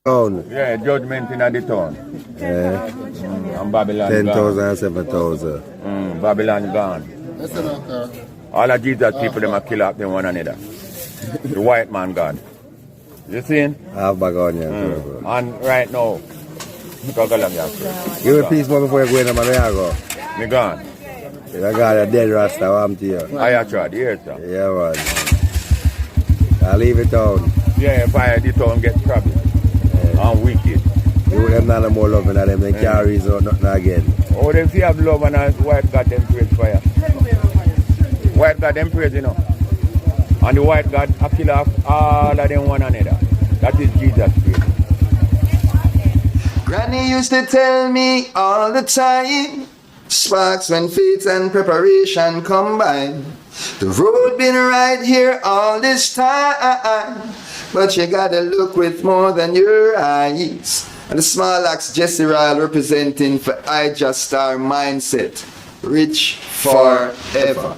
Town. Yeah, judgment in the town. Yeah. And Babylon 10,000 gone. and 7,000. Babylon gone. All the Jesus people, them are kill up them one another. The white man God. You see? Half bag on you. And right now, give me a piece more before you go in, man. Where you go? Me gone. You got a dead Rasta, I'm to you. I tried, yes, sir. Yeah, man. I'll leave it down. Yeah, if I the town get trouble. And wicked. You them not more loving than them, they can't reason out nothing again. Oh, them see have love and white God them praise fire. White God them praise, you know. And the white God a kill off all of them one another. That is Jesus praise. Granny used to tell me all the time, sparks when faith and preparation combine. The road been right here all this time, but you gotta look with more than your eyes. And the small axe Jesse Ryle representing for ijahstarsthemindset, rich forever.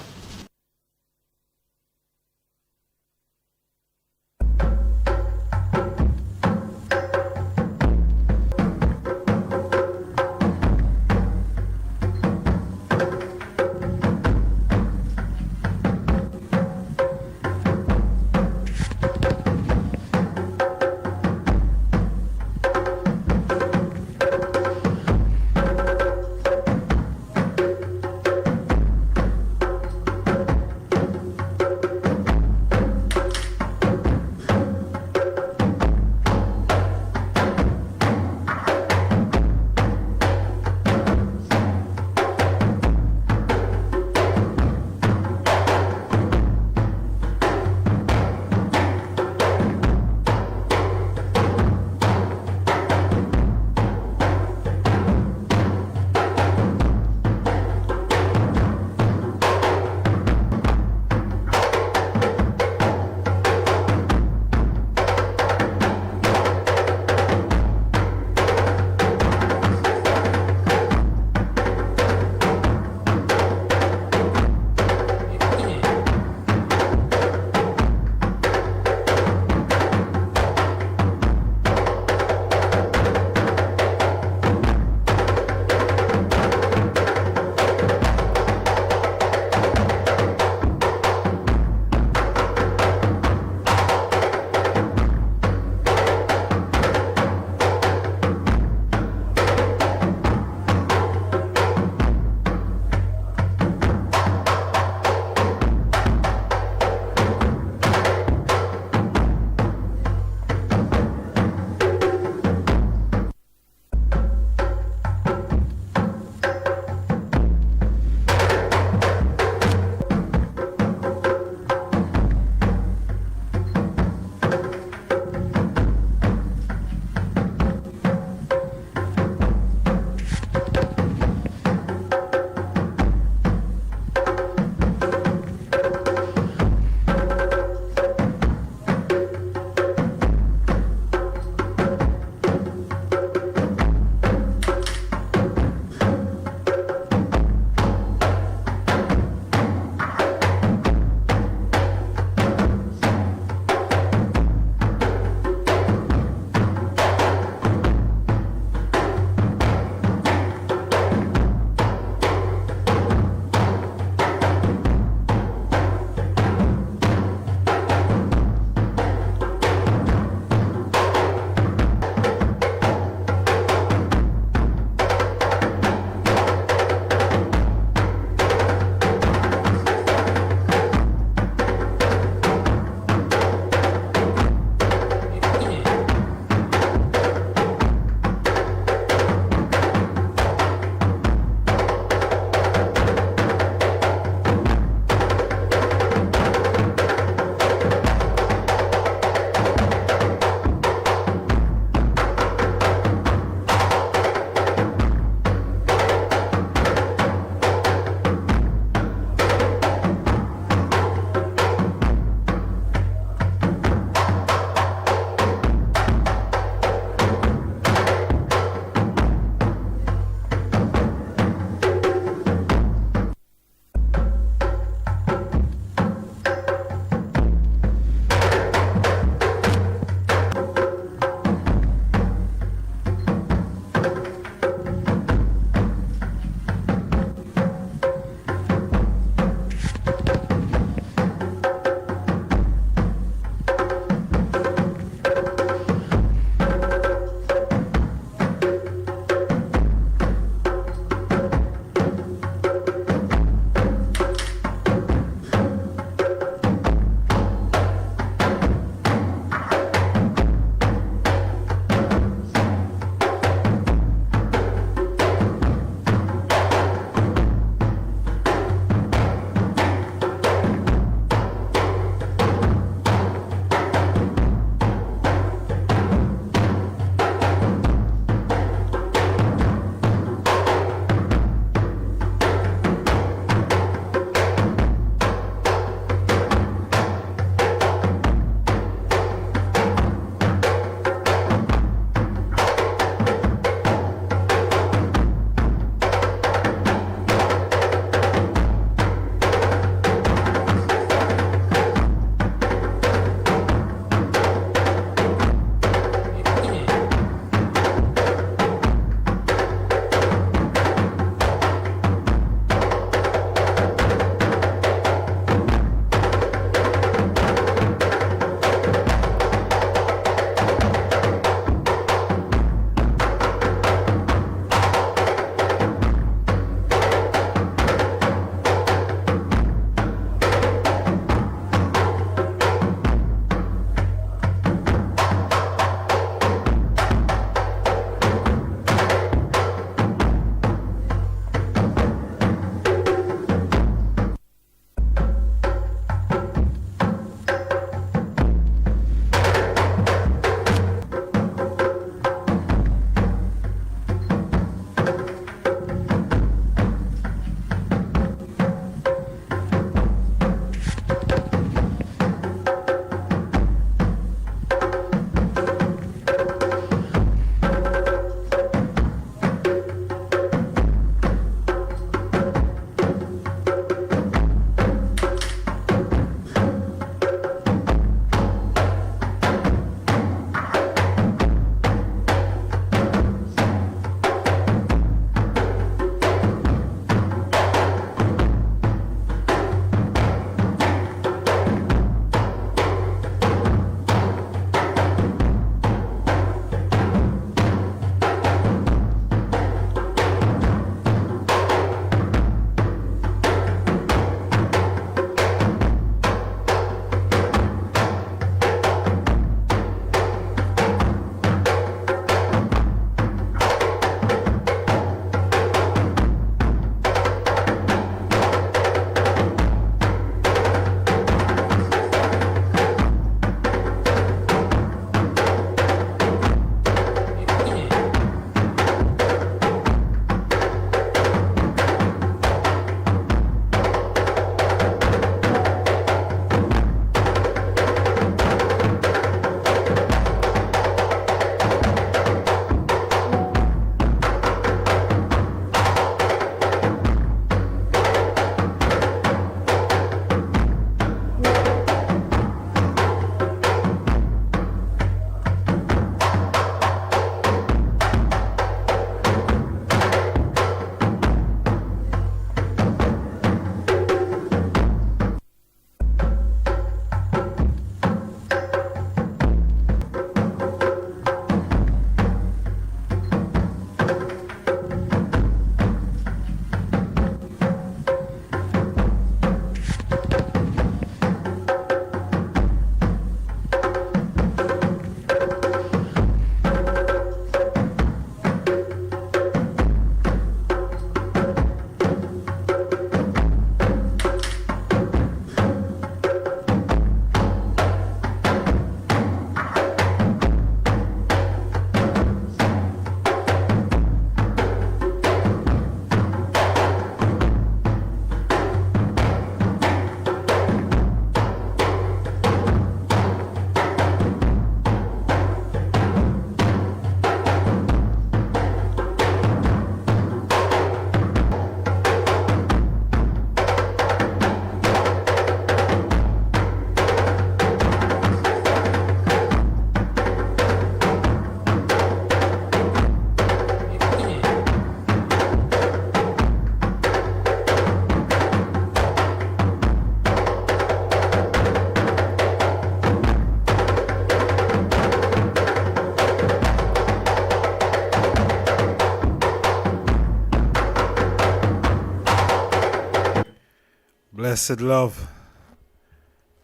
Blessed love,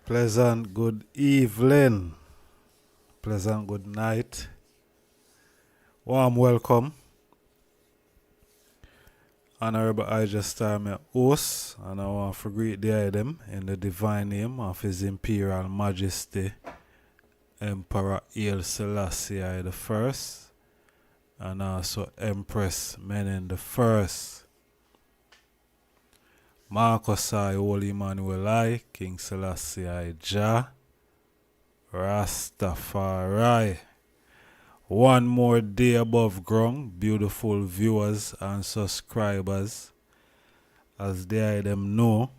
pleasant good evening, pleasant good night, warm welcome. Honorable ijahstarsthemindset host, and I want to greet the item in the divine name of His Imperial Majesty Emperor Haile Selassie the First, and also Empress Menen the First. Marcus I, Holy Emmanuel I, King Selassie I Jah, Rastafari. One more day above ground, beautiful viewers and subscribers. As they them know,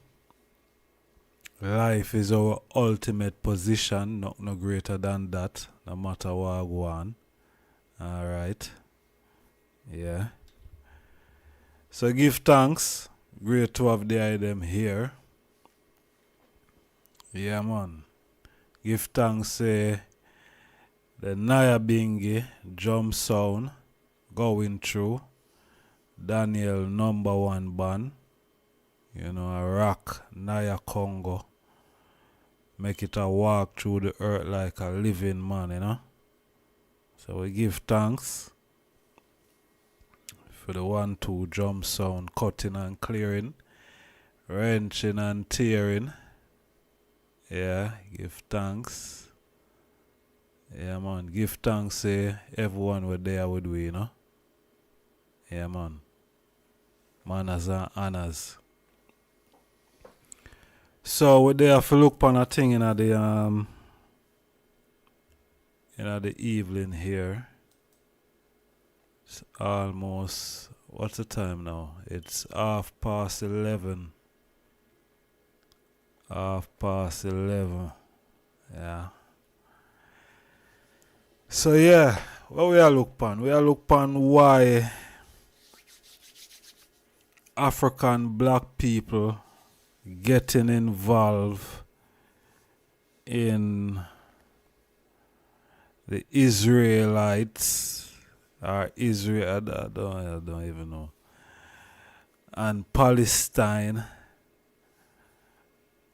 life is our ultimate position, not no greater than that, no matter what I go on. Alright. Yeah. So give thanks. Great to have the item here. Yeah, man. Give thanks, the Nyabingi drum sound going through. Daniel #1 band. You know, a rock, Naya Congo. Make it a walk through the earth like a living man, you know. So we give thanks for the 1-2 drum sound, cutting and clearing, wrenching and tearing. Yeah, give thanks. Yeah, man, give thanks, everyone were there with we, you know. Yeah, man. Manners and honors. So we there to look upon a thing in the evening here. It's almost, what's the time now? It's 11:30. 11:30. Yeah. So yeah, what we are look upon? We are look upon why African black people getting involved in the Israelites or Israel, I don't even know, and Palestine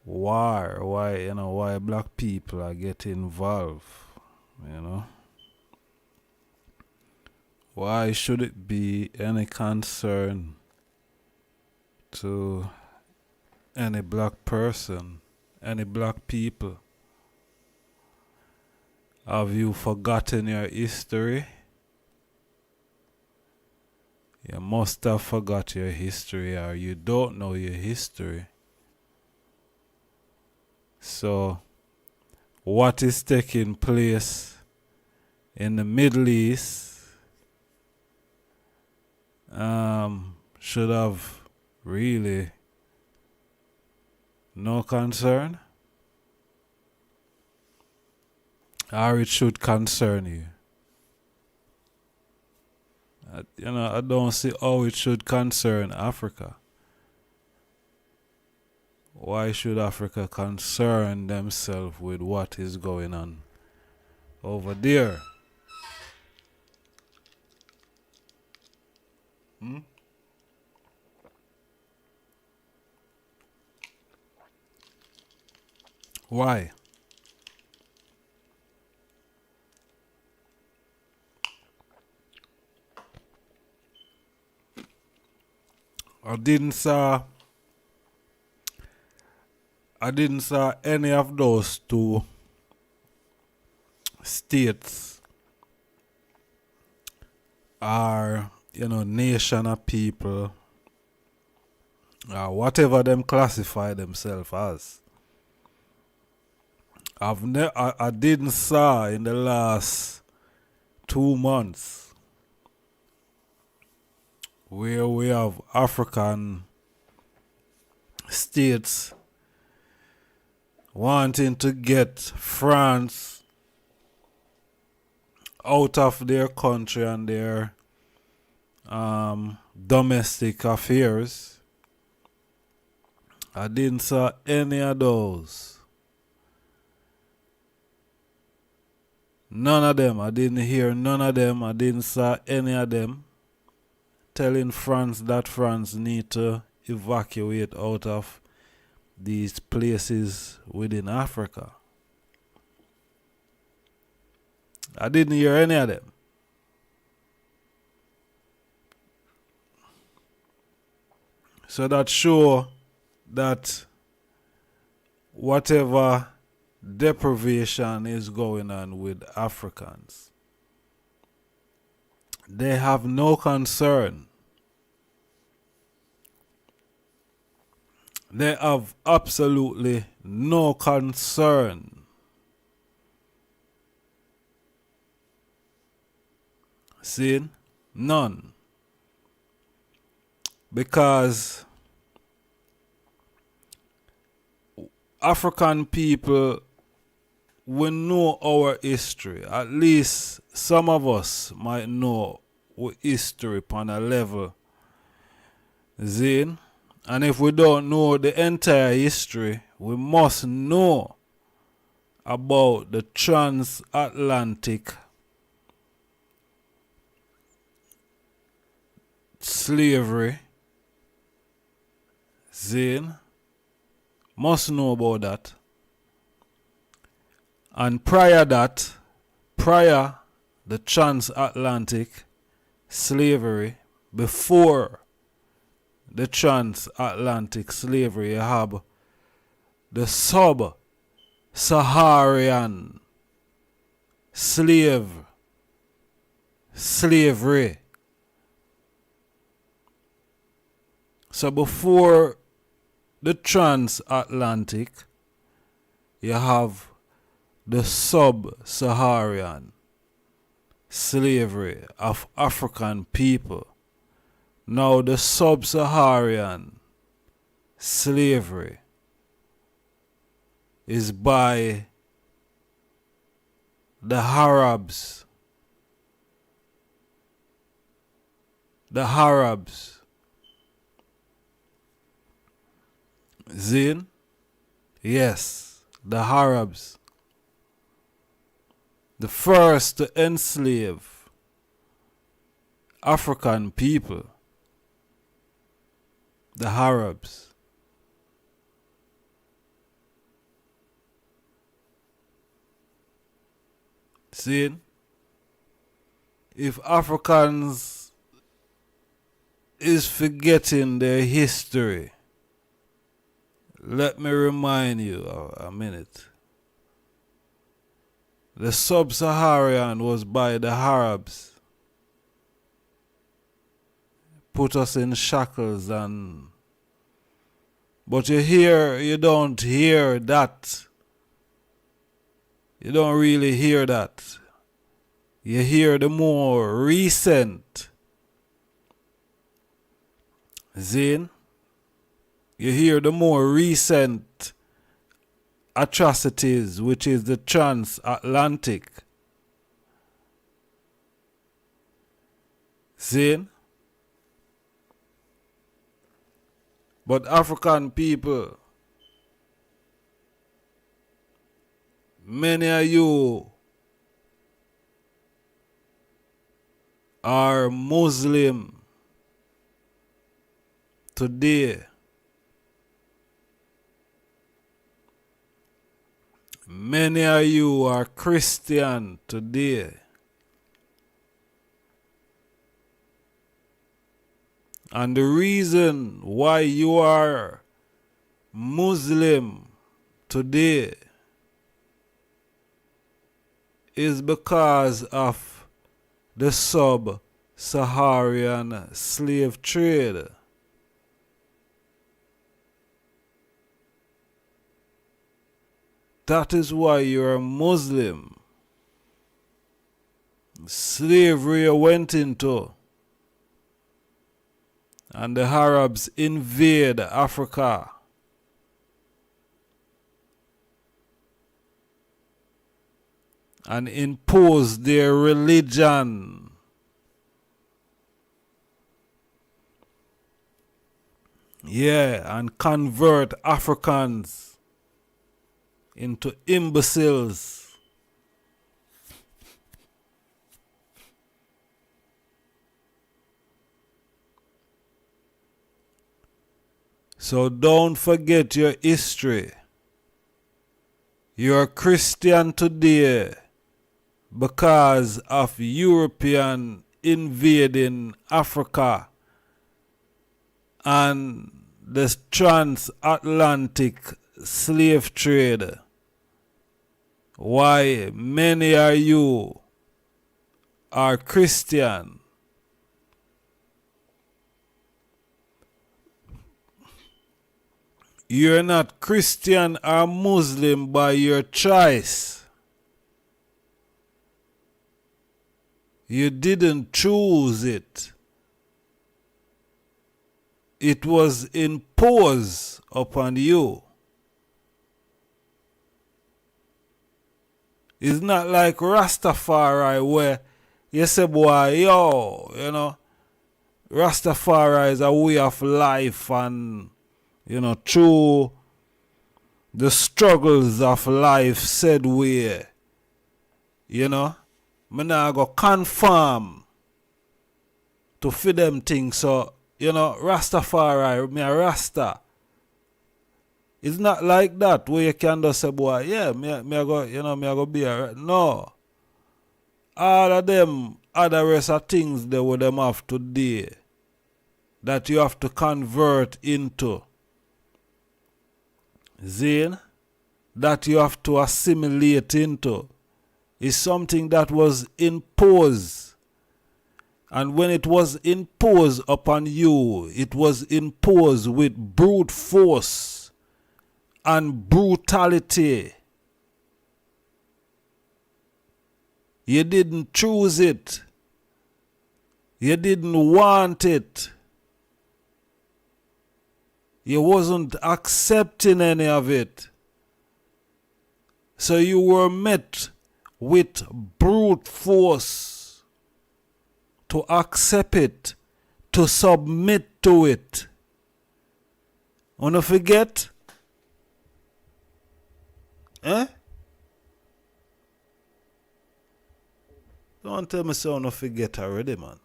war. Why black people are getting involved, you know. Why should it be any concern to any black person, any black people? Have you forgotten your history? You must have forgot your history, or you don't know your history. So, what is taking place in the Middle East should have really no concern, or it should concern you. I don't see how it should concern Africa. Why should Africa concern themselves with what is going on over there? Why? I didn't saw any of those two states are, nation of people, or whatever them classify themselves as. I didn't saw in the last 2 months where we have African states wanting to get France out of their country and their domestic affairs. I didn't saw any of those. None of them. I didn't hear none of them. I didn't saw any of them telling France that France need to evacuate out of these places within Africa. I didn't hear any of them. So that show that whatever deprivation is going on with Africans, they have no concern. They have absolutely no concern. See? None. Because African people, we know our history. At least some of us might know our history upon a level. See? And if we don't know the entire history, we must know about the transatlantic slavery. Zane must know about that. And prior the transatlantic slavery, before the transatlantic slavery, you have the sub-Saharan slavery. So before the transatlantic, you have the sub-Saharan slavery of African people. Now the sub-Saharan slavery is by the Arabs. The Arabs. Zin? Yes, the Arabs. The first to enslave African people. The Arabs. See, if Africans is forgetting their history, let me remind you a minute. The sub-Saharan was by the Arabs. Put us in shackles but you don't hear that. You don't really hear that. You hear the more recent. Zin? You hear the more recent atrocities, which is the transatlantic. Zin? But African people, many of you are Muslim today. Many of you are Christian today. And the reason why you are Muslim today is because of the sub-Saharan slave trade. That is why you're a Muslim. Slavery went into, and the Arabs invade Africa. And impose their religion. Yeah, and convert Africans into imbeciles. So don't forget your history. You're a Christian today because of European invading Africa and the transatlantic slave trade. Why many of you are Christian. You're not Christian or Muslim by your choice. You didn't choose it. It was imposed upon you. It's not like Rastafari where you say, boy, yo, you know, Rastafari is a way of life and, you know, through the struggles of life said way, you know, me nah go conform to fit them things. So, you know, Rastafari, me a Rasta. It's not like that where you can just say, boy, yeah, me a go, you know, me a go be a... No. All of them other rest of things they would them have today that you have to convert into. Zane, that you have to assimilate into is something that was imposed. And when it was imposed upon you, it was imposed with brute force and brutality. You didn't choose it. You didn't want it. You wasn't accepting any of it. So you were met with brute force to accept it, to submit to it. Wanna forget? Eh? Don't tell me so I wanna forget already, man.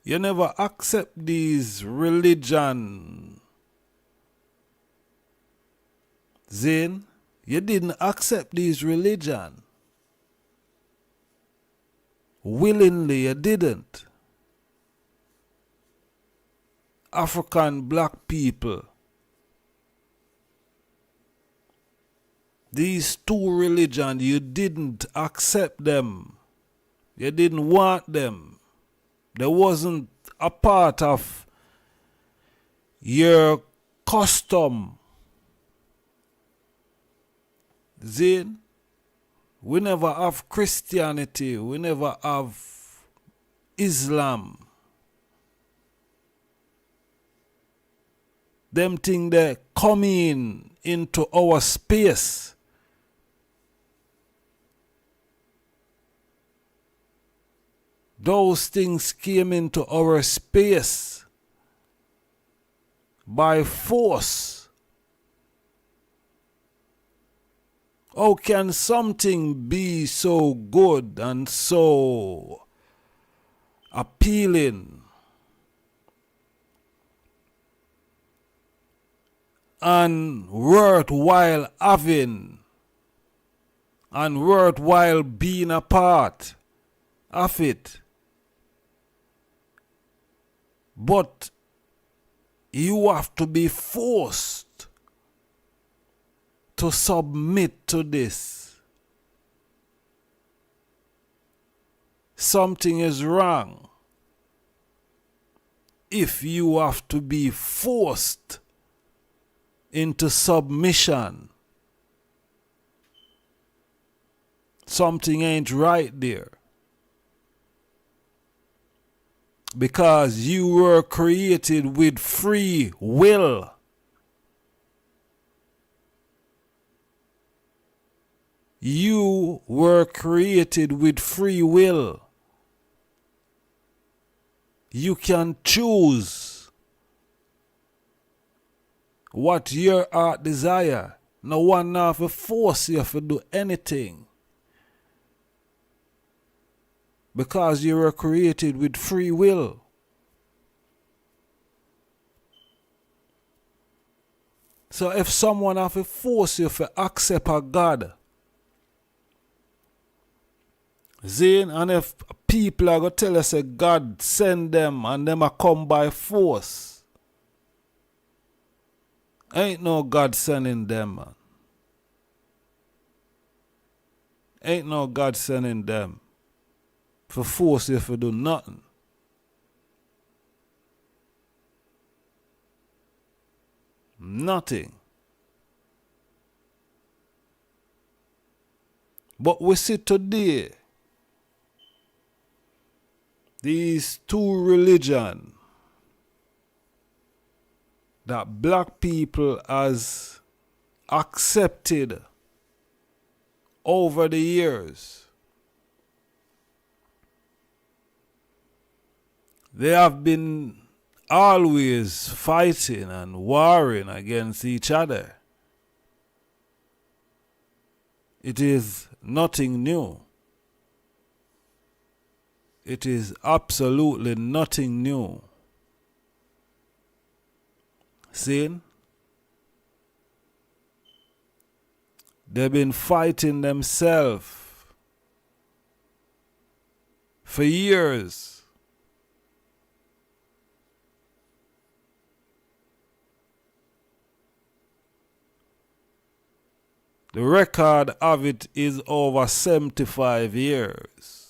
You never accept these religion. Zane, you didn't accept these religion. Willingly, you didn't. African black people. These two religions, you didn't accept them. You didn't want them. They wasn't a part of your custom. Zane, we never have Christianity. We never have Islam. Them things they come into our space. Those things came into our space by force. How can something be so good and so appealing and worthwhile having and worthwhile being a part of it? But you have to be forced to submit to this. Something is wrong if you have to be forced into submission. Something ain't right there. Because you were created with free will. You were created with free will. You can choose what your heart desire. No one now to force you to do anything. because you were created with free will. So if someone have to force you to accept a God, Zane, and if people are going to tell us that God send them and them are come by force, ain't no God sending them, man. Ain't no God sending them for force you to do nothing. Nothing. But we see today, these two religions that black people has accepted over the years, they have been always fighting and warring against each other. It is nothing new. It is absolutely nothing new. See? They've been fighting themselves for years. The record of it is over 75 years.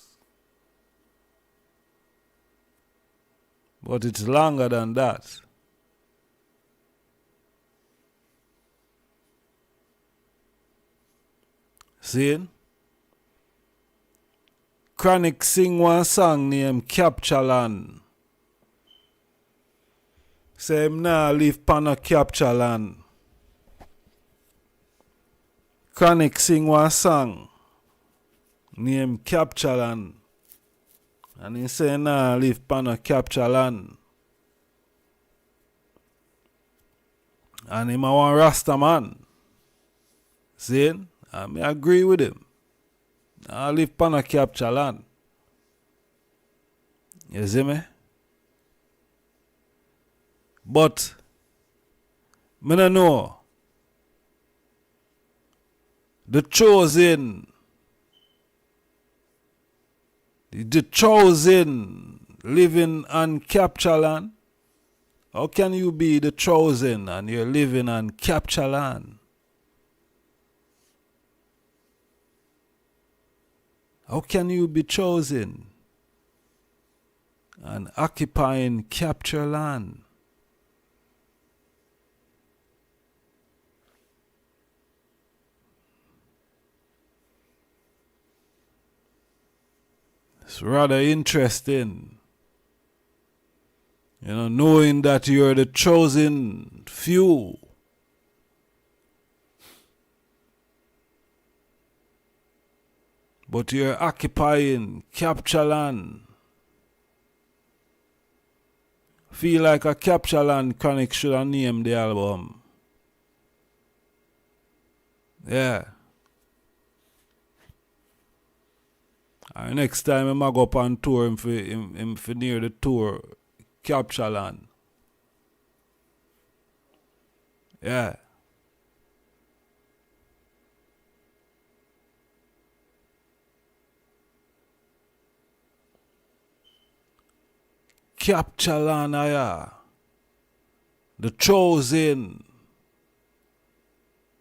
But it's longer than that. See? Chronic sing one song named Capture Land. Say him nah live pan a capture land. Chronic sing one song named Capture Land. And he say nah live pan a capture land. And him a one Rasta man. See? I may agree with him. I live pan a capture land. You see me? But me no know. The chosen living on capture land. How can you be the chosen and you're living on capture land? How can you be chosen and occupying capture land? It's rather interesting, knowing that you're the chosen few. But you're occupying capture land. Feel like a capture land chronic should have named the album. Yeah. And next time I'm go up on tour him for near the tour capture land. Yeah. Capture land, yeah. The chosen,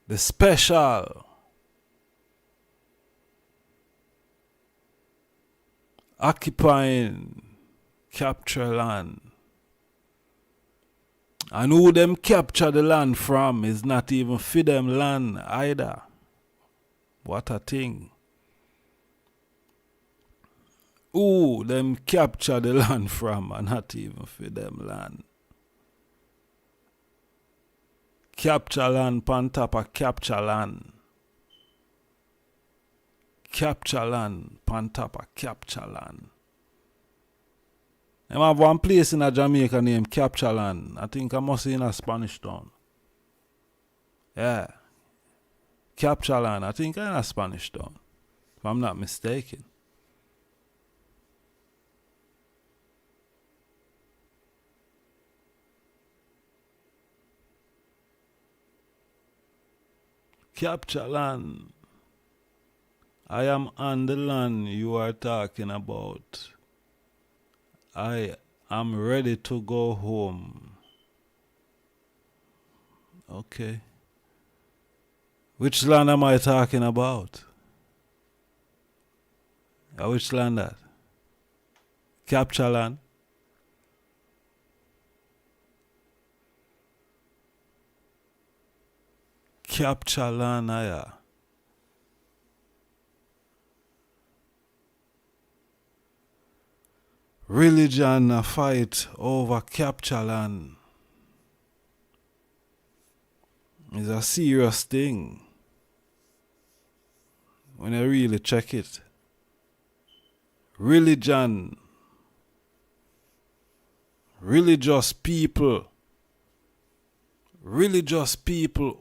the special, occupying capture land. And who them capture the land from is not even for them land either. What a thing. Who them capture the land from and not even for them land. Capture land pan top of capture land. Capture land pan top of capture land. I have one place in Jamaica named Capture Land. I think I must be in a Spanish town. Yeah. Capture Land. I think I'm in a Spanish town. If I'm not mistaken. Capture land. I am on the land you are talking about. I am ready to go home. Okay. Which land am I talking about? Which land that? Capture land? Capture land, yeah. Religion a fight over capture land is a serious thing when you really check it. Religion, religious people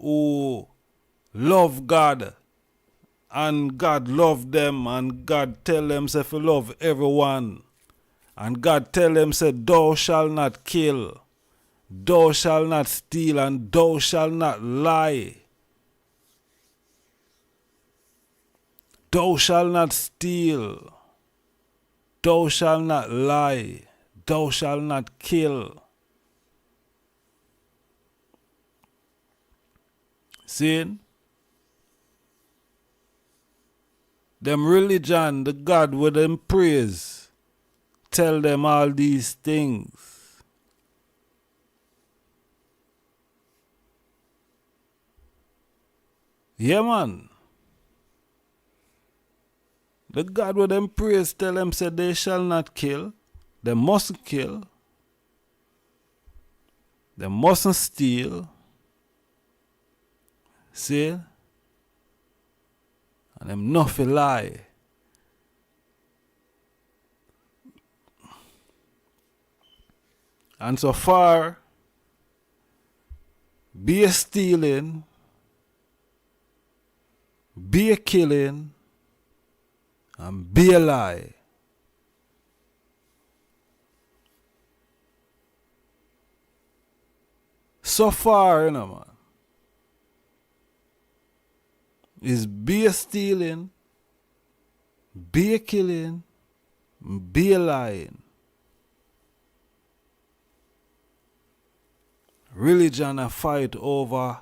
who love God and God love them and God tell them say to love everyone. And God tell them, say, thou shalt not kill, thou shalt not steal, and thou shalt not lie. Thou shalt not steal, thou shalt not lie, thou shalt not kill. See? Them religion, the God with them praise, tell them all these things. Yeah, man. The God with them praise tell them, say they shall not kill. They mustn't kill. They mustn't steal. See? And them nothing lie. And so far, be a stealing, be a killing, and be a lie. So far, man, is be a stealing, be a killing, be a lying. Religion a fight over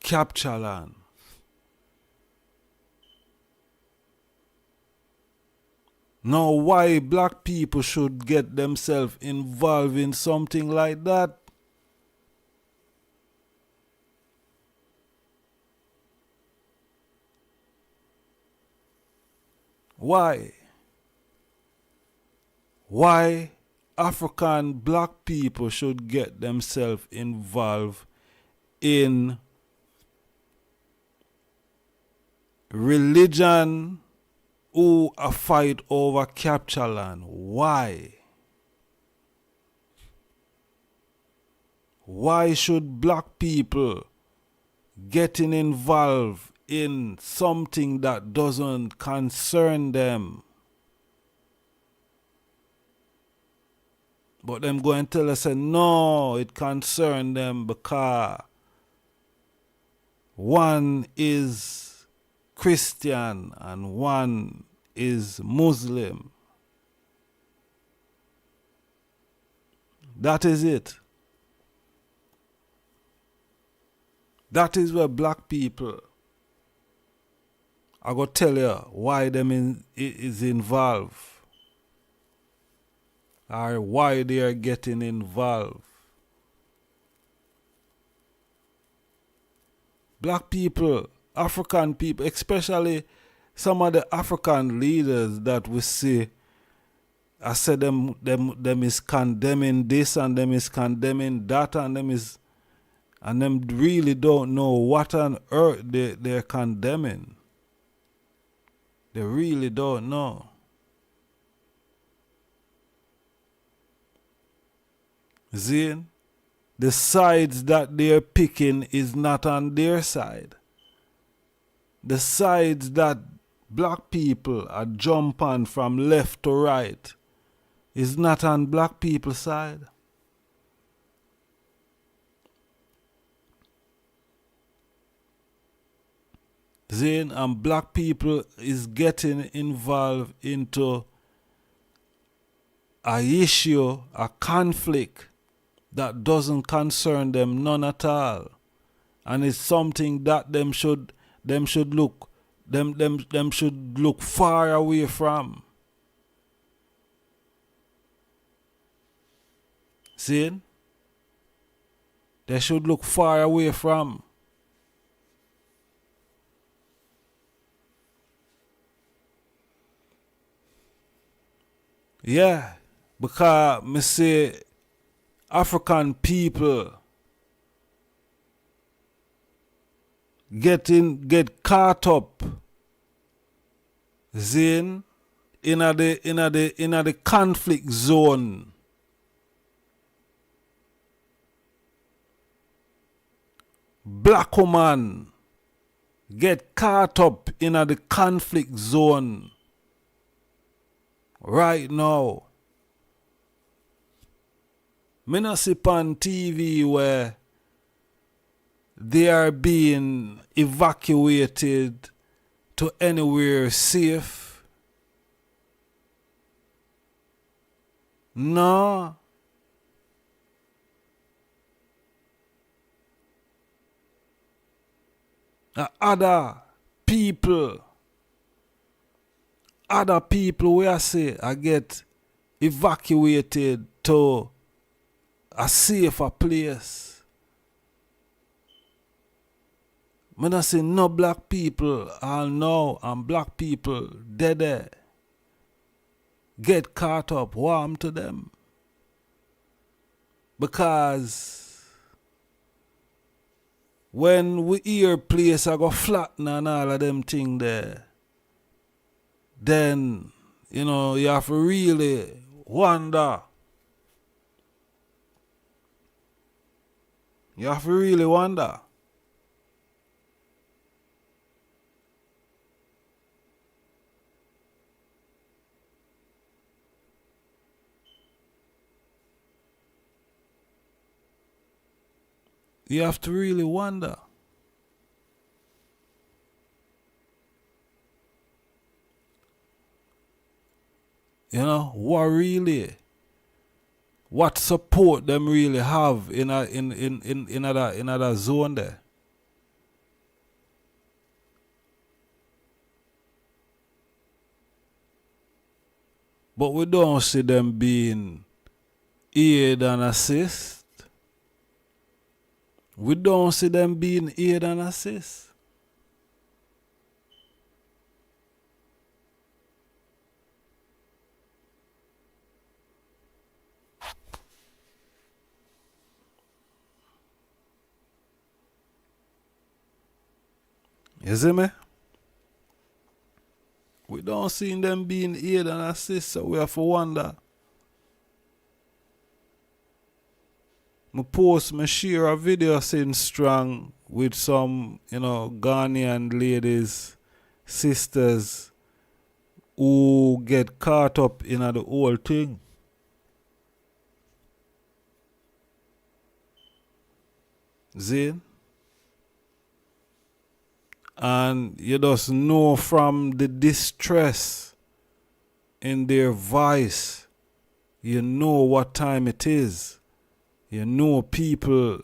capture land. Now why black people should get themselves involved in something like that? Why? Why African black people should get themselves involved in religion who a fight over capture land? Why? Why should black people getting involved in something that doesn't concern them? But them go and tell us, no, it concern them because one is Christian and one is Muslim. That is it. That is where black people, I go tell you why them is involved. Or why they are getting involved. Black people, African people, especially some of the African leaders that we see, I said them is condemning this and them is condemning that and them really don't know what on earth they're condemning. They really don't know. See, the sides that they're picking is not on their side. The sides that black people are jumping from left to right is not on black people's side. Zane, and black people is getting involved into a issue, a conflict that doesn't concern them none at all. And it's something that them should look far away from. See? They should look far away from. Yeah, because me say African people get caught up in the conflict zone. Black woman get caught up in the conflict zone right now. Me not see on TV where they are being evacuated to anywhere safe. No. Other people where I say I get evacuated to a safer place. When I say no black people, I know and black people dead there. Get caught up, warm to them. Because when we hear place I go flatten and all of them thing there, then, you know, you have to really wonder. You have to really wonder. You have to really wonder. You know, what support them really have in that zone there. But we don't see them being aid and assist. We don't see them being aid and assist. You see me? We don't see them being aid and assist, so we have to wonder. I share a video saying strong with some, you know, Ghanaian ladies, sisters who get caught up in the whole thing. See? And you just know from the distress in their voice, you know what time it is. You know people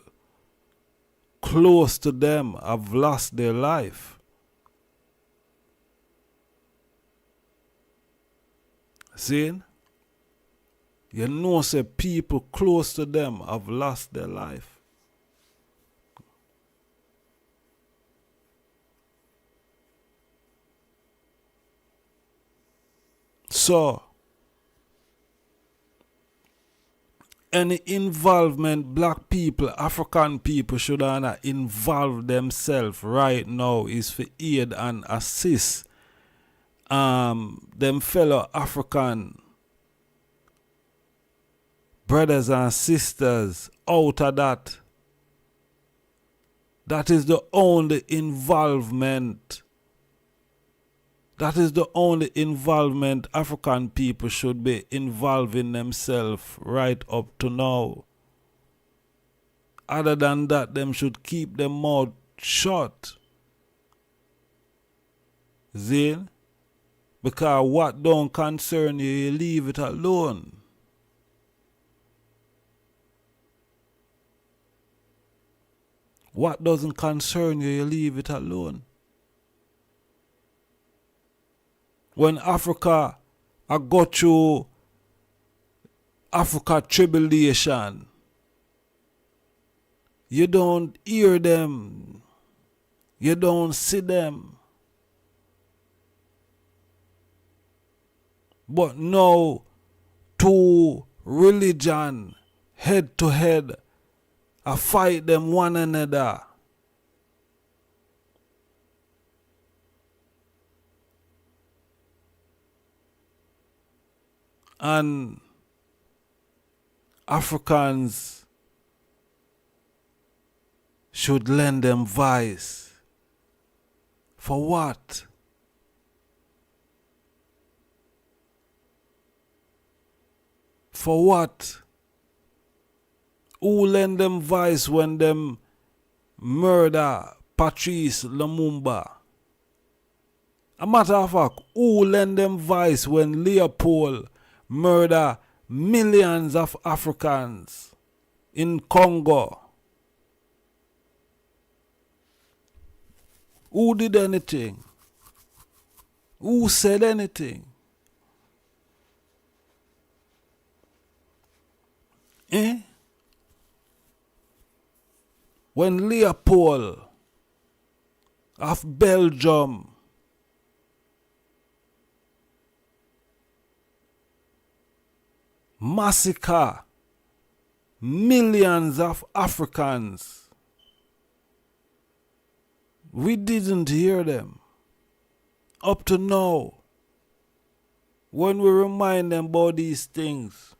close to them have lost their life. See? You know say people close to them have lost their life. So, any involvement black people, African people should involve themselves right now is for aid and assist them fellow African brothers and sisters out of that. That is the only involvement. That is the only involvement African people should be involving themselves right up to now. Other than that, them should keep their mouth shut. See? Because what don't concern you, you leave it alone. What doesn't concern you, you leave it alone. When Africa, I go through Africa tribulation, you don't hear them. You don't see them. But now, two religion, head to head, I fight them one another. And Africans should lend them voice. For what? For what? Who lend them voice when them murder Patrice Lumumba? A matter of fact, who lend them voice when Leopold murder millions of Africans in Congo? Who did anything? Who said anything? Eh? When Leopold of Belgium massacre millions of Africans, we didn't hear them. Up to now, when we remind them about these things,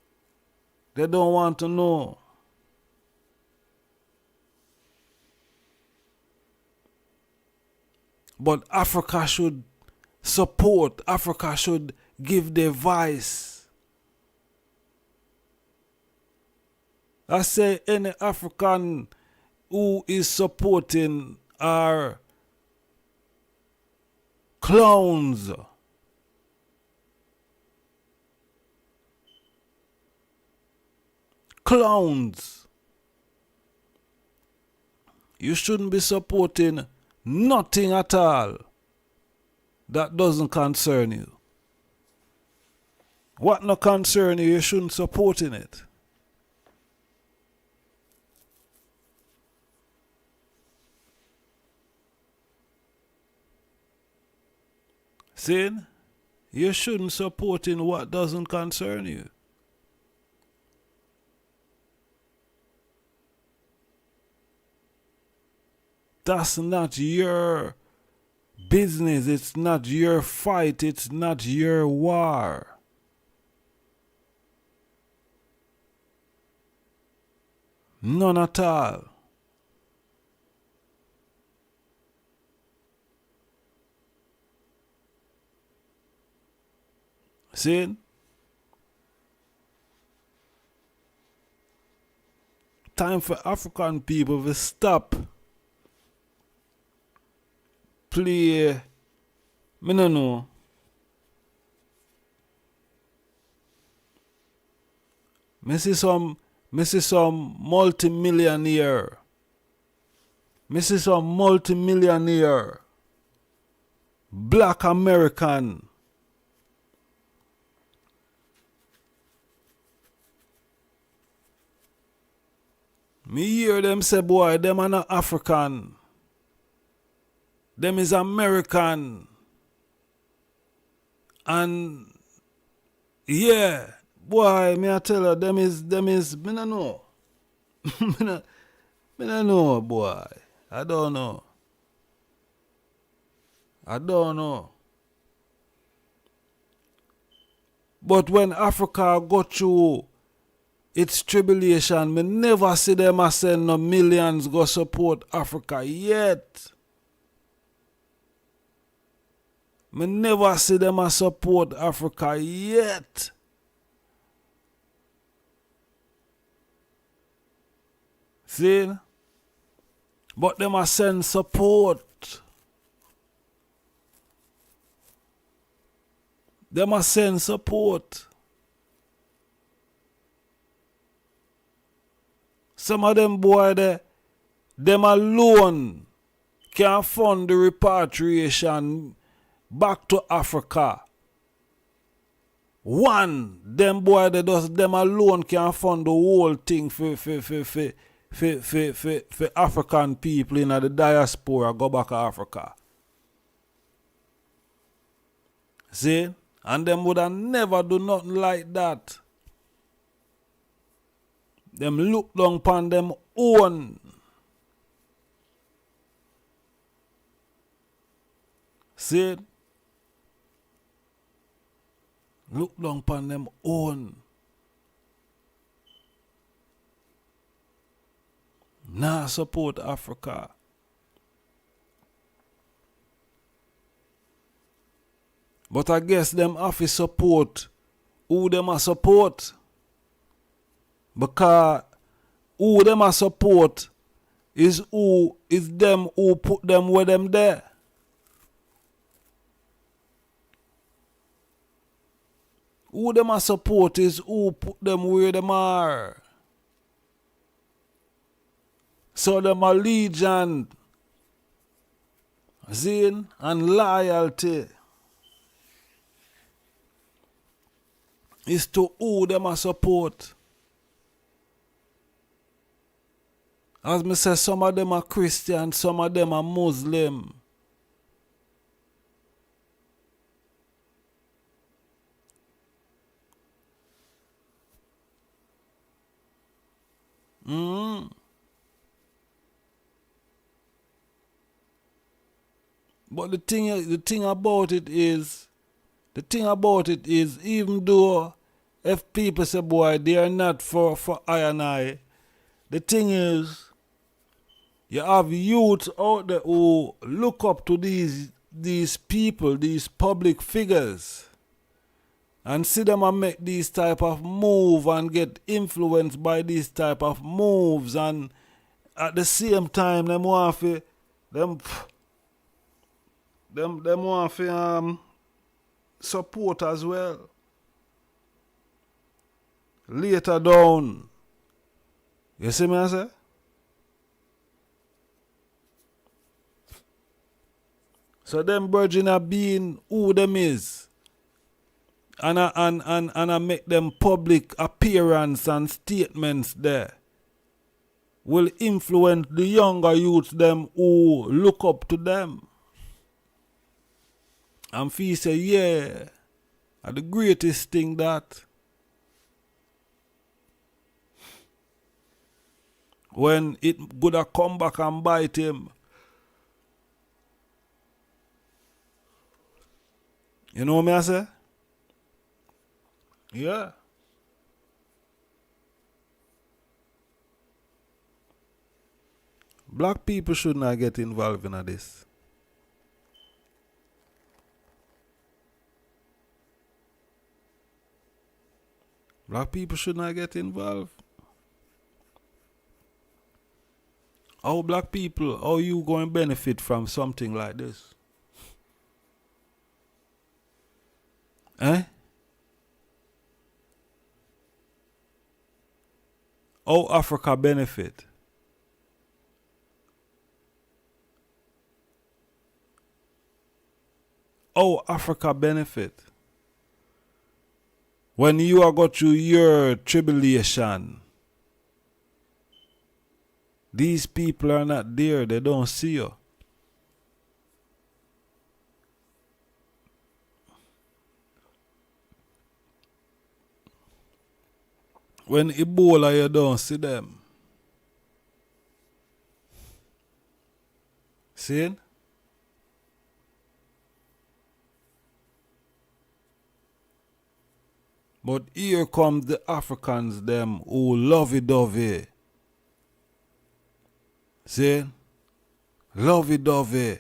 they don't want to know. But Africa should support, Africa should give their voice. I say any African who is supporting our clowns, you shouldn't be supporting nothing at all that doesn't concern you. What not concern you, you shouldn't support in it. See? You shouldn't support in what doesn't concern you. That's not your business. It's not your fight. It's not your war. None at all. See? Time for African people to stop play, me no know. Me see some multi-millionaire. Black American. Me hear them say, boy, them are not African. Them is American. And yeah, boy, me I tell her, them is, me no know. me no know, boy. I don't know. But when Africa go through its tribulation, me never see them a send no millions go support Africa yet. Me never see them a support Africa yet. See? But them a send support. Them a send support. Some of them boy there, them alone can fund the repatriation back to Africa. One, them boy that does them alone can fund the whole thing for African people in the diaspora go back to Africa. See? And them would have never do nothing like that. Them look down upon them own. See? Look down upon them own. Nah, support Africa. But I guess them have to support who them a support. Because who them a support is them who put them where them there. Who them a support is who put them where them are. So them allegiance, zin, and loyalty is to who them a support. As me say, some of them are Christian, some of them are Muslim. But the thing about it is, even though if people say, boy, they are not for I and I, the thing is, you have youth out there who look up to these people, these public figures, and see them and make these type of move and get influenced by these type of moves, and at the same time them want to support as well. Later down. You see me I say? So them virgin are being who them is. And I make them public appearance and statements there will influence the younger youths them who look up to them. And feel say, yeah, the greatest thing that when it could have come back and bite him. You know what I say? Yeah. Black people should not get involved in this. Black people should not get involved. How black people, how you going to benefit from something like this? Eh? How Africa benefit? How Africa benefit? When you are go through your tribulation, these people are not there, they don't see you. When Ebola, you don't see them. See? But here comes the Africans, them who lovey-dovey. See? Lovey-dovey.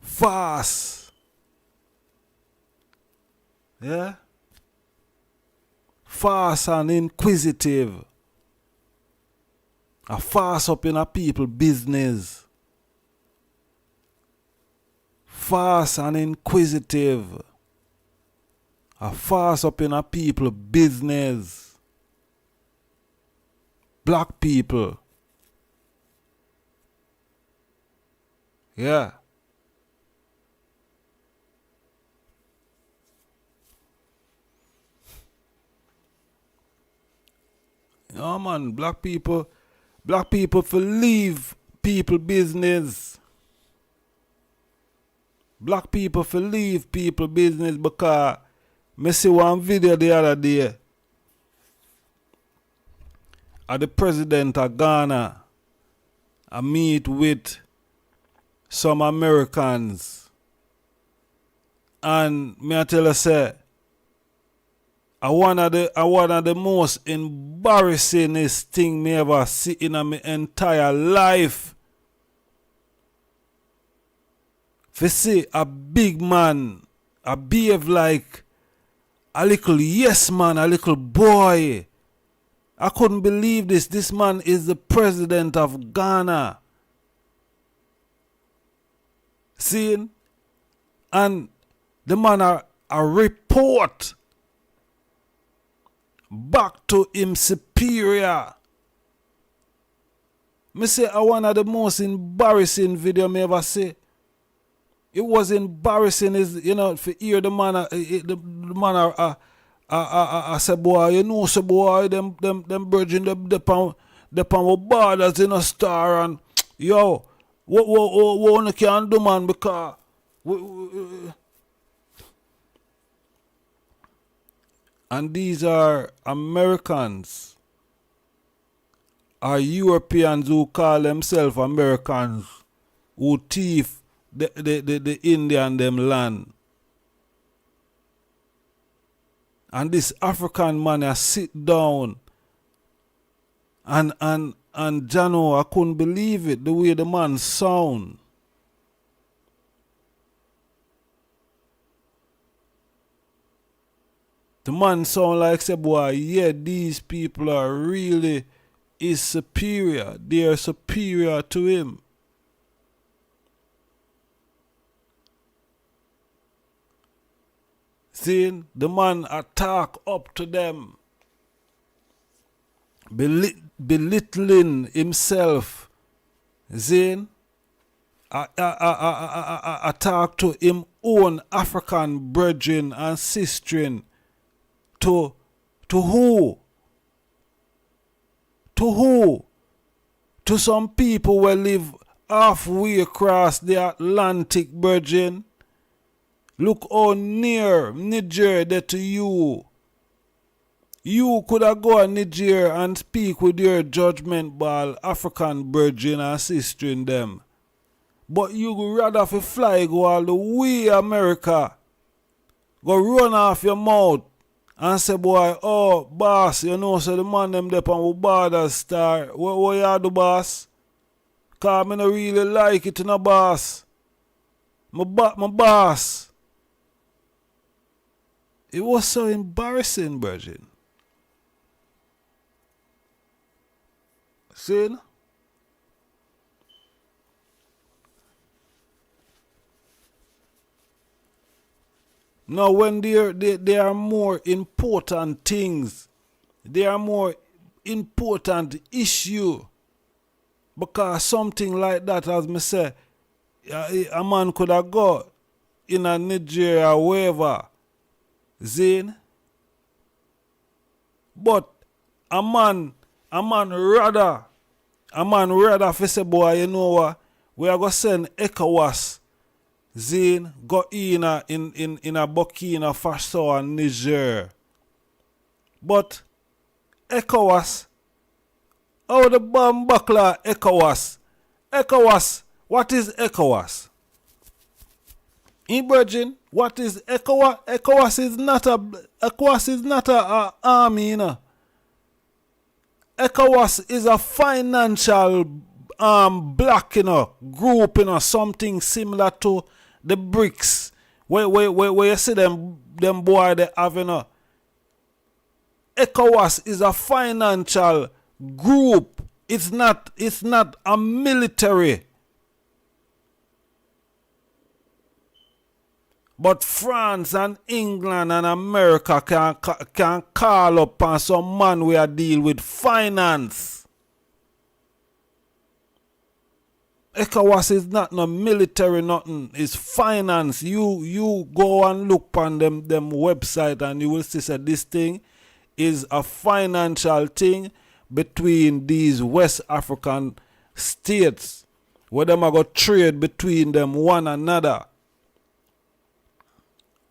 Fast. Yeah? Fast and inquisitive. A fast up in a people business. fast and inquisitive. A fast up in a people business. Black people. Yeah. Yeah, man, black people for leave people business. Black people for leave people business because me see one video the other day of the president of Ghana. I meet with some Americans, and me I tell you say, one of the most embarrassingest thing me ever see in my entire life. For see a big man, a behave like a little yes man, a little boy. I couldn't believe this. This man is the president of Ghana. See? And the man a report back to him superior. Me say one of the most embarrassing video me ever see. It was embarrassing, is for hear the man I say, boy, say, boy, them virgin the pound borders in a star, and yo, what one can do, man, because and these are Americans, are Europeans who call themselves Americans, who thief the Indian them land. And this African man I sit down and Jano, I couldn't believe it, the way the man sound. The man sound like, say, boy, yeah, these people are really is superior. They are superior to him. Seeing the man attack up to them, belittling himself. Seeing attack to him own African brethren and sistren. To who? To who? To some people who live halfway across the Atlantic, brethren. Look how near Niger there to you. You could have gone to Niger and speak with your judgment ball African brethren and sister in them. But you would rather fly go all the way America. Go run off your mouth and say, boy, oh, boss, so the man them there on the border star. What you do, boss? Because I don't really like it, boss. My boss. It was so embarrassing, brethren. See? Now, when there are more important things, there are more important issue, because something like that, as me say, a man could have got in a Nigeria or wherever, Zane. But a man rather for say, boy, you know what, we are going to send ECOWAS, Zane, go in a Burkina Faso and Niger. But ECOWAS, how the bomb buckler ECOWAS? ECOWAS, what is ECOWAS? Virgin, what is ECOWAS? ECOWAS is not a army, you know. ECOWAS is a financial block, group, something similar to the BRICS. Where you see them boy they have, ECOWAS is a financial group. It's not a military. But France and England and America can call up on some man we are deal with finance. ECOWAS is not no military nothing. It's finance. You go and look on them website and you will see that this thing is a financial thing between these West African states where them are going to trade between them one another.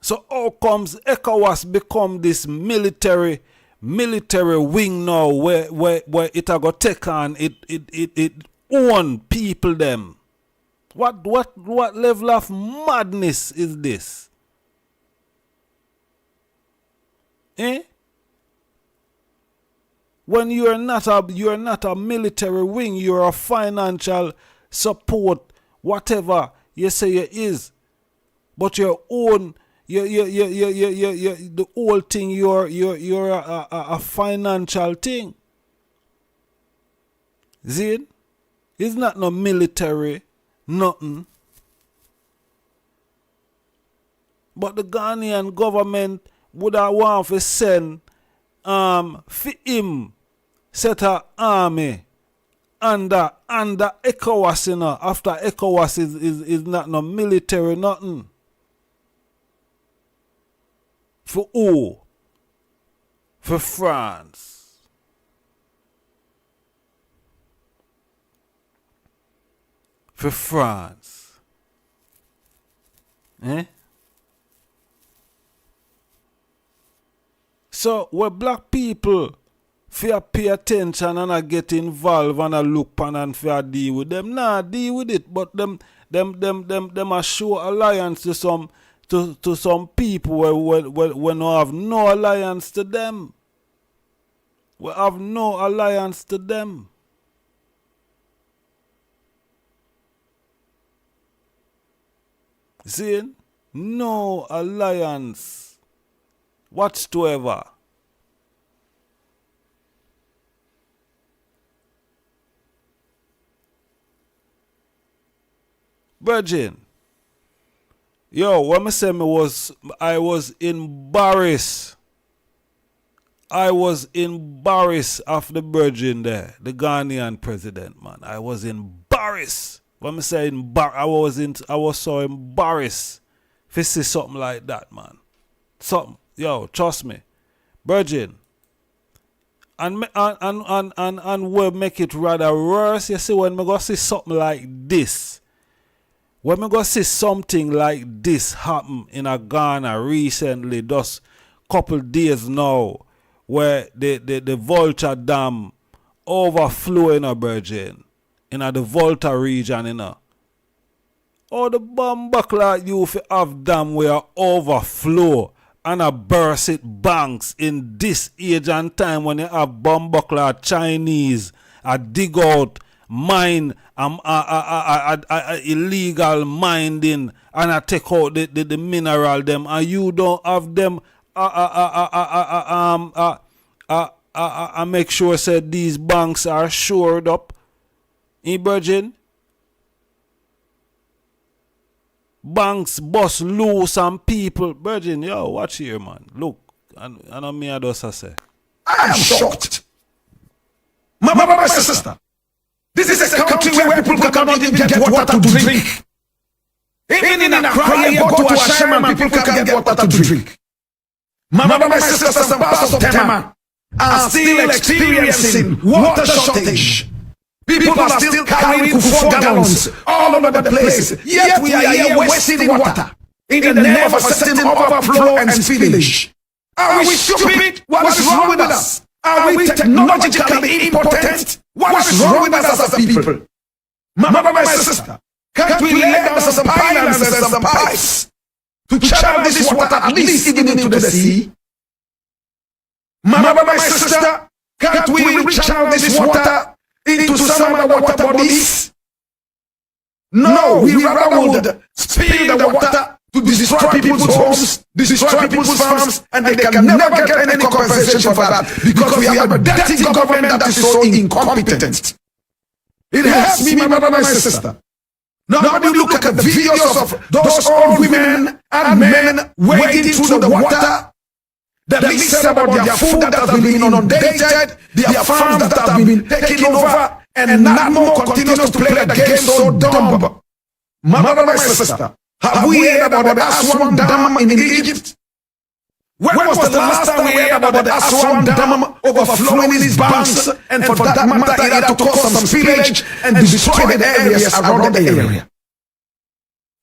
So how comes ECOWAS become this military wing now where it are going to take on it own people them? What level of madness is this? Eh? When you're not a military wing, you're a financial support, whatever you say you is, but your own. The whole thing, you're a financial thing. See? It's not no military, nothing. But the Ghanaian government would have want to send for him set an army under ECOWAS, you know, after ECOWAS is not no military, nothing. For who? For France. For France. Eh? So, where black people fear pay attention and I get involved and I look on and fear deal with them, nah, deal with it. But them are show alliance to some people when we have no alliance to them. We have no alliance to them. See? No alliance whatsoever. Virgin. Yo, when I say I was embarrassed. I was embarrassed of the Virgin there, the Ghanaian president, man. I was embarrassed. When I say I was so embarrassed to see something like that, man. Something, yo, trust me, Virgin. And we'll make it rather worse. You see, when we go see something like this. When we go see something like this happen in a Ghana recently, just couple days now, where the Volta Dam overflowing a Virgin in the Volta region, you know. All the bomb buckler you have dam where overflow and a burst it banks in this age and time when you have bomb buckler Chinese a dig out mine illegal mining and I take out the mineral them and you don't have them I make sure said these banks are shored up in Virgin. Banks bust loose and people. Virgin, yo, watch here, man. Look, and I know me I just say. I am shocked. My sister. This is a country where people cannot even get water to drink. Even in Accra, you go to a shaman, people can't get water to drink. My sisters and parts of Tema are still experiencing water shortage. People are still carrying 4 gallons all over the place. Yet we are here wasting water in the name of a certain overflow and spillage. Are we stupid? What is wrong with us? Are we technologically impotent? What is wrong with us as a people? My sister, can't we lend us some pipelines and some pipes to channel this water at least even into the sea? My sister, can't we rechannel this water into some other water bodies? No, we rather would spill the water to destroy people's homes, destroy people's farms, and they can never get any compensation for that because we have a dirty government that is so incompetent. It hurts me, my sister. Now when you look at the videos of those old women and men wading through the water, that leaks about their food that has been inundated, their farms that have been taken over, and not more continues to play the game so dumb. My brother, my sister, have we heard about the Aswan Dam in Egypt? When was the last time we heard about the Aswan Dam overflowing its banks, and for that matter, it had to cause some spillage and destroy the areas around the area?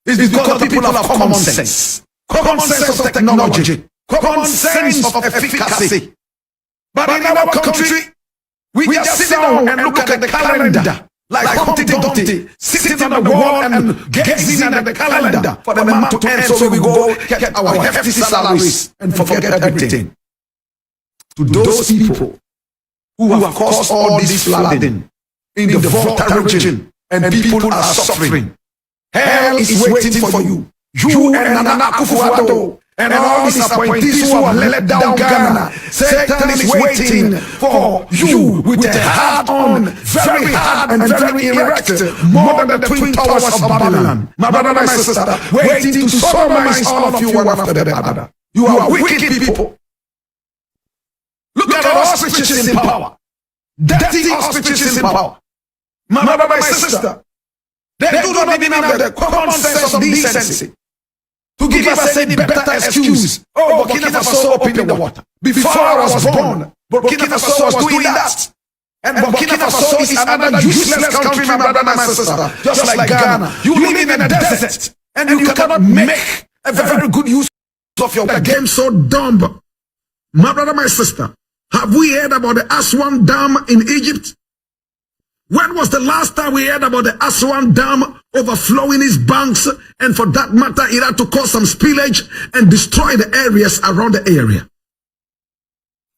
It's because the people have common sense of technology, common sense of efficacy. But in our country, we just sit down and look at the calendar like Humpty Dumpty, sitting on the wall and gazing at the calendar for the month to end, so we go get our hefty salaries and forget everything. To those people who have caused all this flooding in the Volta region, and people are suffering, hell is waiting for you. You and Nana Akufo-Addo and all these appointees who have let down Ghana. Satan is waiting for you with a hard on, very hard and very erect, more than the twin towers of Babylon. My brother, my sister, waiting to sodomize all of you one after the other. You are wicked people. Look at the ostriches in power. Dirty ostriches in power. My brother, my sister, they do not even have the common sense of decency to give us any better excuse. Oh, Burkina Faso opened the water. Before I was born, Burkina Faso was doing that. And Burkina Faso is another useless country, my brother, my sister. Just like Ghana. You live in a desert, and you cannot make a very good use of your game so dumb. My brother, my sister, have we heard about the Aswan Dam in Egypt? When was the last time we heard about the Aswan Dam overflowing its banks, and for that matter, it had to cause some spillage and destroy the areas around the area?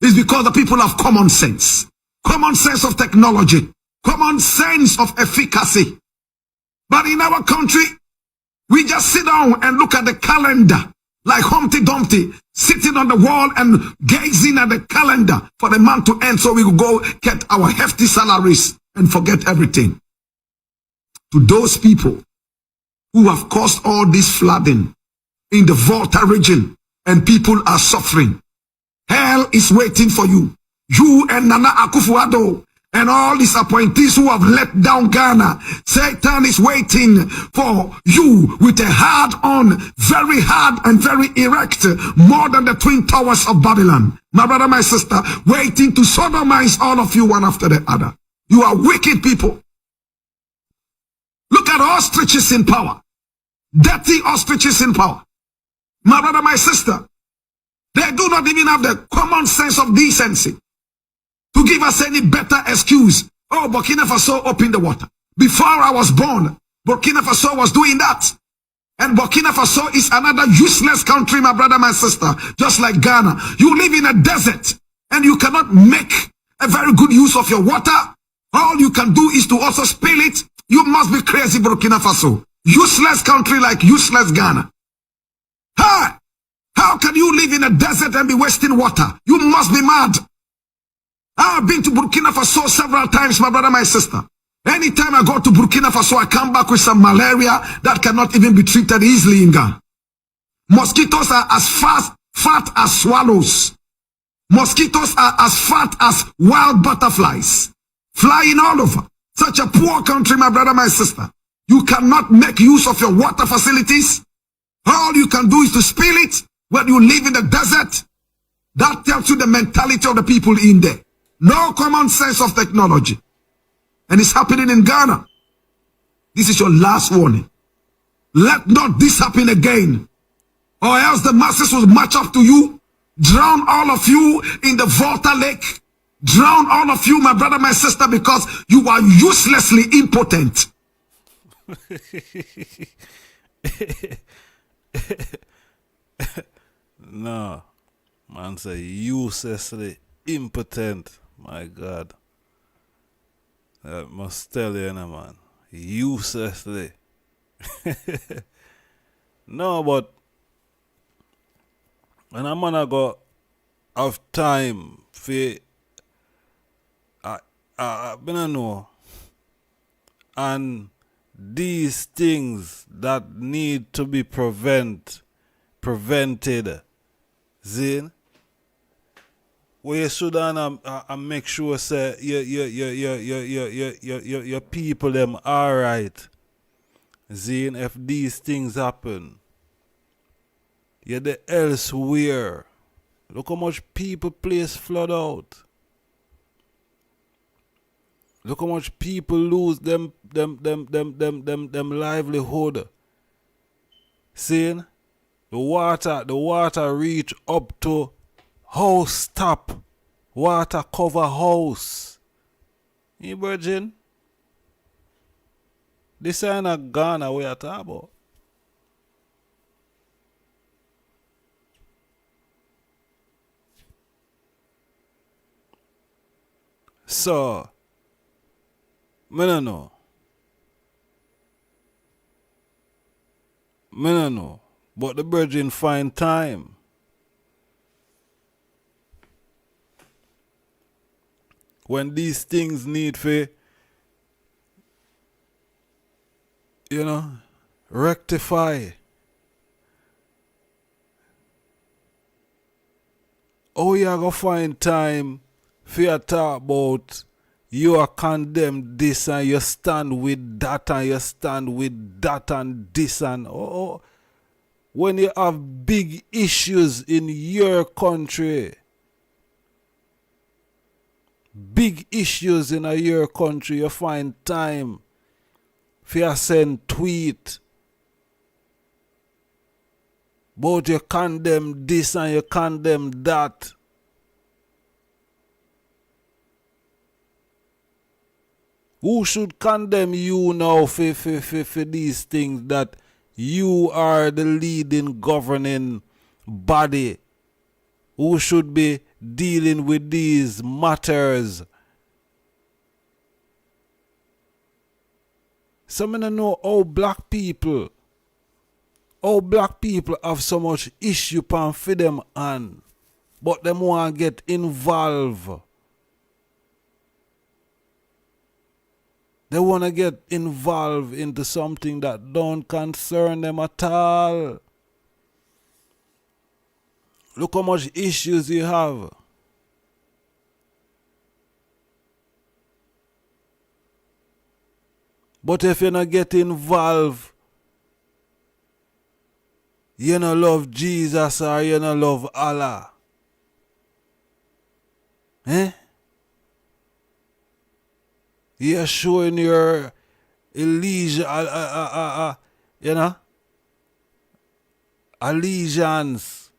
It's because the people have common sense of technology, common sense of efficacy. But in our country, we just sit down and look at the calendar like Humpty Dumpty, sitting on the wall and gazing at the calendar for the month to end, so we will go get our hefty salaries and forget everything. To those people who have caused all this flooding in the Volta region, and people are suffering, hell is waiting for you. You and Nana Akufo-Addo and all these appointees who have let down Ghana. Satan is waiting for you with a hard on, very hard and very erect, more than the twin towers of Babylon. My brother, my sister, waiting to sodomize all of you one after the other. You are wicked people. Look at ostriches in power. Dirty ostriches in power. My brother, my sister, they do not even have the common sense of decency to give us any better excuse. Oh, Burkina Faso opened the water. Before I was born, Burkina Faso was doing that. And Burkina Faso is another useless country, my brother, my sister, just like Ghana. You live in a desert and you cannot make a very good use of your water. All you can do is to also spill it. You must be crazy, Burkina Faso. Useless country like useless Ghana. Hi! How can you live in a desert and be wasting water? You must be mad. I've been to Burkina Faso several times, my brother, my sister. Anytime I go to Burkina Faso, I come back with some malaria that cannot even be treated easily in Ghana. Mosquitoes are as fat as swallows. Mosquitoes are as fat as wild butterflies, flying all over. Such a poor country, my brother, my sister. You cannot make use of your water facilities. All you can do is to spill it when you live in the desert. That tells you the mentality of the people in there. No common sense of technology. And it's happening in Ghana. This is your last warning. Let not this happen again, or else the masses will march up to you, drown all of you in the Volta Lake, drown all of you, my brother, my sister, because you are uselessly impotent. No, man, say uselessly impotent. My God, I must tell you, man, uselessly. No, but when I'm gonna go have time for I know, and these things that need to be prevented. Zin, where you should and make sure say your people them alright. Zin, if these things happen, you're the elsewhere. Look how much people place flood out. Look how much people lose them livelihood. Seeing the water reach up to house top. Water cover house. You virgin? This ain't a Ghana we are talking about. So, I don't know. But the brethren find time. When these things need for, rectify. Oh, you gonna find time for you talk about you are condemned this and you stand with that and you stand with that and this and when you have big issues in your country, you find time for you send tweet but you condemn this and you condemn that. Who should condemn you now for these things that you are the leading governing body? Who should be dealing with these matters? Some of them know how black people have so much issue for them and but them want to get involved. They want to get involved into something that don't concern them at all. Look how much issues you have. But if you not get involved, you don't love Jesus or you don't love Allah. You're showing your allegiance.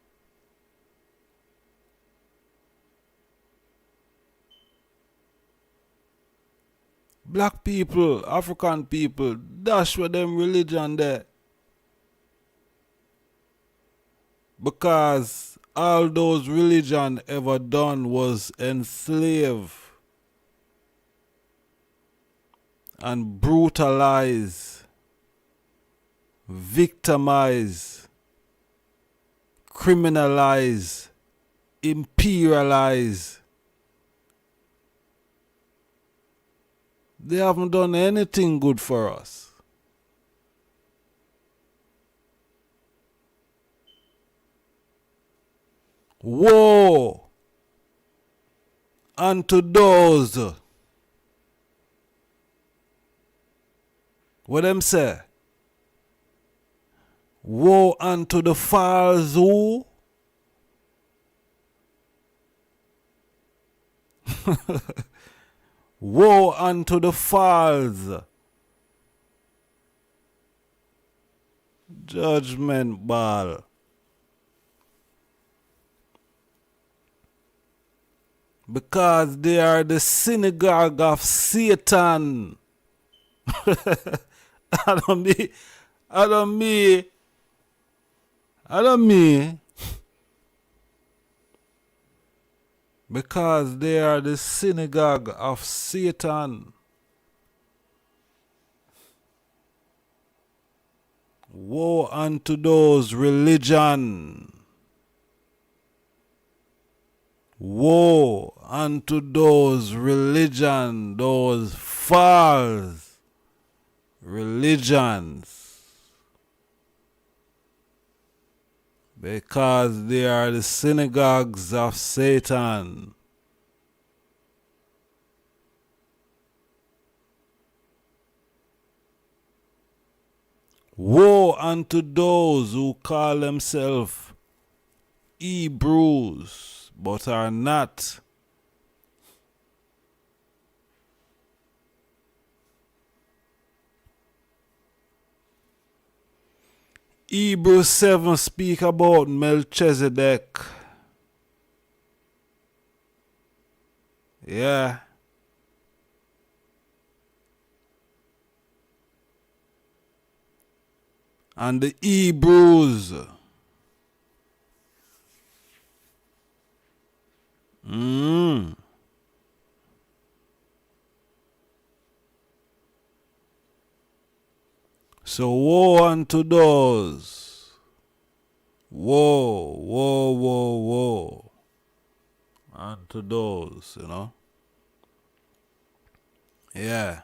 Black people, African people, dash with them religion there. Because all those religion ever done was enslave and brutalize, victimize, criminalize, imperialize. They haven't done anything good for us. Woe unto those. What them say? Woe unto the false who? Woe unto the false. Judgment ball. Because they are the synagogue of Satan. I don't mean. Because they are the synagogue of Satan. Woe unto those religion. Woe unto those religion, those false religions, because they are the synagogues of Satan. Woe unto those who call themselves Hebrews, but are not. Hebrews 7 speak about Melchizedek. Yeah. And the Hebrews. So woe unto those. Woe, woe, woe, woe. Unto those, you know. Yeah.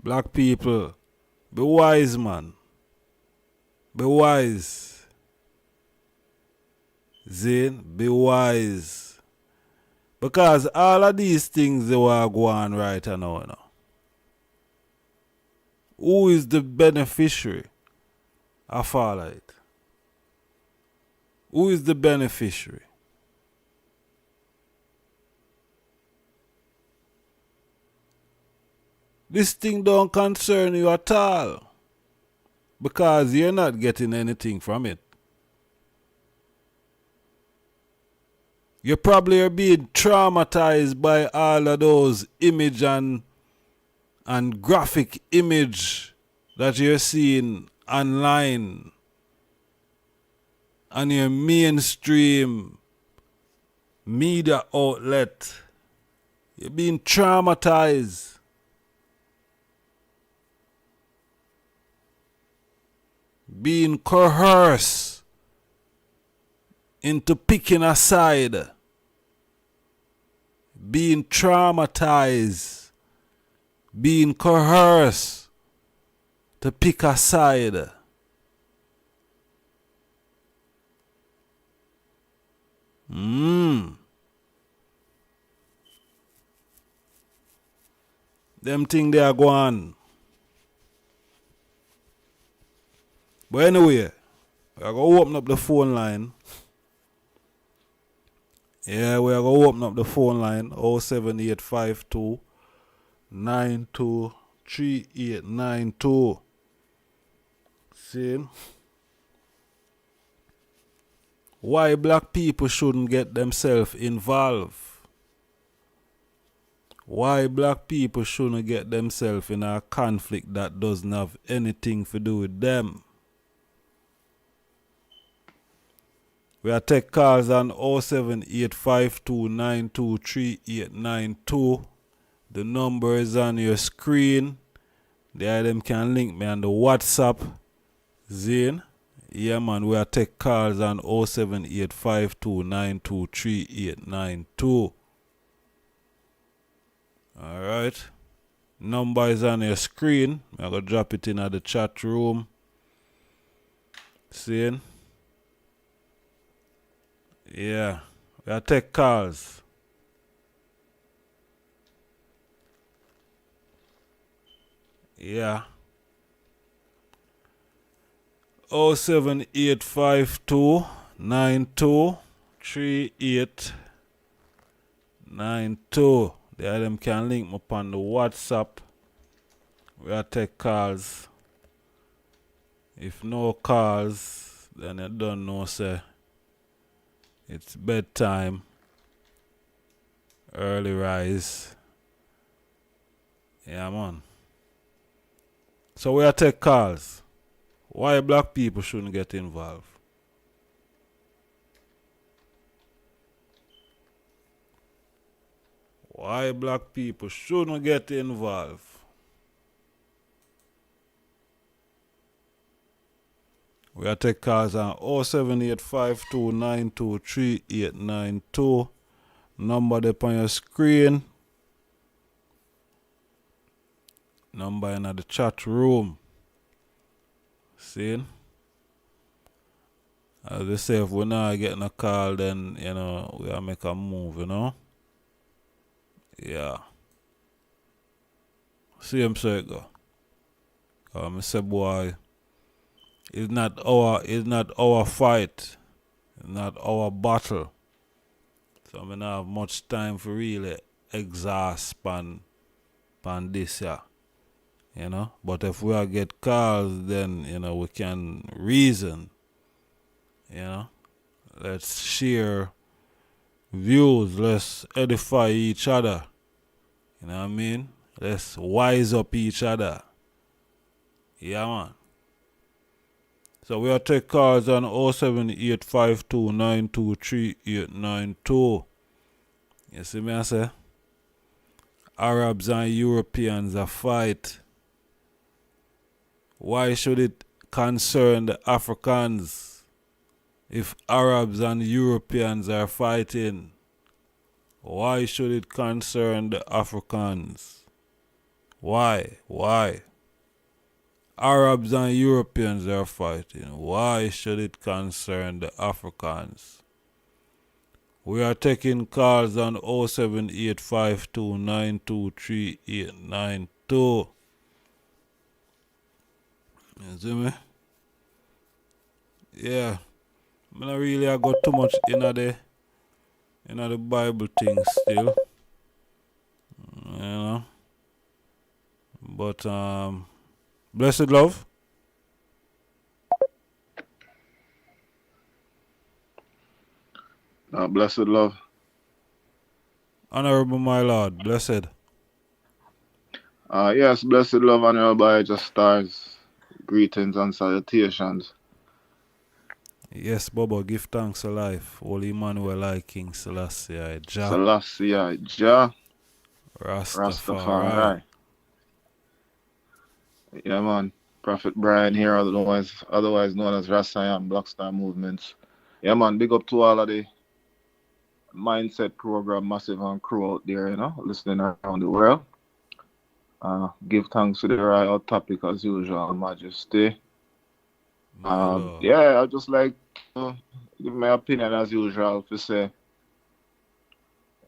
Black people, be wise, man. Be wise. Zane, be wise. Because all of these things they were going right now, you know. Who is the beneficiary of all of it? Who is the beneficiary? This thing don't concern you at all, because you're not getting anything from it. You probably are being traumatized by all of those image and graphic image that you're seeing online on your mainstream media outlet. You're being traumatized. Being coerced into picking a side. Being traumatized. Being coerced to pick a side. Them thing they are going. But anyway, we are going to open up the phone line. Yeah, we are going to open up the phone line 07852 923892. See? Why black people shouldn't get themselves involved? Why black people shouldn't get themselves in a conflict that doesn't have anything to do with them? We are take calls on 07852923892. The number is on your screen. There them can link me on the WhatsApp. Zane. Yeah man, we are take calls on 07852923892. Alright. Number is on your screen. I'm going to drop it in at the chat room. Seeing? Yeah. We are take calls. Yeah. 07852 923892. There them can link me upon the WhatsApp. We are take calls. If no calls, then you don't know, say it's bedtime. Early rise. Yeah, man. So we are take calls. Why black people shouldn't get involved? Why black people shouldn't get involved? We are take calls on 07852923892. Number there on your screen. Number in the chat room. See? As they say, if we're not getting a call, then, you know, we'll make a move, you know? Yeah. See him say it go. I say, boy, it's not our fight. It's not our battle. So I don't have much time for really exhaust pan this, yeah. You know? But if we are get calls, then, you know, we can reason. You know? Let's share views. Let's edify each other. You know what I mean? Let's wise up each other. Yeah, man. So we are take calls on 07852923892. You see me I say? Arabs and Europeans are fight. Why should it concern the Africans if Arabs and Europeans are fighting? Why should it concern the Africans? Why? Arabs and Europeans are fighting. Why should it concern the Africans? We are taking calls on 07852923892. You see me? Yeah. I don't really got too much in the Bible thing still. You know? But blessed love. Blessed love. Honorable my Lord, blessed. Yes, blessed love, honorable ijahstars. Greetings and salutations. Yes, Bobo, give thanks to life. Holy Emmanuel, I King Selassie, Jah. Selassie, Jah. Rastafari. Yeah, man. Prophet Brian here, otherwise known as Rasta and Black Star Movements. Yeah, man. Big up to all of the Mindset program, Massive and crew out there, you know, listening around the world. Give thanks to the royal topic as usual, Majesty. Yeah, I just like to give my opinion as usual to say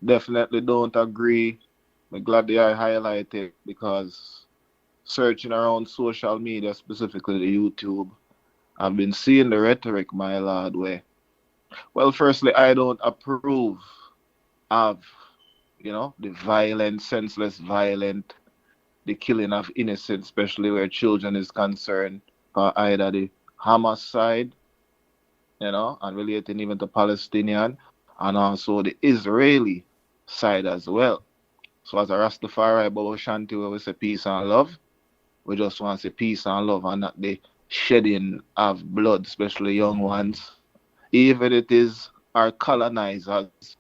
definitely don't agree. I'm glad that I highlight it because searching around social media, specifically the YouTube, I've been seeing the rhetoric, my lord, where, well, firstly, I don't approve of, you know, the violent, senseless, violent, the killing of innocents, especially where children is concerned, for either the Hamas side, you know, and relating even to Palestinian, and also the Israeli side as well. So as a Rastafari, Baba Shanti, where we say peace and love, we just want to say peace and love and not the shedding of blood, especially young ones. Even it is our colonizers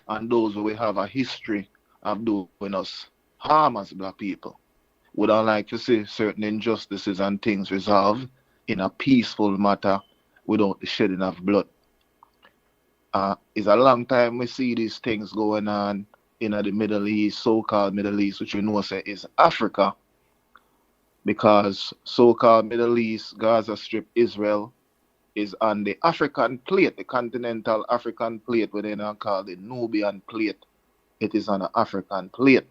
and those who have a history of doing us harm as black people. We don't like to see certain injustices and things resolved in a peaceful matter without the shedding of blood. It's a long time we see these things going on in the Middle East, so-called Middle East, which we know say is Africa, because so-called Middle East, Gaza Strip, Israel, is on the African plate, the continental African plate, what they now call the Nubian plate. It is on the African plate.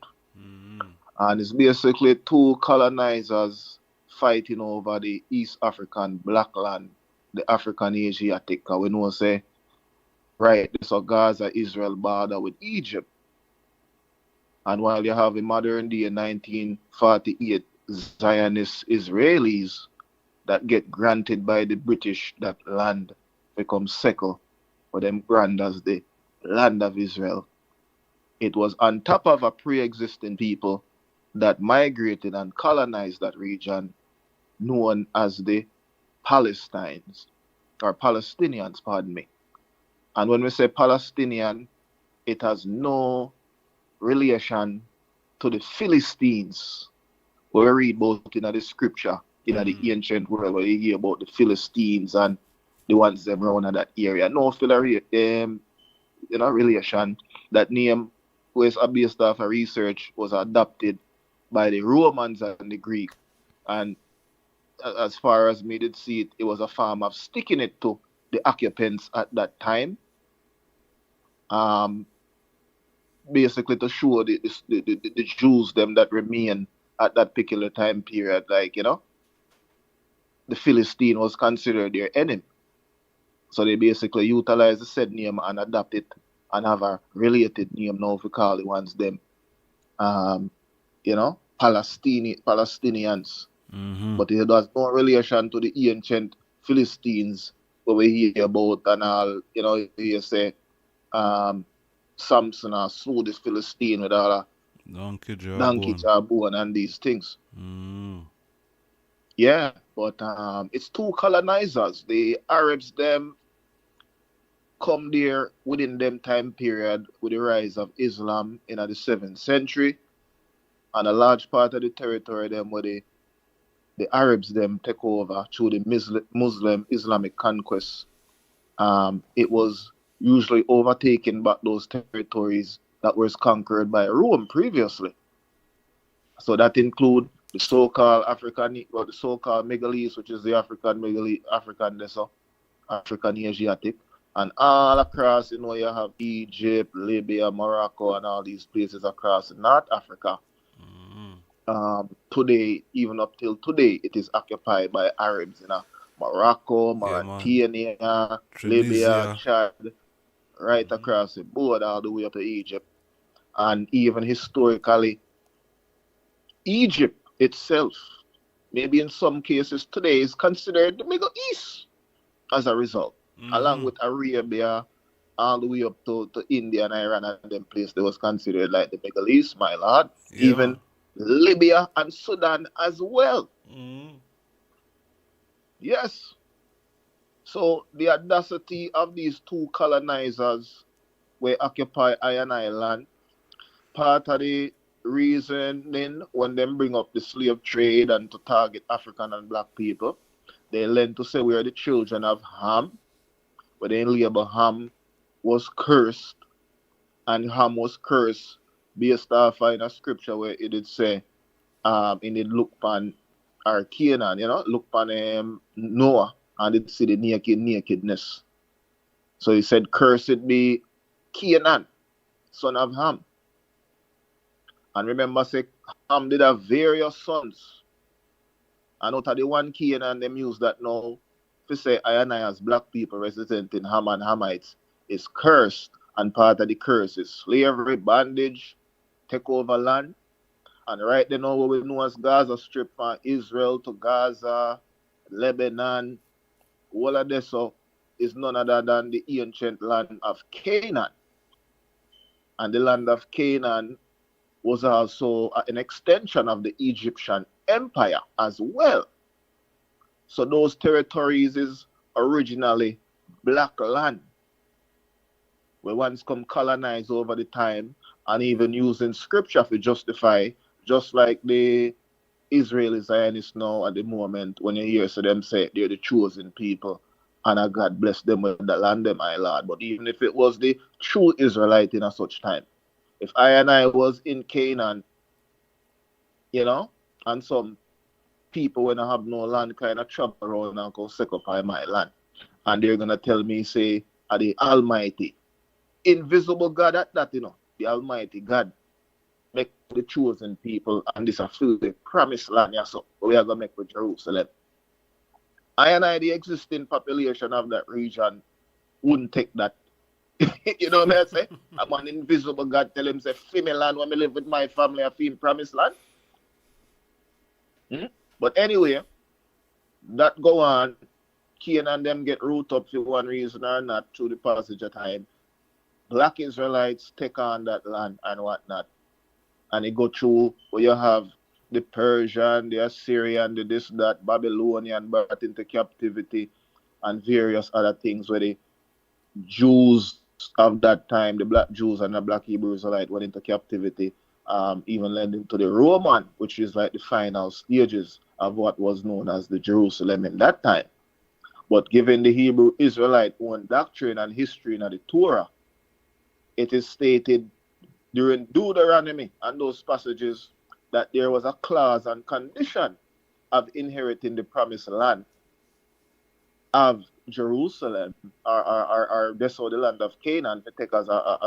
And it's basically two colonizers fighting over the East African black land, the African Asiatic. We know say, right, this is Gaza, Israel border with Egypt. And while you have a modern day 1948 Zionist Israelis that get granted by the British that land becomes second for them grand as the land of Israel. It was on top of a pre-existing people that migrated and colonized that region known as the Palestinians, or Palestinians, pardon me. And when we say Palestinian, it has no relation to the Philistines. We read both in the scripture, in the ancient world, where you hear about the Philistines and the ones them around in that area. No relation. That name was based off a research was adopted by the Romans and the Greek. And as far as me did see it, it was a form of sticking it to the occupants at that time. Basically to show the Jews them that remain at that particular time period, like, the Philistine was considered their enemy. So they basically utilize the said name and adapt it and have a related name now if we call the ones them, Palestinians. Mm-hmm. But it has no relation to the ancient Philistines where we hear about and all, you say, Samson or slew this Philistine with all a Donkey donkey jawbone and these things. Mm. Yeah, but it's two colonizers. The Arabs them come there within them time period with the rise of Islam in the 7th century, and a large part of the territory them where the Arabs them take over through the Muslim Islamic conquest. It was usually overtaken by those territories that was conquered by Rome previously. So that include the so-called the so-called Middle East, which is the African Asiatic, and all across, you have Egypt, Libya, Morocco, and all these places across North Africa. Today, even up till today, it is occupied by Arabs in Morocco, Mauritania, Libya, Chad, right across the board all the way up to Egypt. And even historically, Egypt itself, maybe in some cases today, is considered the Middle East as a result, along with Arabia, all the way up to India and Iran and them places that was considered like the Middle East, my lord. Yeah, even Libya and Sudan as well. Yes. So the audacity of these two colonizers were occupy Iron Island. Part of the reasoning when them bring up the slave trade and to target African and black people, they learn to say we are the children of Ham, but then label Ham was cursed, and Ham was cursed based off in a scripture where it did say, in the look pan or Canaan, look pan Noah, and it see the nakedness. So he said, cursed be Canaan, son of Ham. And remember, say Ham did have various sons. And out of the one Canaan, them use that now to say I and I as black people representing Ham and Hamites is cursed. And part of the curse is slavery, bondage, take over land. And right then now what we know as Gaza Strip from Israel to Gaza, Lebanon, all of this is none other than the ancient land of Canaan. And the land of Canaan was also an extension of the Egyptian Empire as well. So those territories is originally black land, where once come colonize over the time and even using scripture to justify, just like the Israeli Zionists now at the moment, when you hear them say they're the chosen people and God bless them with the land, them, my Lord. But even if it was the true Israelite in a such time, if I was in Canaan, and some people when I have no land kind of travel around and go occupy my land, and they're going to tell me, say, are the Almighty, invisible God at that, the Almighty God, make the chosen people, and this is the promised land, so we are going to make with Jerusalem. The existing population of that region wouldn't take that. You know what I say? I'm an invisible God, tell him, say, feel me land when I live with my family, I feel promised land. But anyway, that go on, Cain and them get root up for one reason or not through the passage of time. Black Israelites take on that land and whatnot. And it go through where you have the Persian, the Assyrian, the this, that, Babylonian brought into captivity and various other things where the Jews of that time, the black Jews and the black Hebrew Israelites went into captivity, even lending to the Roman, which is like the final stages of what was known as the Jerusalem in that time. But given the Hebrew Israelite own doctrine and history in the Torah, it is stated during Deuteronomy and those passages that there was a clause and condition of inheriting the promised land of Jerusalem, or this or the land of Canaan, to take as a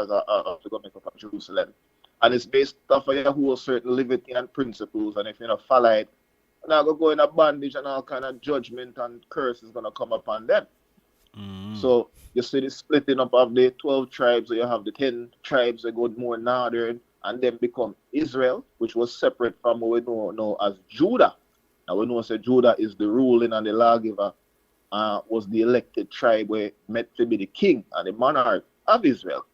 to go make up of Jerusalem. And it's based off of Yahuwah's certain liberty and principles. And if you don't follow it, now go in a bondage and all kind of judgment and curse is gonna come upon them. So you see the splitting up of the 12 tribes, so you have the 10 tribes that go more northern and then become Israel, which was separate from what we know as Judah. Now we know that Judah is the ruling and the lawgiver, was the elected tribe where meant to be the king and the monarch of Israel.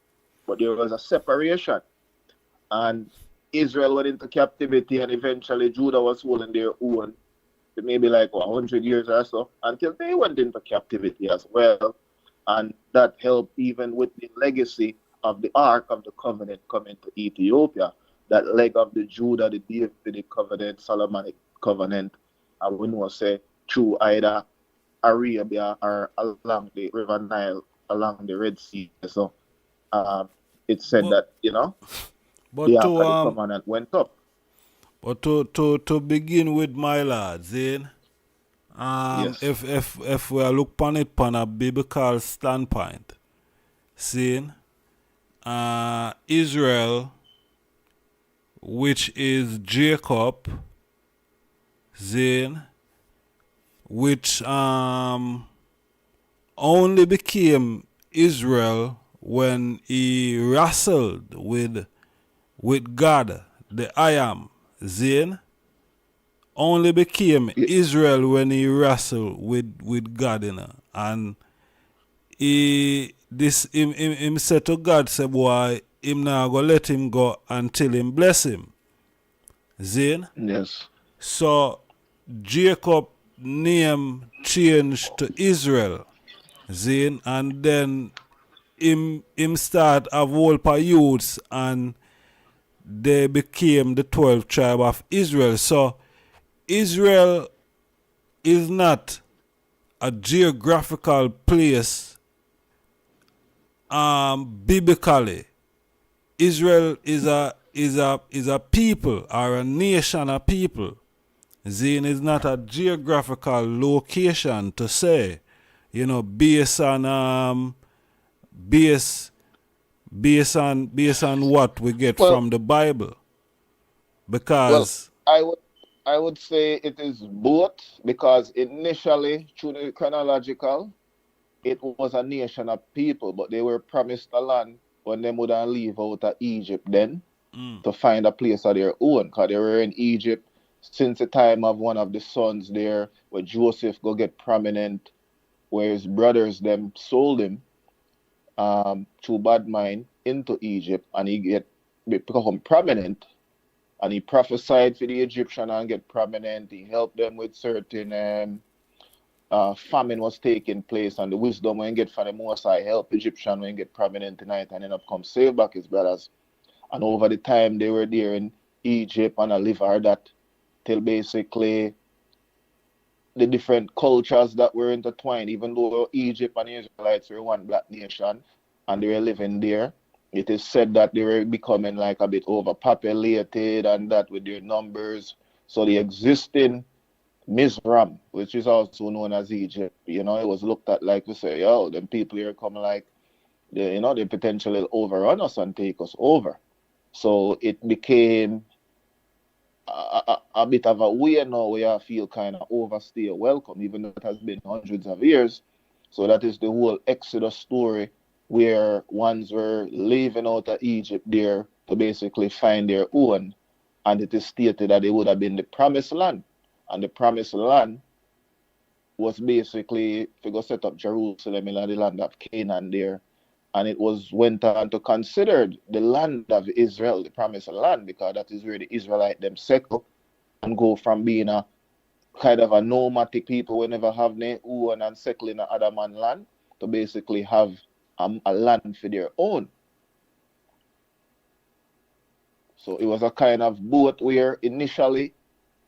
But there was a separation. And Israel went into captivity, and eventually Judah was holding their own, maybe like 100 years or so, until they went into captivity as well. And that helped even with the legacy of the Ark of the Covenant coming to Ethiopia. That leg of the Judah, the Davidic covenant, Solomonic covenant, and we know say through either Arabia or along the River Nile, along the Red Sea. So it said that, but the Ark of the Covenant went up. But to begin with, my lads, Yes. if we look upon it from a biblical standpoint, seeing Israel, which is Jacob, seeing, which only became Israel when he wrestled with God, the I am, Zane, only became Israel when he wrestled with God, and him said to God, say, boy, him now go let him go until him bless him. Zane? Yes. So Jacob name changed to Israel, Zane, and then him start a whole of youths, and they became the 12th tribe of Israel. So Israel is not a geographical place biblically. Israel is a people, or a nation of people. Zane is not a geographical location to say, based on what we get from the Bible. Because I would say it is both, because initially, through the chronological, it was a nation of people, but they were promised a land when they would leave out of Egypt then to find a place of their own, because they were in Egypt since the time of one of the sons there, where Joseph go get prominent, where his brothers them sold him through bad mind into Egypt, and he become prominent, and he prophesied for the Egyptian and get prominent. He helped them with certain famine was taking place, and the wisdom when get from the Most High help Egyptian when get prominent tonight and end up come save back his brothers. And over the time they were there in Egypt and a live that till basically the different cultures that were intertwined, even though Egypt and the Israelites were one black nation and they were living there, it is said that they were becoming like a bit overpopulated and that with their numbers. So the existing Mizram, which is also known as Egypt, it was looked at like we say, them people here come like, they potentially overrun us and take us over. So it became a bit of a way now where I feel kind of overstay welcome, even though it has been hundreds of years. So that is the whole Exodus story, where ones were leaving out of Egypt there to basically find their own. And it is stated that it would have been the promised land. And the promised land was basically to go set up Jerusalem in the land of Canaan there. And it went on to consider the land of Israel, the promised land, because that is where the Israelites them settle and go from being a kind of a nomadic people who never have their own and settle in another man's land to basically have a land for their own. So it was a kind of both where initially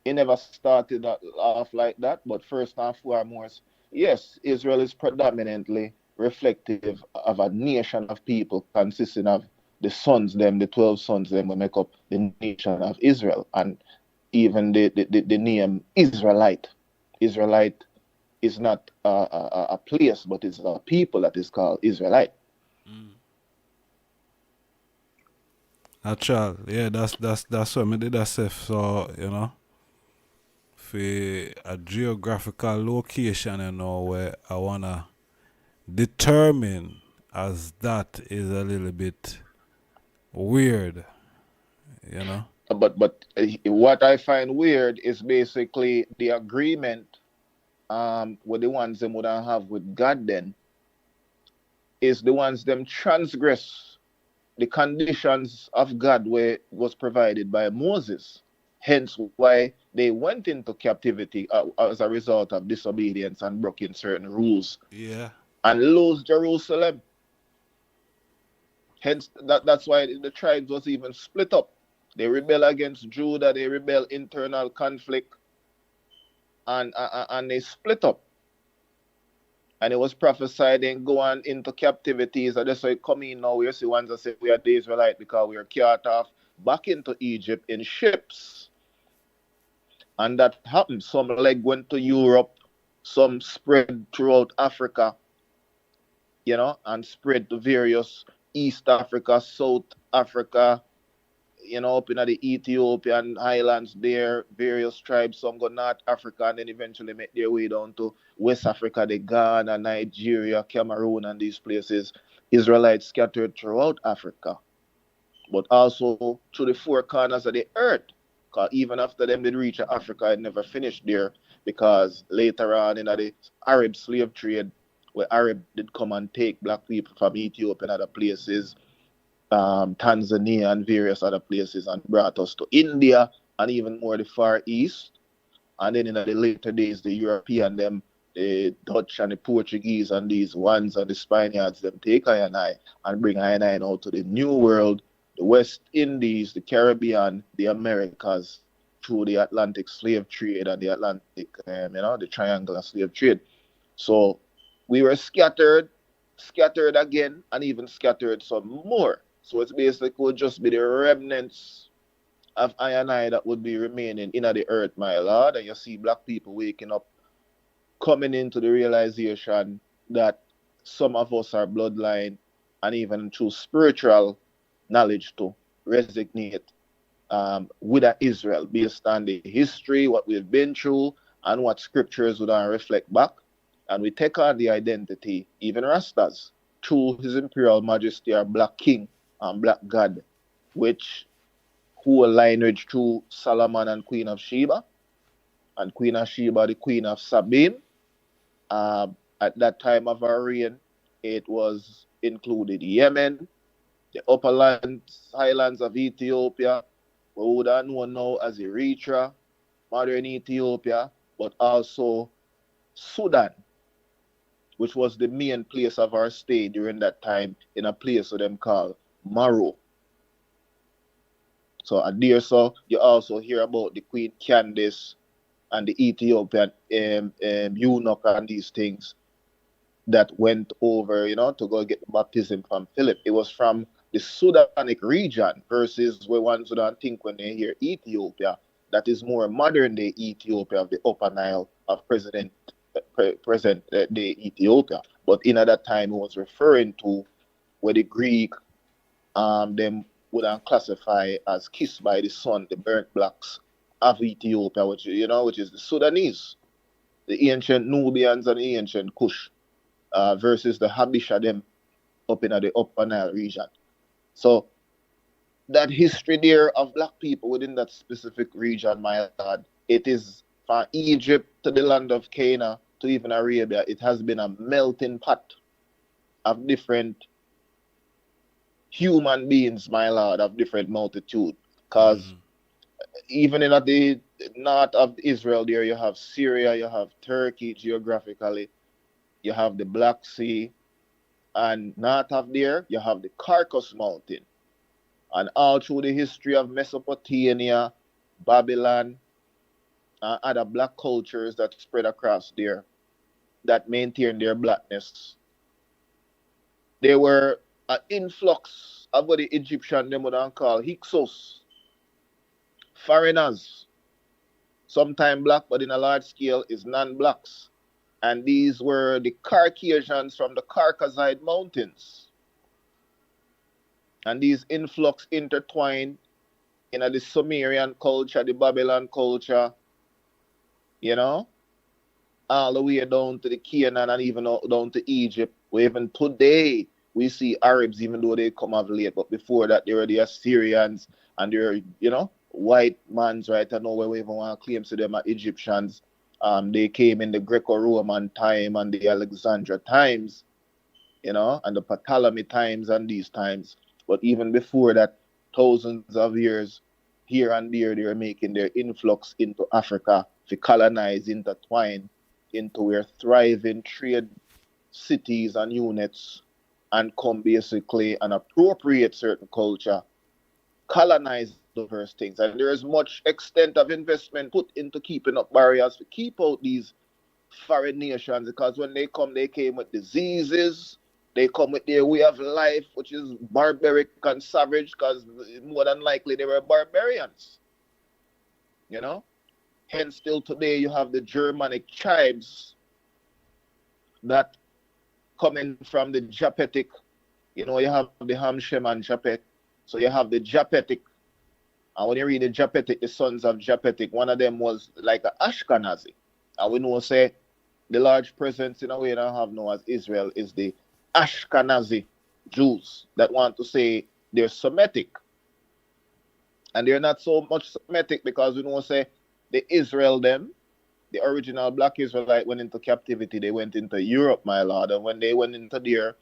it never started off like that, but first and foremost, yes, Israel is predominantly reflective of a nation of people consisting of the sons, them, the 12 sons, them will make up the nation of Israel. And even the name Israelite. Israelite is not a place, but it's a people that is called Israelite. Actual, yeah, that's what me did that self. So, you know, for a geographical location, you know, where I wanna determine as that is a little bit weird, you know. But what I find weird is basically the agreement with the ones them would have with God then is the ones them transgress the conditions of God where was provided by Moses. Hence why they went into captivity as a result of disobedience and breaking certain rules. Yeah. And lose Jerusalem. Hence that's why the tribes was even split up. They rebel against Judah, they rebel internal conflict, and they split up. And it was prophesied then going into captivities. And that's why come in now. We see ones that say we are the Israelite because we are carried off back into Egypt in ships. And that happened. Some leg went to Europe, some spread throughout Africa, you know, and spread to various East Africa, South Africa, you know, up in the Ethiopian highlands there, various tribes, some go North Africa and then eventually make their way down to West Africa, the Ghana, Nigeria, Cameroon, and these places. Israelites scattered throughout Africa, but also to the four corners of the earth. Because even after them did reach Africa, it never finished there, because later on in the Arab slave trade, where Arab did come and take black people from Ethiopia and other places, Tanzania and various other places, and brought us to India and even more the Far East. And then in the later days, the European, them, the Dutch and the Portuguese and these ones and the Spaniards, them take I and bring I out to the New World, the West Indies, the Caribbean, the Americas, through the Atlantic slave trade and the Atlantic, you know, the triangular slave trade. So we were scattered again, and even scattered some more. So it's basically just be the remnants of I and I that would be remaining in the earth, my Lord. And you see black people waking up, coming into the realization that some of us are bloodline, and even through spiritual knowledge to resonate with Israel based on the history, what we've been through, and what scriptures would reflect back. And we take on the identity, even Rastas, through His Imperial Majesty, our Black King and Black God, who lineage through Solomon and Queen of Sheba, and Queen of Sheba, the Queen of Sabine. At that time of our reign, it was included Yemen, the upper highlands of Ethiopia, what we would know now as Eritrea, modern Ethiopia, but also Sudan, which was the main place of our stay during that time, in a place of them called Maro. So there, so you also hear about the Queen Candace and the Ethiopian eunuch and these things that went over, you know, to go get the baptism from Philip. It was from the Sudanic region versus where ones would think when they hear Ethiopia, that is more modern day Ethiopia of the Upper Nile of present day Ethiopia. But in at that time, it was referring to where the Greek them would classify as kissed by the sun, the burnt blacks of Ethiopia, which is the Sudanese, the ancient Nubians and the ancient Kush, versus the Habisha them up in the Upper Nile region. So that history there of black people within that specific region, my lord, it is from Egypt to the land of Canaan to even Arabia. It has been a melting pot of different human beings, my lord, of different multitude. Because even in the north of Israel there, you have Syria, you have Turkey geographically, you have the Black Sea, and north of there, you have the Caucasus Mountain. And all through the history of Mesopotamia, Babylon, and other black cultures that spread across there, that maintain their blackness, they were an influx of what the Egyptian them would call Hyksos, foreigners, sometimes black, but in a large scale is non-blacks. And these were the Caucasians from the Caucasoid Mountains. And these influx intertwined in the Sumerian culture, the Babylon culture, you know, all the way down to the Canaan and even down to Egypt. Where even today we see Arabs, even though they come of late, but before that they were the Assyrians and they're, you know, white mans right I know where we even want to claim to them are Egyptians. They came in the Greco-Roman time and the Alexandria times, you know, and the Ptolemy times and these times. But even before that, thousands of years, here and there, they were making their influx into Africa to colonize, intertwine into where thriving trade cities and units and come basically and appropriate certain culture, colonize diverse things. And there is much extent of investment put into keeping up barriers to keep out these foreign nations, because when they come, they came with diseases, they come with their way of life, which is barbaric and savage, because more than likely they were barbarians, you know. Hence, still today, you have the Germanic tribes that coming from the Japetic, you know, you have the Hamshem and Japet. So you have the Japetic, and when you read the Japetic, the sons of Japetic, one of them was like an Ashkenazi. And we know, say, the large presence in a way that I have now as Israel is the Ashkenazi Jews that want to say they're Semitic. And they're not so much Semitic because we know, say, the Israel them, the original black Israelite went into captivity. They went into Europe, my lord. And when they went into there,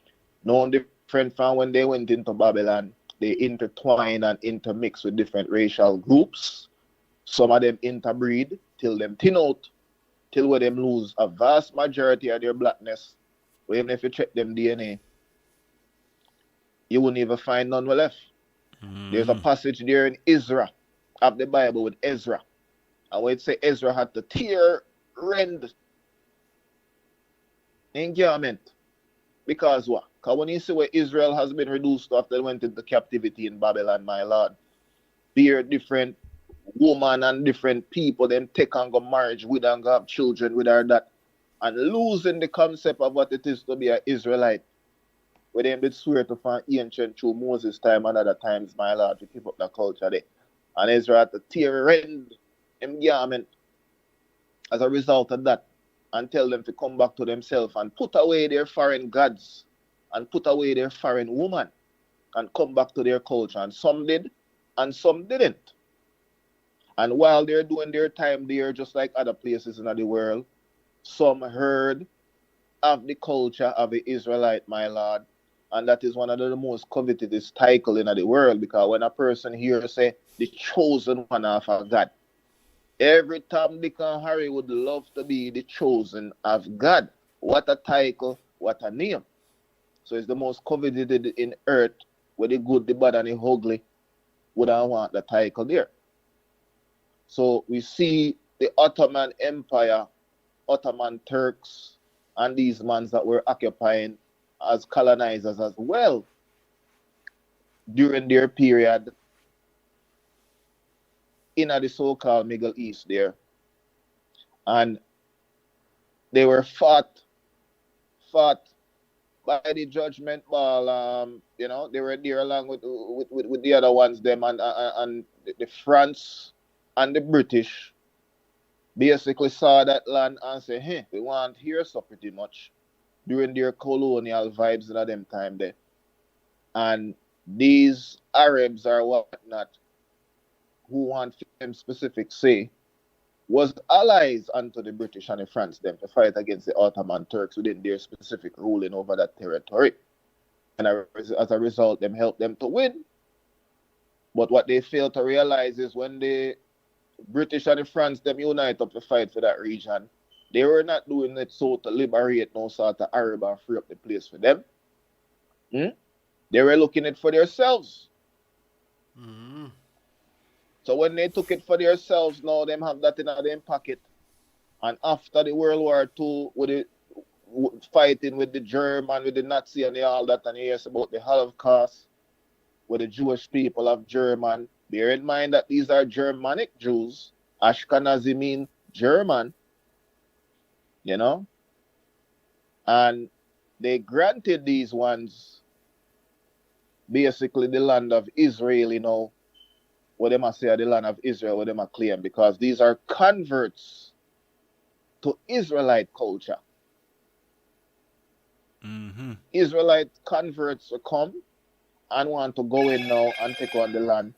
no different from when they went into Babylon, they intertwine and intermix with different racial groups. Some of them interbreed till them thin out, till where them lose a vast majority of their blackness. But even if you check them DNA, you wouldn't even find none left. There's a passage there in Ezra of the Bible with Ezra. And when it say Ezra had to tear, rend engagement. Because what? Because when you see where Israel has been reduced after they went into captivity in Babylon, my lord, there different women and different people, them take and go marriage with and go have children with her that, and losing the concept of what it is to be an Israelite. Where they did swear to find ancient through Moses' time and other times, my lord, to keep up the culture there. And Israel had to tear, rend engagement as a result of that, and tell them to come back to themselves and put away their foreign gods and put away their foreign woman and come back to their culture. And some did and some didn't. And while they're doing their time there, just like other places in the world, some heard of the culture of the Israelite, my lord. And that is one of the most coveted title in the world, because when a person hears say the chosen one of a God, every Tom, Dick, and Harry would love to be the chosen of God. What a title, what a name. So it's the most coveted in earth, where the good, the bad, and the ugly would I want the title there. So we see the Ottoman Empire, Ottoman Turks, and these mans that were occupying as colonizers as well during their period in the so-called Middle East there. And they were fought by the judgment ball. You know, they were there along with the other ones, them and the France and the British basically saw that land and said, hey, we want here so pretty much during their colonial vibes in them time there. And these Arabs or whatnot, who want them specific say, was allies unto the British and the France them to fight against the Ottoman Turks within their specific ruling over that territory. And as a result, them helped them to win. But what they fail to realize is when the British and the France them unite up to fight for that region, they were not doing it so to liberate no sort of Arab or free up the place for them. They were looking it for themselves. So when they took it for themselves, now them have that in their pocket. And after the World War II, with the fighting with the German, with the Nazi and all that, and he hears about the Holocaust with the Jewish people of German. Bear in mind that these are Germanic Jews. Ashkenazi mean German, you know, and they granted these ones basically the land of Israel, you know, what they must say are the land of Israel, what they must claim, because these are converts to Israelite culture. Mm-hmm. Israelite converts will come and want to go in now and take on the land.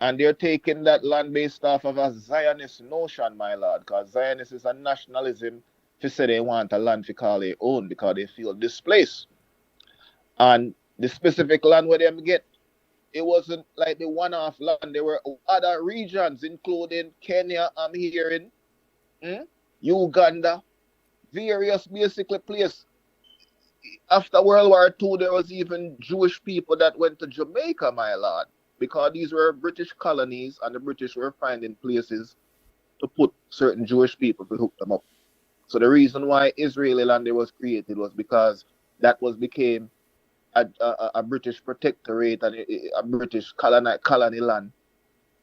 And they're taking that land based off of a Zionist notion, my lord, because Zionist is a nationalism to say they want a land to call their own because they feel displaced. And the specific land where them get, it wasn't like the one-off land. There were other regions, including Kenya, I'm hearing, Uganda, various basically places. After World War II, there was even Jewish people that went to Jamaica, my lord, because these were British colonies, and the British were finding places to put certain Jewish people to hook them up. So the reason why Israeli land was created was because that became a British protectorate and a British colony land.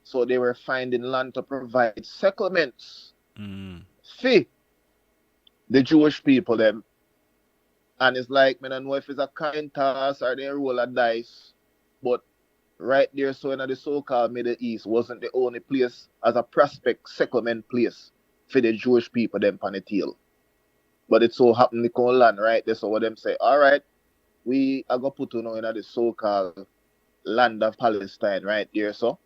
So they were finding land to provide settlements for the Jewish people them. And it's like, I don't know if it's a coin toss or they roll a dice, but right there, so in the so-called Middle East wasn't the only place as a prospect settlement place for the Jewish people them on the tail. But it so happened to come land right there, so what them say, all right, we are going to put you in the so-called land of Palestine right there, so.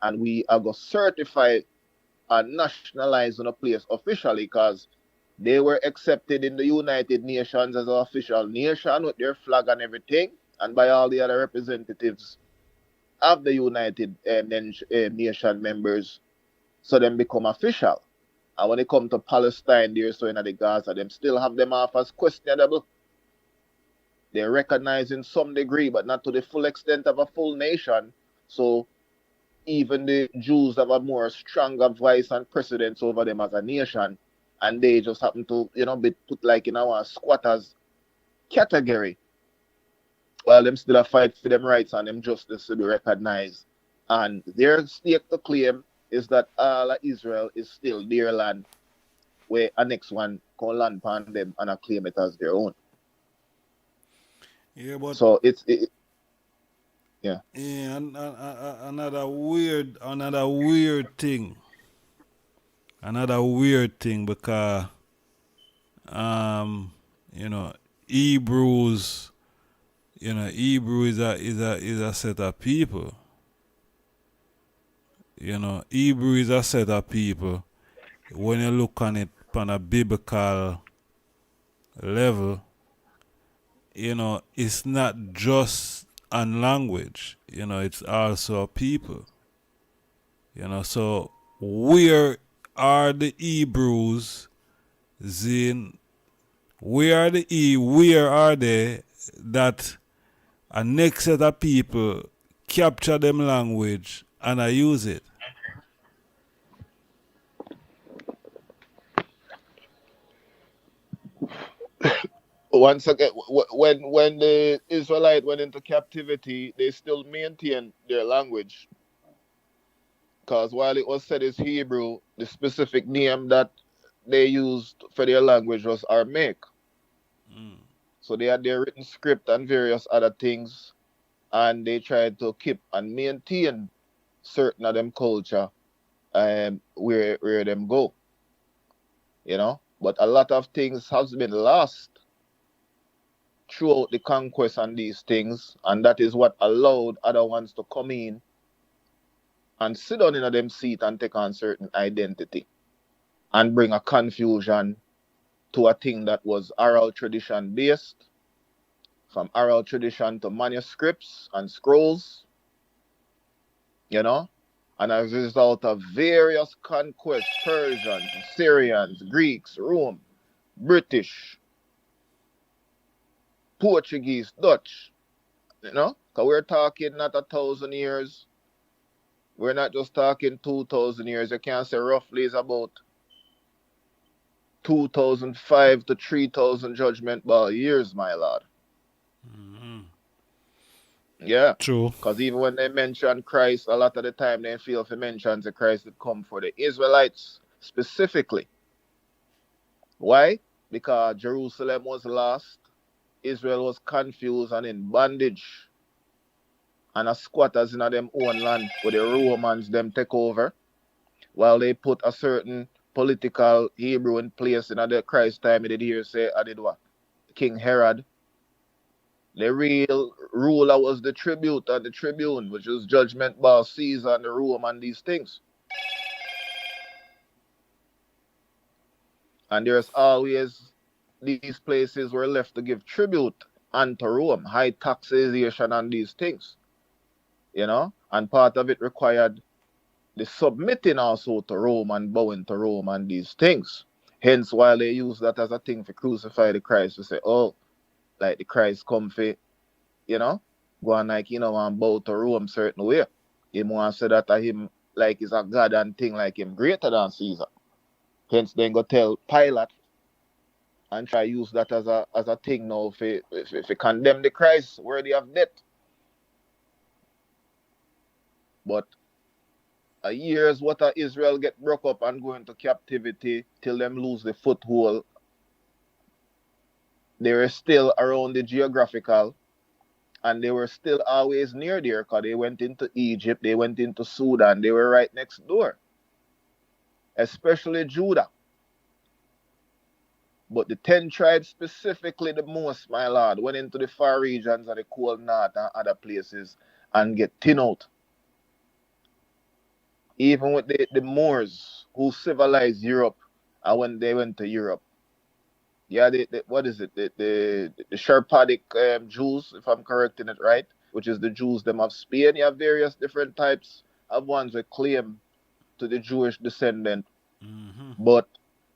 And we are going to certify and nationalize on a place officially because they were accepted in the United Nations as an official nation with their flag and everything, and by all the other representatives of the United Nation members, so them become official. And when it come to Palestine, there, so in the Gaza, them still have them off as questionable. They recognize in some degree, but not to the full extent of a full nation. So even the Jews have a more stronger voice and precedence over them as a nation. And they just happen to, be put like in our squatters category. While them still a fight for them rights and them justice to be recognized. And their stake to claim is that all of Israel is still their land, where a next one can land upon them and claim it as their own. Yeah, but so yeah, another weird thing. Another weird thing because Hebrews, Hebrew is a set of people. Hebrew is a set of people. When you look on it on a biblical level, it's not just on language. It's also a people. So where are the Hebrews? Where are they that a next set of people capture them language and I use it? Once again, when the Israelite went into captivity, they still maintained their language. Because while it was said as Hebrew, the specific name that they used for their language was Aramaic. So they had their written script and various other things, and they tried to keep and maintain certain of them culture where them go. But a lot of things has been lost throughout the conquest and these things, and that is what allowed other ones to come in and sit down in them seat and take on certain identity and bring a confusion to a thing that was oral tradition based, from oral tradition to manuscripts and scrolls, and as a result of various conquests, Persians, Syrians, Greeks, Rome, British, Portuguese, Dutch, because we're talking not 1,000 years. We're not just talking 2,000 years. You can say roughly is about 2005 to 3000 judgment ball years, my lord. Yeah. True. Because even when they mention Christ, a lot of the time they feel if they mention the Christ that come for the Israelites specifically. Why? Because Jerusalem was lost, Israel was confused and in bondage, and as squatters in them own land where the Romans them take over, while they put a certain political Hebrew in place in the Christ time. They did hear say, I did what? King Herod. The real ruler was the tribute and the tribune, which was judgment by Caesar and the Rome and these things. And there's always these places were left to give tribute unto Rome, high taxation and these things. You know? And part of it required the submitting also to Rome and bowing to Rome and these things. Hence, while they use that as a thing for crucify the Christ, to say, oh, like the Christ come for, you know, go on like, you know, and bow to Rome certain way. Him want to say that to him like he's a God and thing like him greater than Caesar. Hence, then go tell Pilate and try use that as a thing now if condemn the Christ worthy of death. But a year's what of Israel get broke up and go into captivity till them lose the foothold. They were still around the geographical, and they were still always near there because they went into Egypt, they went into Sudan, they were right next door. Especially Judah. But the 10 tribes specifically the most, my lord, went into the far regions and the cold north and other places and get thin out. Even with the Moors who civilized Europe, and when they went to Europe. Yeah, what is it? The Sherpadic Jews, if I'm correcting it right, which is the Jews them of Spain. You have various different types of ones that claim to the Jewish descendant. But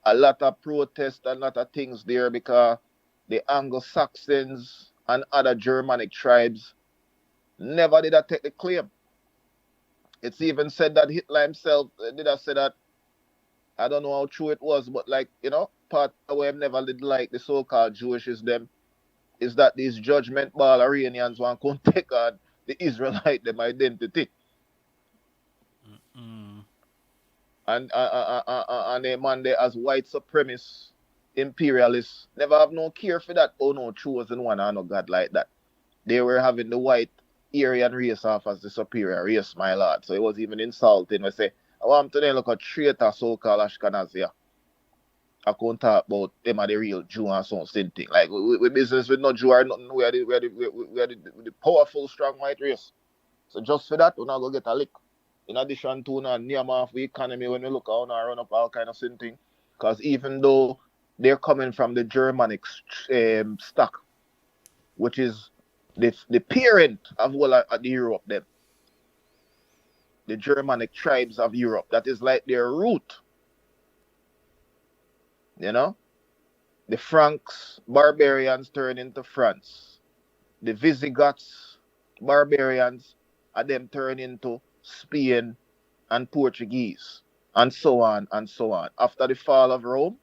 a lot of protests and a lot of things there because the Anglo-Saxons and other Germanic tribes never did take the claim. It's even said that Hitler himself did say that. I don't know how true it was, but like, you know, part of what I never did like the so-called Jewish is that these judgment ball Iranians want to take on the Israelite them identity. And they man they as white supremacists, imperialists, never have no care for that. Oh no, chosen one and no God like that. They were having the white Aryan race off as the superior race, my lord. So it was even insulting. We say, I want to then look at traitor so-called Ashkenazia. I can't talk about them are the real Jew and something thing. Like we business with no Jew or nothing. We are the powerful, strong white race. So just for that, we're not going to get a lick. In addition to near half the economy when we look out and run up all kind of thing. Because even though they're coming from the Germanic stock, which is the parent of all of the Europe, them. The Germanic tribes of Europe. That is like their root. You know? The Franks, barbarians turn into France. The Visigoths, barbarians, and them turn into Spain and Portuguese. And so on and so on. After the fall of Rome,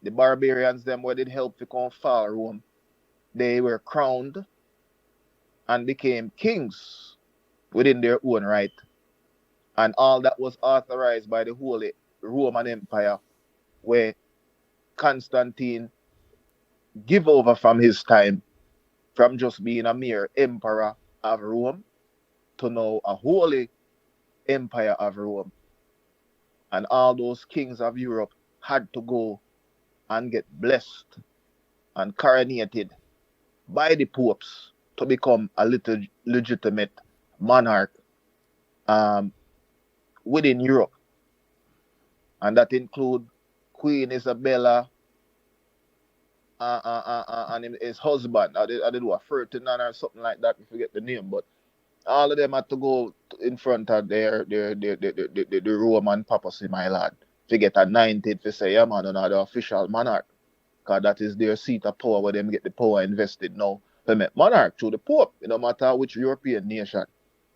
the barbarians, them where did help to come fall Rome, they were crowned and became kings within their own right. And all that was authorized by the Holy Roman Empire, where Constantine give over from his time, from just being a mere emperor of Rome to now a holy empire of Rome. And all those kings of Europe had to go and get blessed and coronated by the popes to become a little legitimate monarch within Europe. And that include Queen Isabella and his husband. I did what, Ferdinand or something like that, I forget the name, but all of them had to go in front of the Roman papacy, my lord, to get anointed to say, yeah man, another official monarch. Because that is their seat of power where them get the power invested now. They make monarch through the Pope, no matter which European nation.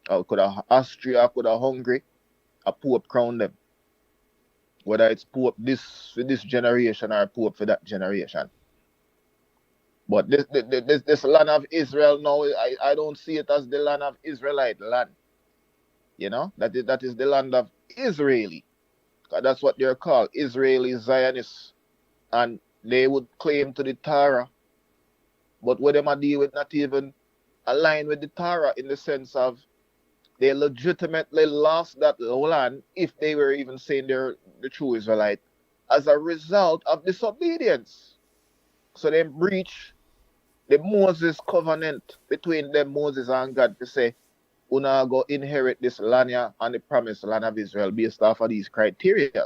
Or could have Austria, could have Hungary, a Pope crown them. whether it's Pope this for this generation or Pope for that generation. But this land of Israel now, I don't see it as the land of Israelite land. You know, that is the land of Israeli. 'Cause that's what they're called, Israeli Zionists. And they would claim to the Torah. But what them are deal with not even align with the Torah in the sense of they legitimately lost that land if they were even saying they're the true Israelite as a result of disobedience. So they breach the Moses covenant between them, Moses and God, to say, Una go inherit this land here and the promised land of Israel based off of these criteria.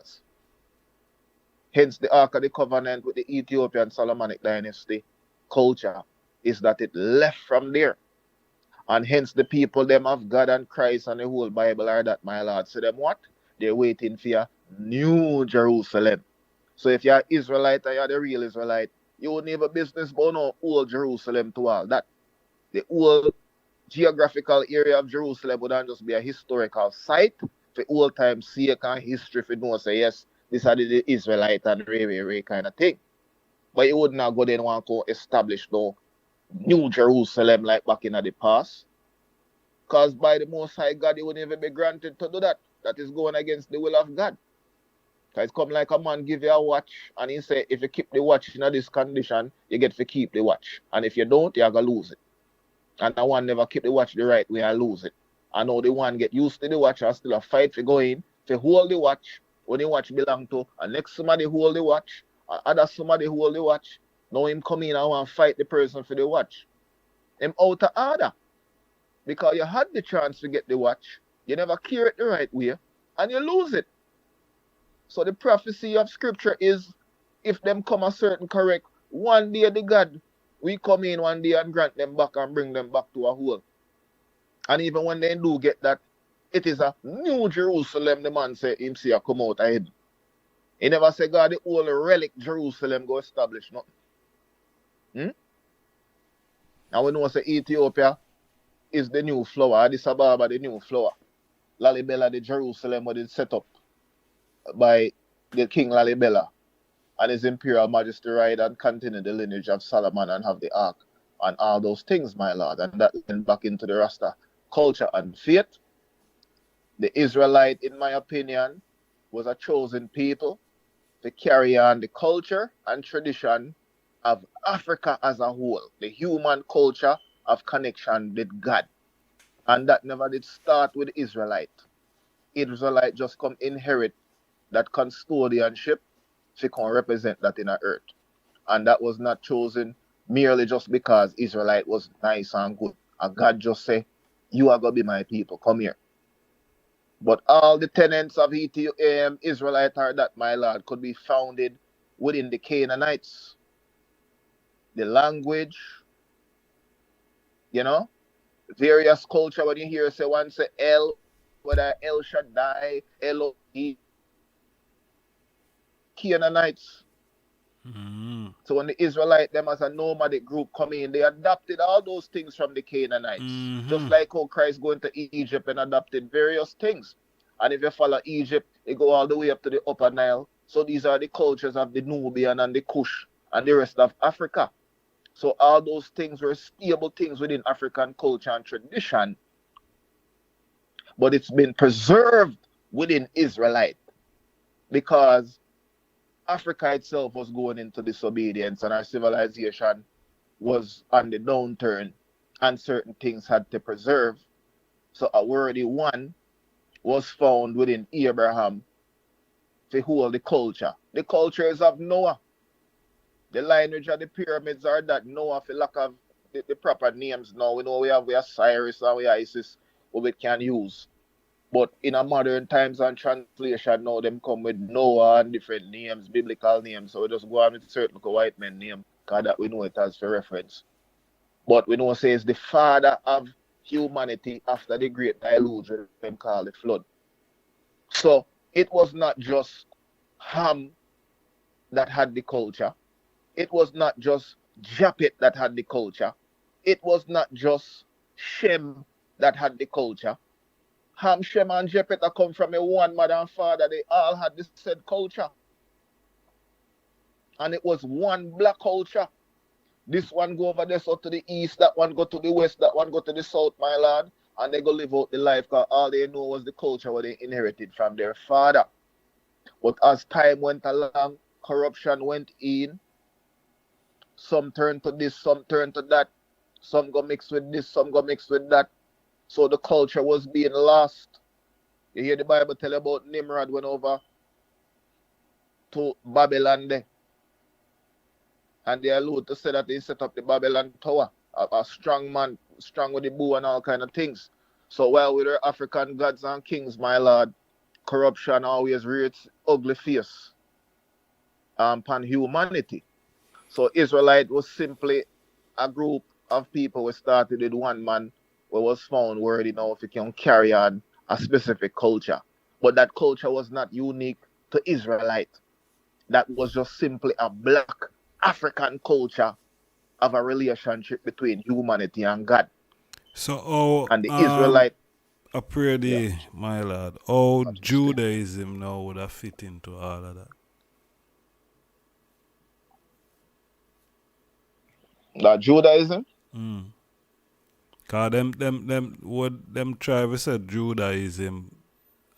Hence, the Ark of the Covenant with the Ethiopian Solomonic dynasty culture is that it left from there. And hence, the people, them of God and Christ and the whole Bible are that, my Lord. So, them what? They're waiting for your new Jerusalem. So, if you're Israelite and you're the real Israelite, you wouldn't have a business going on old Jerusalem to all that. The old geographical area of Jerusalem would not just be a historical site for old time sake and history for no say yes, this are the Israelite and Ray kind of thing. But you would not go there and want to establish no new Jerusalem like back in the past. Because by the Most High God, you wouldn't even be granted to do that. That is going against the will of God. Because it's come like a man give you a watch and he say, if you keep the watch in this condition, you get to keep the watch. And if you don't, you're going to lose it. And the one never keep the watch the right way and lose it. I know the one get used to the watch and still a fight for going, to hold the watch, when the watch belong to, and next somebody hold the watch, and other somebody hold the watch. Now him come in and want to fight the person for the watch. Him out of order. Because you had the chance to get the watch, you never carry it the right way, and you lose it. So the prophecy of scripture is, if them come a certain correct, one day the God, we come in one day and grant them back and bring them back to a whole. And even when they do get that, it is a new Jerusalem, the man say him see a come out of heaven. He never say, God, the old relic Jerusalem go establish nothing. And we know say Ethiopia is the new flower, Addis Ababa the new flower. Lalibela the Jerusalem was set up by the King Lalibela and his imperial majesty ride and continue the lineage of Solomon and have the ark and all those things, my Lord. And that went back into the Rasta culture and faith. The Israelite, in my opinion, was a chosen people to carry on the culture and tradition of Africa as a whole, the human culture of connection with God. And that never did start with Israelite. Israelite just come inherit that custodianship to come represent that in the earth. And that was not chosen merely just because Israelite was nice and good. And God just say, you are going to be my people, come here. But all the tenets of Israelite are that, my Lord, could be founded within the Canaanites. The language, various culture, when you hear say one say El, whether El Shaddai, Elohim, Canaanites. So when the Israelite, them as a nomadic group come in, they adopted all those things from the Canaanites. Just like how Christ going to Egypt and adopted various things. And if you follow Egypt, they go all the way up to the Upper Nile. So these are the cultures of the Nubian and the Kush and the rest of Africa. So all those things were stable things within African culture and tradition. But it's been preserved within Israelite because Africa itself was going into disobedience and our civilization was on the downturn and certain things had to preserve. So a worthy one was found within Abraham to hold the culture. The culture is of Noah. The lineage of the pyramids are that Noah, for lack of the proper names now. We know we have Cyrus and we have Isis, what we can use. But in a modern times and translation now, them come with Noah and different names, biblical names. So we just go on with certain white men name, because that we know it as for reference. But we know it says the father of humanity after the great deluge, them called the flood. So it was not just Ham that had the culture. It was not just Japhet that had the culture. It was not just Shem that had the culture. Ham, Shem, and Japheth come from a one mother and father. They all had the said culture. And it was one black culture. This one go over there so to the east, that one go to the west, that one go to the south, my lord. And they go live out the life because all they know was the culture what they inherited from their father. But as time went along, corruption went in. Some turn to this, some turn to that. Some go mix with this, some go mix with that. So the culture was being lost. You hear the Bible tell about Nimrod went over to Babylon there. And they allude to say that they set up the Babylon Tower. A strong man, strong with the bow and all kind of things. So while with their African gods and kings, my lord, corruption always rears its ugly face upon humanity. So Israelite was simply a group of people who started with one man who was found worthy now if he can carry on a specific culture. But that culture was not unique to Israelite. That was just simply a black African culture of a relationship between humanity and God. So, And the Israelite, I pray thee, yeah. my lord, how Judaism now would have fit into all of that? That Judaism? Cause them tribes said Judaism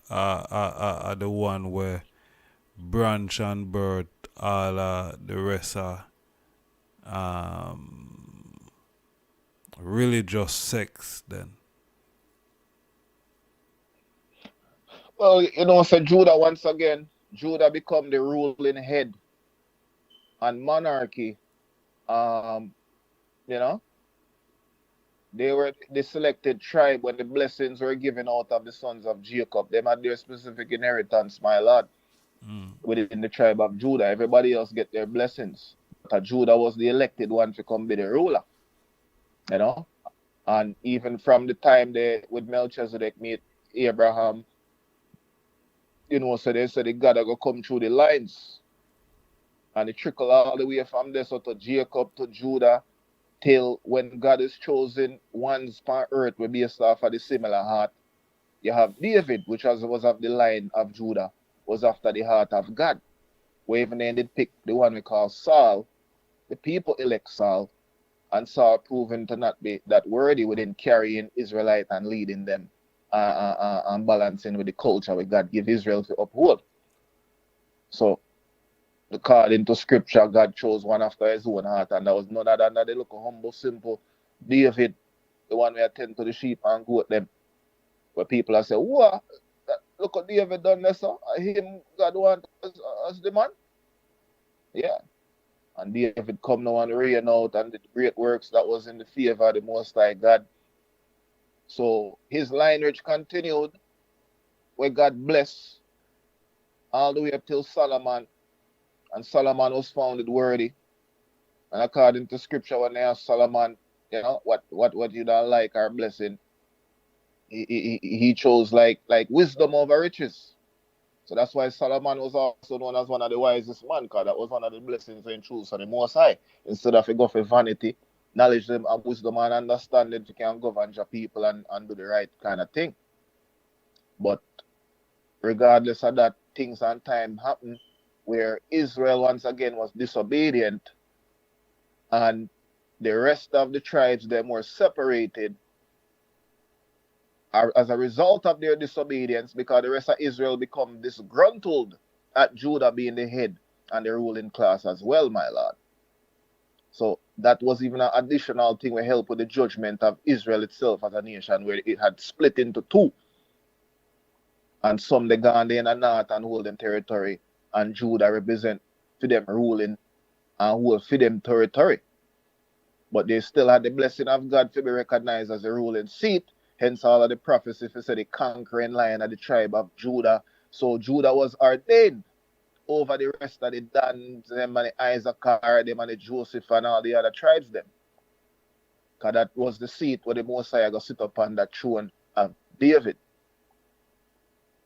are the one where branch and birth all the rest are religious sects then. Well, you know, so Judah once again, Judah become the ruling head and monarchy. You know, they were the selected tribe when the blessings were given out of the sons of Jacob. They had their specific inheritance, my lord, within the tribe of Judah. Everybody else get their blessings. But Judah was the elected one to come be the ruler. You know, and even from the time they with Melchizedek meet Abraham, you know, so they said the God go come through the lines. And it trickle all the way from there so to Jacob to Judah till when God is chosen ones on earth will be based off of the similar heart. You have David, which was of the line of Judah, was after the heart of God. Where even they did pick the one we call Saul. The people elect Saul, and Saul proven to not be that worthy within carrying Israelite and leading them and balancing with the culture where God give Israel to uphold. So, according to scripture, God chose one after his own heart, and that was none other than the little humble, simple David, the one who attend to the sheep and goat them. Where people are saying, "What? Look what David done there, sir. Him God want as the man." Yeah. And David come now and reign out and did great works that was in the favor of the Most High God. So his lineage continued, where God bless all the way up till Solomon. And Solomon was found worthy. And according to scripture, when they asked Solomon, you know, what you don't like our blessing, he chose like wisdom over riches. So that's why Solomon was also known as one of the wisest men, because that was one of the blessings and truths of the Most High. Instead of a go for vanity, knowledge them and wisdom and understanding to can govern your people and do the right kind of thing. But regardless of that, things and time happen where Israel once again was disobedient and the rest of the tribes them were separated as a result of their disobedience, because the rest of Israel become disgruntled at Judah being the head and the ruling class as well, my lord. So that was even an additional thing that helped with the judgment of Israel itself as a nation, where it had split into two. And some they gone there in the north and hold them territory, and Judah represent for them ruling and hold for them territory. But they still had the blessing of God to be recognized as a ruling seat. Hence all of the prophecy for say the conquering lion of the tribe of Judah. So Judah was ordained over the rest of the Dan, them and the Issachar, them and the Joseph and all the other tribes them. Because that was the seat where the Messiah go sit upon that throne of David.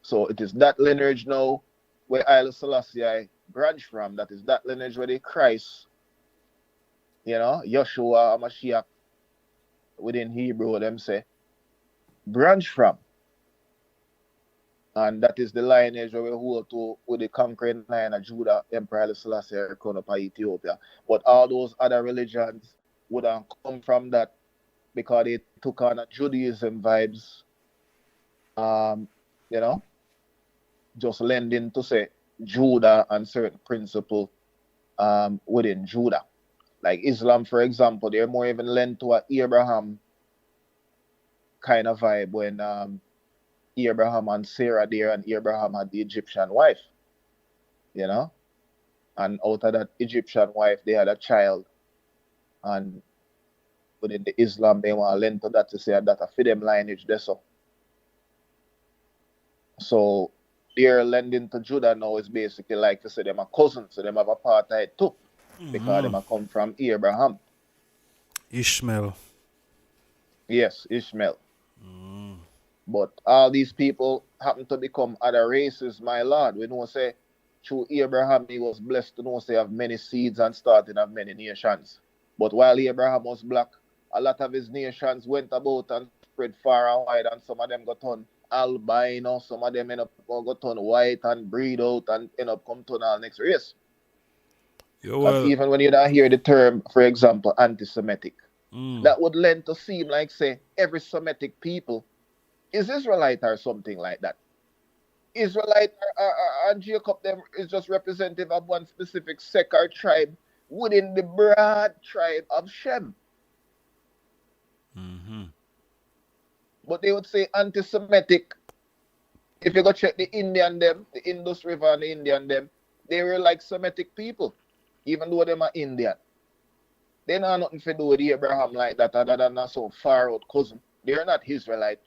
So it is that lineage now where Haile Selassie branch from. That is that lineage where the Christ, you know, Yeshua, Mashiach, within Hebrew, them say, branch from. And that is the lineage where we hold to with the conquering line of Judah, Emperor Haile Selassie, crown up Ethiopia. But all those other religions would have come from that because they took on a Judaism vibes, you know, just lending to say Judah and certain principle within Judah. Like Islam, for example, they're more even lent to a Abraham kind of vibe when Abraham and Sarah there, and Abraham had the Egyptian wife, you know, and out of that Egyptian wife they had a child, and within the Islam they want to lend to that to say that a fit them lineage there. So their lending to Judah now is basically like to say them a cousin, so them have apartheid too, because them a come from Abraham. Ishmael. Yes, Ishmael. But all these people happen to become other races, my Lord. We know say through Abraham he was blessed to know say have many seeds and starting of many nations. But while Abraham was black, a lot of his nations went about and spread far and wide, and some of them got on albino, some of them end up got on white and breed out and end up come to our next race. Because even when you don't hear the term, for example, anti-Semitic, that would lend to seem like say every Semitic people is Israelite or something like that. Israelite and Jacob them is just representative of one specific sect or tribe within the broad tribe of Shem. But they would say anti-Semitic. If you go check the Indian them, the Indus River and the Indian them, they were like Semitic people, even though them are Indian. They don't have nothing to do with Abraham like that, other than a so far out cousin. They're not Israelite.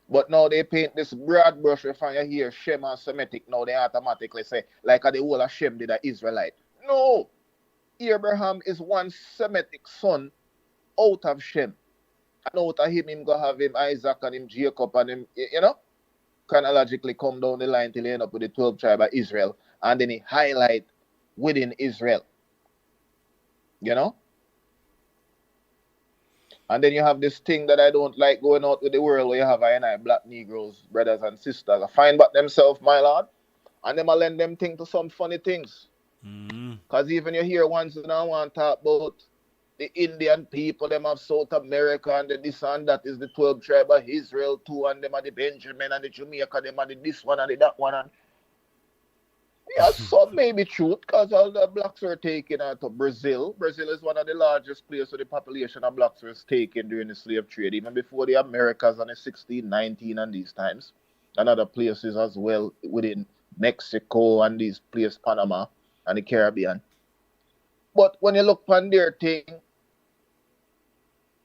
But now they paint this broad brush if you hear Shem and Semitic, now they automatically say, like the whole of Shem did an Israelite. No! Abraham is one Semitic son out of Shem. And out of him go have him Isaac and him Jacob and him, you know, chronologically come down the line till he end up with the 12 tribe of Israel. And then he highlight within Israel. You know? And then you have this thing that I don't like going out with the world where you have I black Negroes, brothers and sisters. I find back themselves, my Lord, and them I lend them thing to some funny things. Because even you hear ones that I want to talk about the Indian people, them of South America, and the this and that is the 12 tribe of Israel too, and them are the Benjamin and the Jamaica, them are the this one and the that one. And yeah, some may be truth because all the blacks were taken out to Brazil. Brazil is one of the largest places where the population of blacks was taken during the slave trade, even before the Americas and the 1619 and these times. And other places as well within Mexico and these places, Panama and the Caribbean. But when you look on their thing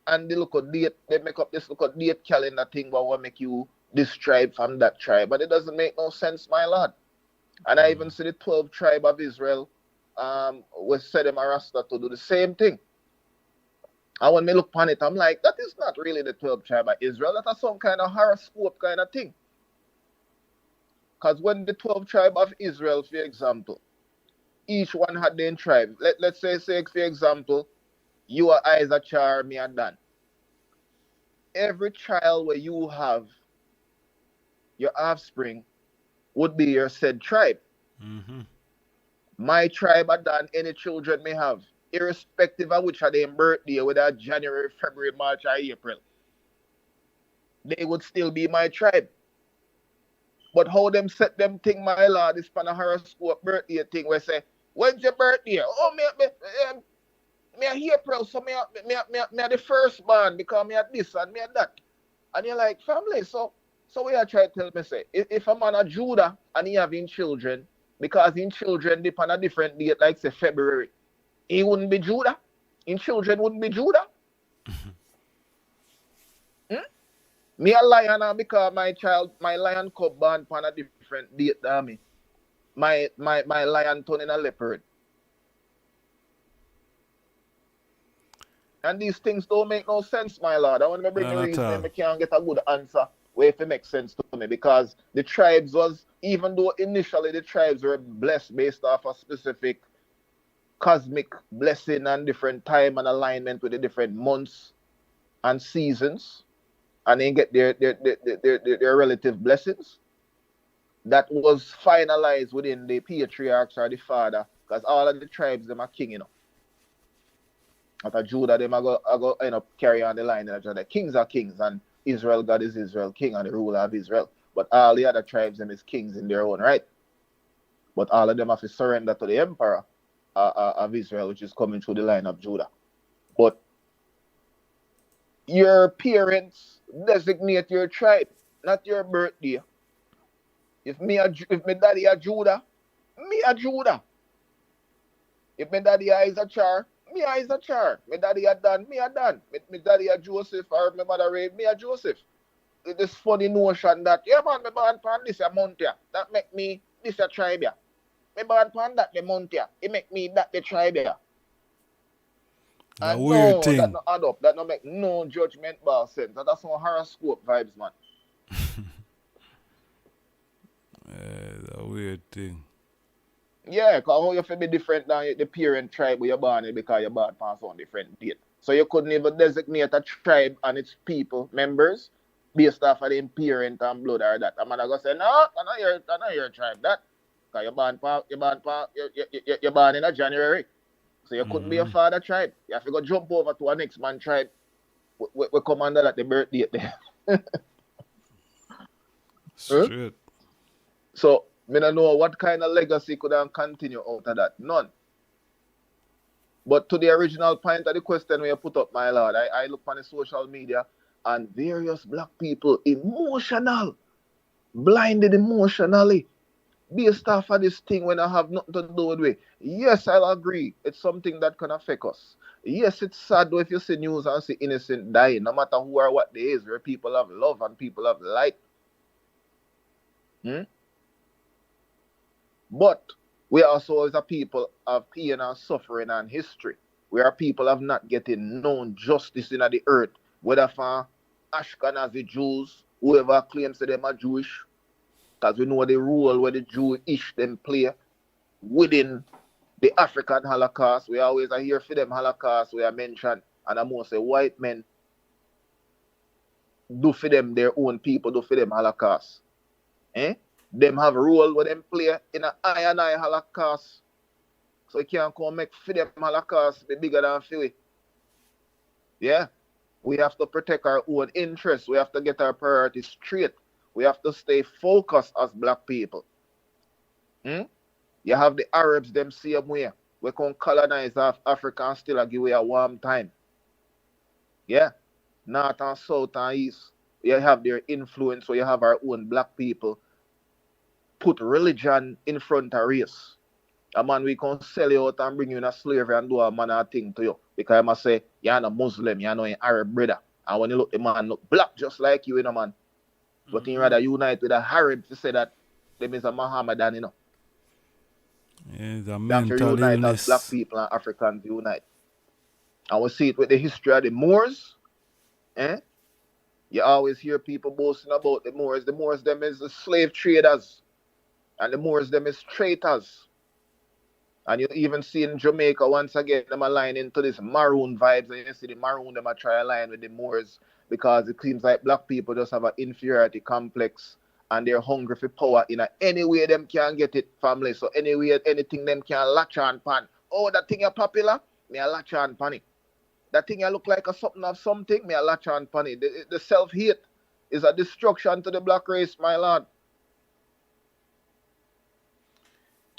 and they look at date, they make up this look at date calendar thing but what make you this tribe from that tribe. But it doesn't make no sense, my Lord. And I even see the 12 tribe of Israel was said them a Rasta to do the same thing. And when me look upon it, I'm like, that is not really the 12 tribe of Israel. That is some kind of horoscope kind of thing. Because when the 12 tribe of Israel, for example, each one had their tribe. Let's say, for example, you are Isaac, Char, me and Dan. Every child where you have, your offspring, would be your said tribe. My tribe are done any children may have, irrespective of which are their birthday, whether January, February, March, or April. They would still be my tribe. But how them set them thing, my Lord, is for a horoscope birthday thing where say, when's your birthday? Oh, me April, so me the firstborn because me at this and me at that. And you're like, family, so we are trying to tell me, say, if a man a Judah and he having children, because in children depend on a different date, like say February, he wouldn't be Judah. In children wouldn't be Judah. Me a lion because my lion cub born on a different date than me. My lion turning a leopard. And these things don't make no sense, my Lord. I want to bring a reason I can't get a good answer where if it makes sense to me. Because the tribes was, even though initially the tribes were blessed based off a specific cosmic blessing and different time and alignment with the different months and seasons and then get their relative blessings. That was finalized within the patriarchs or the father, because all of the tribes them are king, After Judah, them are go end up carry on the line. The kings are kings, and Israel, God is Israel, king and the ruler of Israel. But all the other tribes them is kings in their own right. But all of them have to surrender to the emperor of Israel, which is coming through the line of Judah. But your parents designate your tribe, not your birthday. If my daddy a Judah, me a Judah. If my daddy is a Char, me is a Char. My daddy a Dan, me a Dan. My daddy a Joseph, or my mother Ray, me a Joseph. This funny notion that, yeah man, me born pan this a month here. That make me this a tribe here. Me born pan that the month here. It make me that the tribe here. A weird thing. That no add up. That no make no judgment bar sense. That's some horoscope vibes, man. A weird thing. Yeah, because you feel be different than the parent tribe where you're born in because you're born on some different date. So you couldn't even designate a tribe and its people, members, based off of the parent and blood or that. I'm gonna go say, no, I know your tribe that. Because you're born in a January. So you couldn't be a father tribe. You have to go jump over to a next man tribe. We come under that the birth date there. Straight. So, I don't know what kind of legacy could I continue out of that. None. But to the original point of the question when you put up, my lord, I look on the social media and various black people emotional, blinded emotionally, based off of this thing when I have nothing to do with it. Yes, I'll agree. It's something that can affect us. Yes, it's sad though if you see news and see innocent dying, no matter who or what they is, where people have love and people have light. But we also as a people of pain and suffering and history. We are people of not getting known justice in the earth. Whether for Ashkenazi Jews, whoever claims that they are Jewish, because we know the role where the Jewish them play within the African Holocaust. We always are here for them Holocaust we are mentioned. And I must say white men do for them their own people, do for them Holocaust. Them have a role where them play in an I Holocaust. So you can't come make for them Holocaust be bigger than Philly. Yeah. We have to protect our own interests. We have to get our priorities straight. We have to stay focused as black people. You have the Arabs them same way. We can colonize Africa and still give away a warm time. Yeah. North and south and east. You have their influence, so you have our own black people. Put religion in front of race. A man we can sell you out and bring you in a slavery and do a manner of thing to you. Because I must say, you're not Muslim, you're not an Arab brother. And when you look, the man look black just like you, man. But you rather unite with a Arab to say that them is a Mohammedan, Yeah, the than to mental unite illness. as black people and Africans unite. And we see it with the history of the Moors. You always hear people boasting about the Moors. The Moors them is the slave traders. And the Moors them is traitors. And you even see in Jamaica once again them align into this maroon vibes, and you see the maroon them a try align with the Moors because it seems like black people just have an inferiority complex and they're hungry for power in any way them can get it, family. So anyway, anything them can latch on pan. Oh, that thing is popular, me a latch on pan it. That thing you look like a something of something, me a latch on pan it. The self-hate is a destruction to the black race, my lord.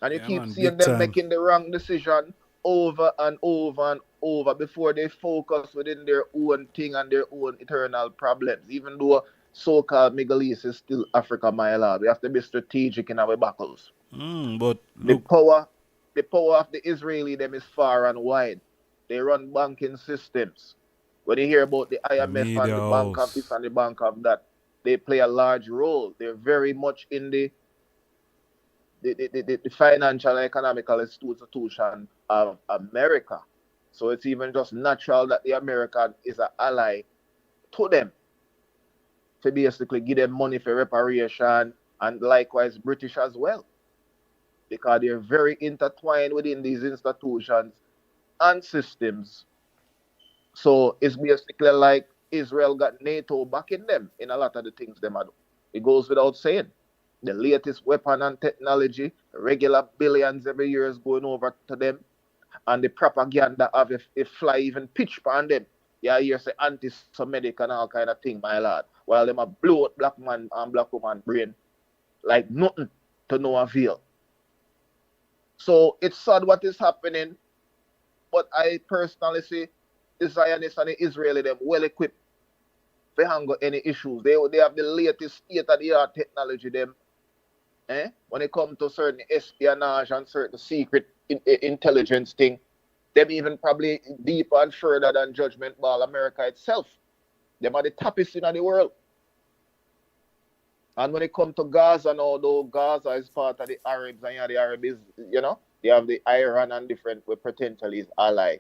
And you keep seeing them making the wrong decision over and over and over before they focus within their own thing and their own eternal problems. Even though so-called Middle East is still Africa, my lord. We have to be strategic in our battles. But the power of the Israeli them is far and wide. They run banking systems. When you hear about the IMF and the bank of this and the bank of that, they play a large role. They're very much in the financial and economical institution of America. So it's even just natural that the American is an ally to them to basically give them money for reparation, and likewise British as well. Because they're very intertwined within these institutions and systems. So it's basically like Israel got NATO backing them in a lot of the things them do. It goes without saying. The latest weapon and technology, regular billions every year is going over to them. And the propaganda of if fly even pitch on them. Yeah, you say anti-Semitic and all kind of thing, my lord. While them a blow out black man and black woman brain like nothing to no avail. So it's sad what is happening, but I personally see the Zionists and the Israeli them well equipped to handle any issues. They have the latest state-of-the-art technology them. When it comes to certain espionage and certain secret intelligence thing, them even probably deeper and further than Judgment Ball America itself. Them are the toughest in the world. And when it comes to Gaza, although Gaza is part of the Arabs, and the Arabs, they have the Iran and different, with potentially is ally.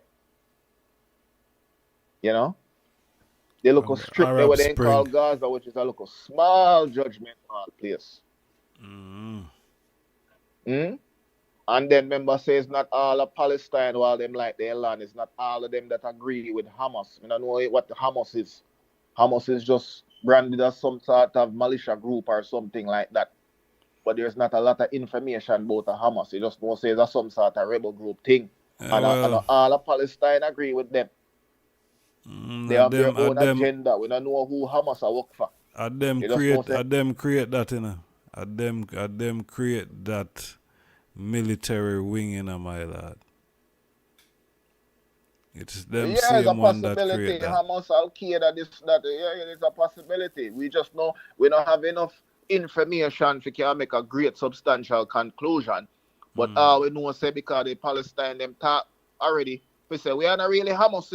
They look a strip there what they call Gaza, which is a local small Judgment Ball place. And then member says not all of Palestine while them like their land. It's not all of them that agree with Hamas. I don't know what the Hamas is. Hamas is just branded as some sort of militia group or something like that. But there's not a lot of information about the Hamas. You just know say it's some sort of rebel group thing. And all of Palestine agree with them. They have their own agenda. We don't know who Hamas are work for. Them create that, them create that military wing in my lad. It's them same one that create that. Hamas, Al-Qaeda, this, that. Yeah, it's a possibility. We just know we don't have enough information to make a great substantial conclusion. But all we know say because the Palestine them talk already, we say we are not really Hamas,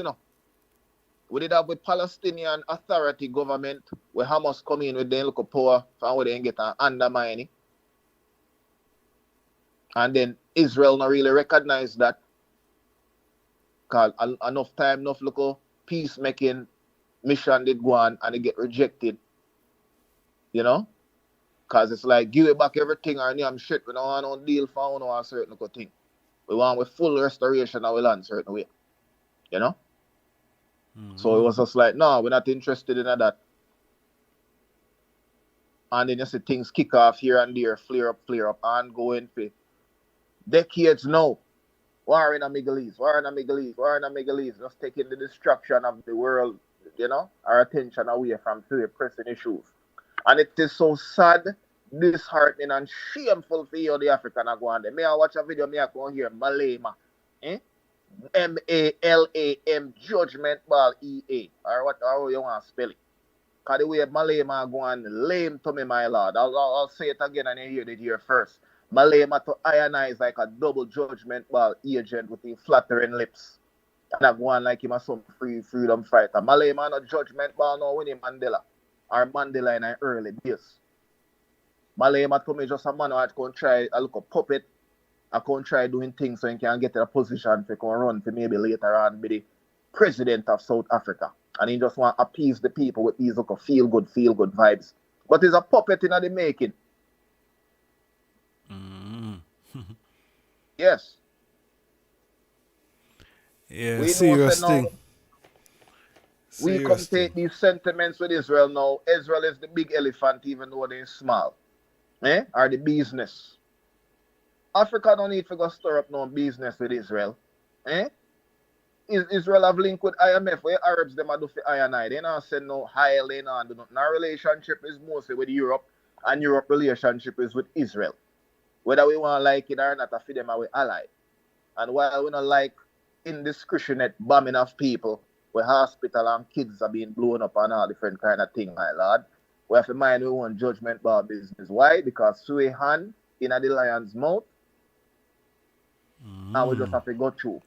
We did have with Palestinian Authority government where Hamas come in with their local power and where they get an undermining. And then Israel not really recognize that. Because enough time, enough local peacemaking mission did go on and it get rejected. Because it's like, give it back everything or damn shit. We don't want no deal for no a certain thing. We want with full restoration of the land certain way. So it was just like, no, we're not interested in that. And then you see things kick off here and there, flare up, and going for decades now. War in the Middle East, just taking the destruction of the world, our attention away from two pressing issues. And it is so sad, disheartening, and shameful for you, the African are going there. May I watch a video, may I go here, Malema, M-A-L-A-M, Judgment Ball E-A, or how you want to spell it. Because the way Malema go on lame to me, my lord. I'll say it again and you hear it here first. Malema to ionize like a double Judgment Ball agent with the flattering lips. And I go on like him as some freedom fighter. Malema no Judgment Ball no Winnie Mandela. Or Mandela in an early days. Malema to me just a man who had to try a look a puppet. I can't try doing things so he can get to a position to run for maybe later on be the president of South Africa. And he just want to appease the people with these feel good vibes. But he's a puppet in the making. Yes. Yeah, serious thing. We come take these sentiments with Israel now. Israel is the big elephant even though they're small. Or the business. Africa don't need to go stir up no business with Israel. Israel have linked with IMF where Arabs them do for I&I. They don't send no high lane on do nothing. Our relationship is mostly with Europe and Europe relationship is with Israel. Whether we want to like it or not, I feel them our ally. And while we don't like indiscriminate bombing of people where hospital and kids are being blown up and all different kind of thing, my lord, we have to mind we want Judgment Ball business. Why? Because sway hand in the lion's mouth and we just have to go through.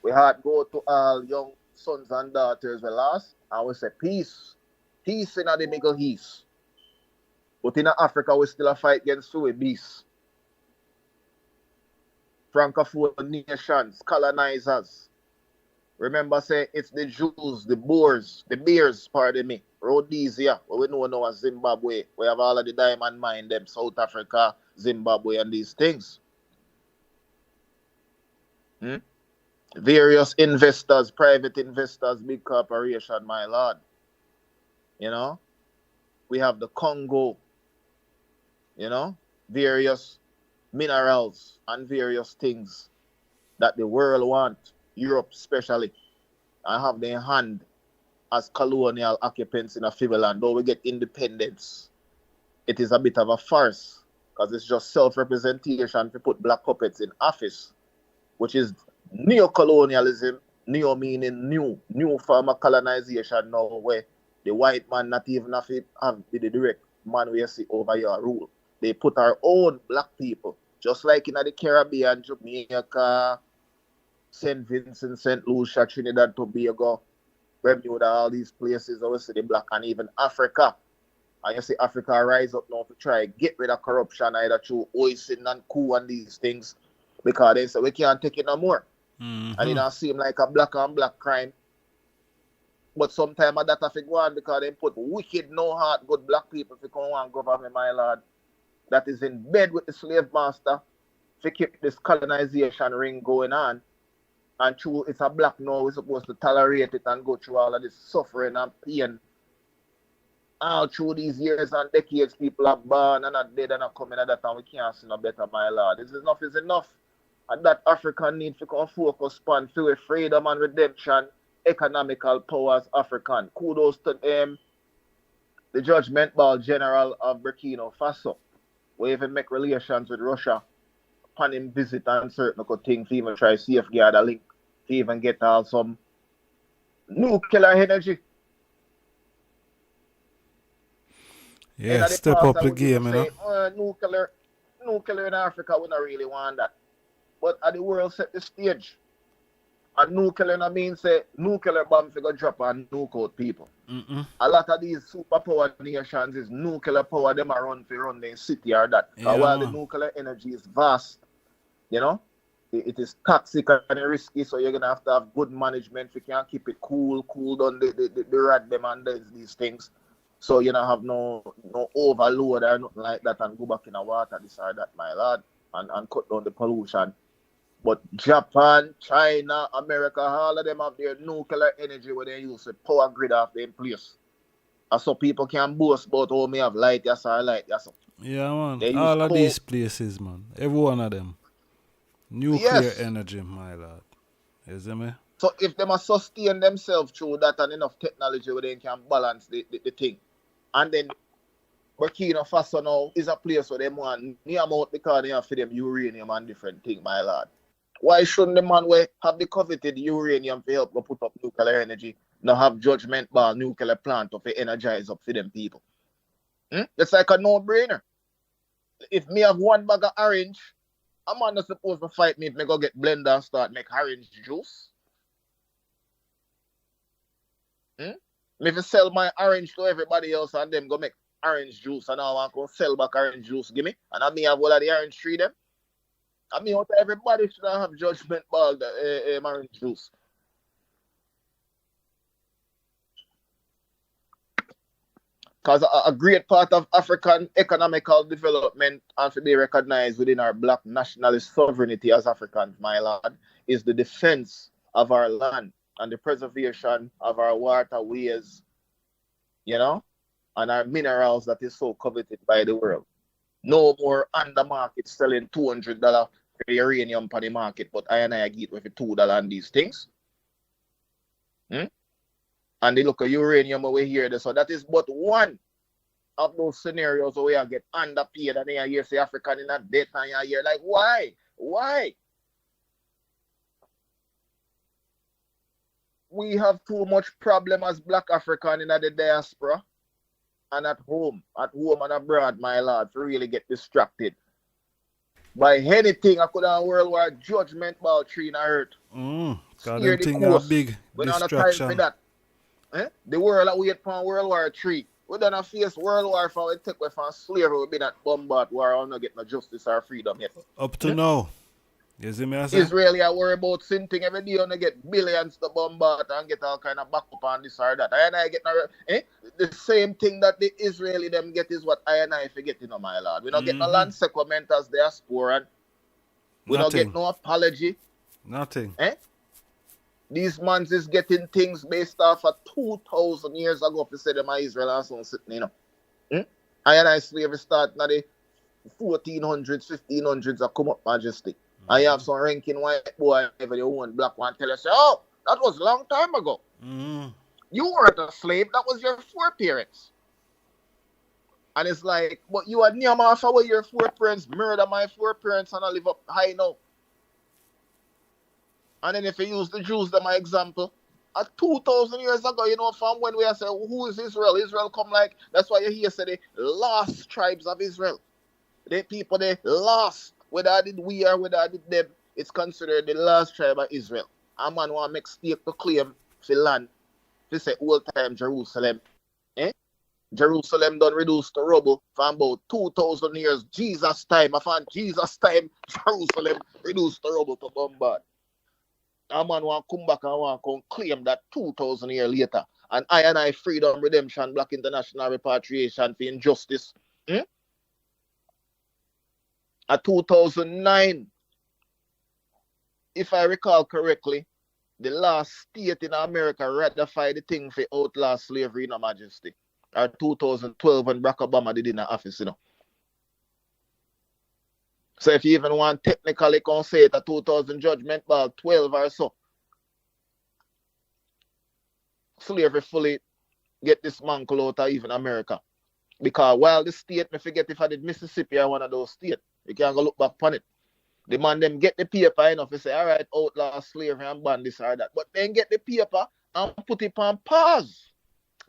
We had to go to all young sons and daughters we lost and we say peace. Peace in the Middle East. But in Africa we still a fight against sway beasts. Francophone nations, colonizers. Remember, say it's the Jews, the Boers, the Bears, pardon me, Rhodesia, what we know now as Zimbabwe. We have all of the diamond mine, them South Africa, Zimbabwe, and these things. Various investors, private investors, big corporation, my lord. You know, we have the Congo, you know, various minerals and various things that the world want, Europe especially, and have their hand as colonial occupants in a Finland. Though we get independence, it is a bit of a farce because it's just self-representation to put black puppets in office, which is neo-colonialism, neo meaning new form of colonization now where the white man not even have the direct man we see over your rule. They put our own black people, just like in the Caribbean, Jamaica, St. Vincent, St. Lucia, Trinidad, Tobago, Bermuda, all these places, obviously the black, and even Africa. And you see Africa rise up now to try get rid of corruption either through oisin and coup and these things because they say we can't take it no more. And it don't seem like a black on black crime. But sometimes that have to go on because they put wicked, no heart, good black people to come and govern, my lord, that is in bed with the slave master to keep this colonization ring going on. And true, it's a black now, we're supposed to tolerate it and go through all of this suffering and pain. All through these years and decades, people are born and are dead and are coming at that, and we can't see no better, my lord. This is enough. And that Africa needs to come focus on for freedom and redemption, economical powers, African. Kudos to them, the Judgment Ball General of Burkina Faso. We even make relations with Russia upon him visit and certain good things to even try to safeguard a link to even get some nuclear energy. Yeah, step up the game, you know. Nuclear in Africa, we don't really want that. But the world set the stage. And nuclear means say nuclear bombs go drop and nuke out people. A lot of these superpower nations is nuclear power, them are run their city or that. Yeah, while the nuclear energy is vast, you know, it is toxic and risky, so you're gonna have to have good management. You can't keep it cool down the rat them and these things. So you don't have no overload or nothing like that and go back in the water, this or that, my lord, and cut down the pollution. But Japan, China, America, all of them have their nuclear energy where they use the power grid off their place. And so people can boast about how me have light, yes or light, yes. Yeah, man. All of these places, man. Every one of them. Nuclear energy, my lord. You see me? So if they must sustain themselves through that and enough technology where they can balance the thing. And then Burkina Faso now is a place where they want near amount because they have for them uranium and different things, my lord. Why shouldn't the man have the coveted uranium to help go put up nuclear energy, now have Judgment Ball nuclear plant to energize up for them people? It's like a no-brainer. If me have one bag of orange, a man not supposed to fight me if me go get blender and start make orange juice. Me if sell my orange to everybody else and them go make orange juice and I want to sell back orange juice, give me. And I me have all of the orange tree them. I mean, everybody should have Judgment Ball orange juice. Because a great part of African economical development and to be recognized within our black nationalist sovereignty as Africans, my lord, is the defense of our land and the preservation of our waterways, you know, and our minerals that is so coveted by the world. No more on the market selling $200 for uranium on the market, but I get with $2 on these things. And they look at uranium over here. So that is but one of those scenarios where you get underpaid and then you say African in a debt and you're like, why? Why? We have too much problem as black African in the diaspora and at home and abroad, my lord, to really get distracted by anything. I could have World War Judgment Ball tree in the earth. God, them thing a big distraction. For that. The world that wait for World War III. We don't face World War IV. We take away from slavery. We've been at bombard war. We're not get no justice or freedom yet. Up to now. You see me? Israeli are worried about sinting every day. And get billions to bombard and get all kind of backup on this or that. I get the same thing that the Israeli them get is what I forget, you know, my lord. We don't get no land settlement as diaspora. We don't get no apology. Nothing. These mans is getting things based off of 2,000 years ago. If you say them are Israel and so sitting, you know. I slavery start now the 1400s, 1500s, I come up majestic. And you have some ranking white boy, whatever they want, black one, tell us, oh, that was a long time ago. You weren't a slave, that was your foreparents. And it's like, but you are near my where your foreparents murder my foreparents and I live up high now. And then if you use the Jews, them my example, at 2,000 years ago, you know, from when we say, who is Israel? Israel come like, that's why you hear say the lost tribes of Israel. The people, they lost. Whether I did we or whether I did them, it's considered the last tribe of Israel. A man want to make stake to claim for land. They say old time Jerusalem. Jerusalem done reduced to rubble for about 2,000 years. Jesus time. I found Jesus time, Jerusalem reduced to rubble to bombard. A man want to come back and want to claim that 2,000 years later. And I freedom, redemption, black international repatriation for injustice. At 2009, if I recall correctly, the last state in America ratified the thing for outlaw slavery in Her Majesty. Or 2012 when Barack Obama did in the office, you know. So if you even want technically can say it a 2000 judgment ball 12 or so. Slavery fully get dismantled out of even America. Because while the state, I forget if I did Mississippi or one of those states, you can't go look back on it. The man them get the paper enough to say, all right, outlaw slavery and ban this or that. But then get the paper and put it on pause.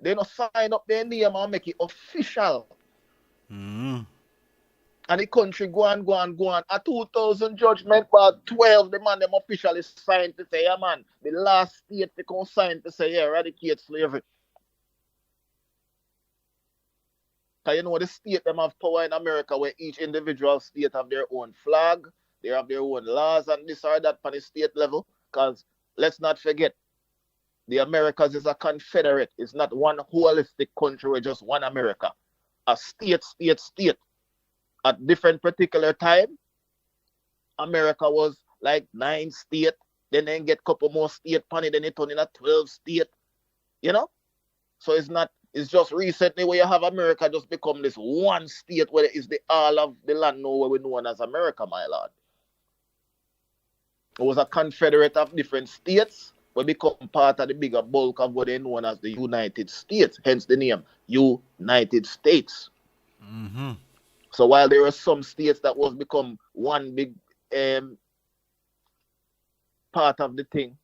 They don't sign up their name and make it official. And the country go on. A 2000 judgment but 12, the man them officially signed to say, yeah man, the last state they can sign to say, yeah, eradicate slavery. Because you know the state them have power in America where each individual state have their own flag, they have their own laws and this or that on the state level. Because let's not forget, the Americas is a confederate. It's not one holistic country with just one America. A state. At different particular time, America was like 9 states. Then they get a couple more states, then it turn in a 12 state. You know? So it's just recently where you have America just become this one state where it is the all of the land now where we know as America, my lord. It was a confederate of different states. We become part of the bigger bulk of what they know as the United States, hence the name United States. So while there were some states that was become one big part of the thing,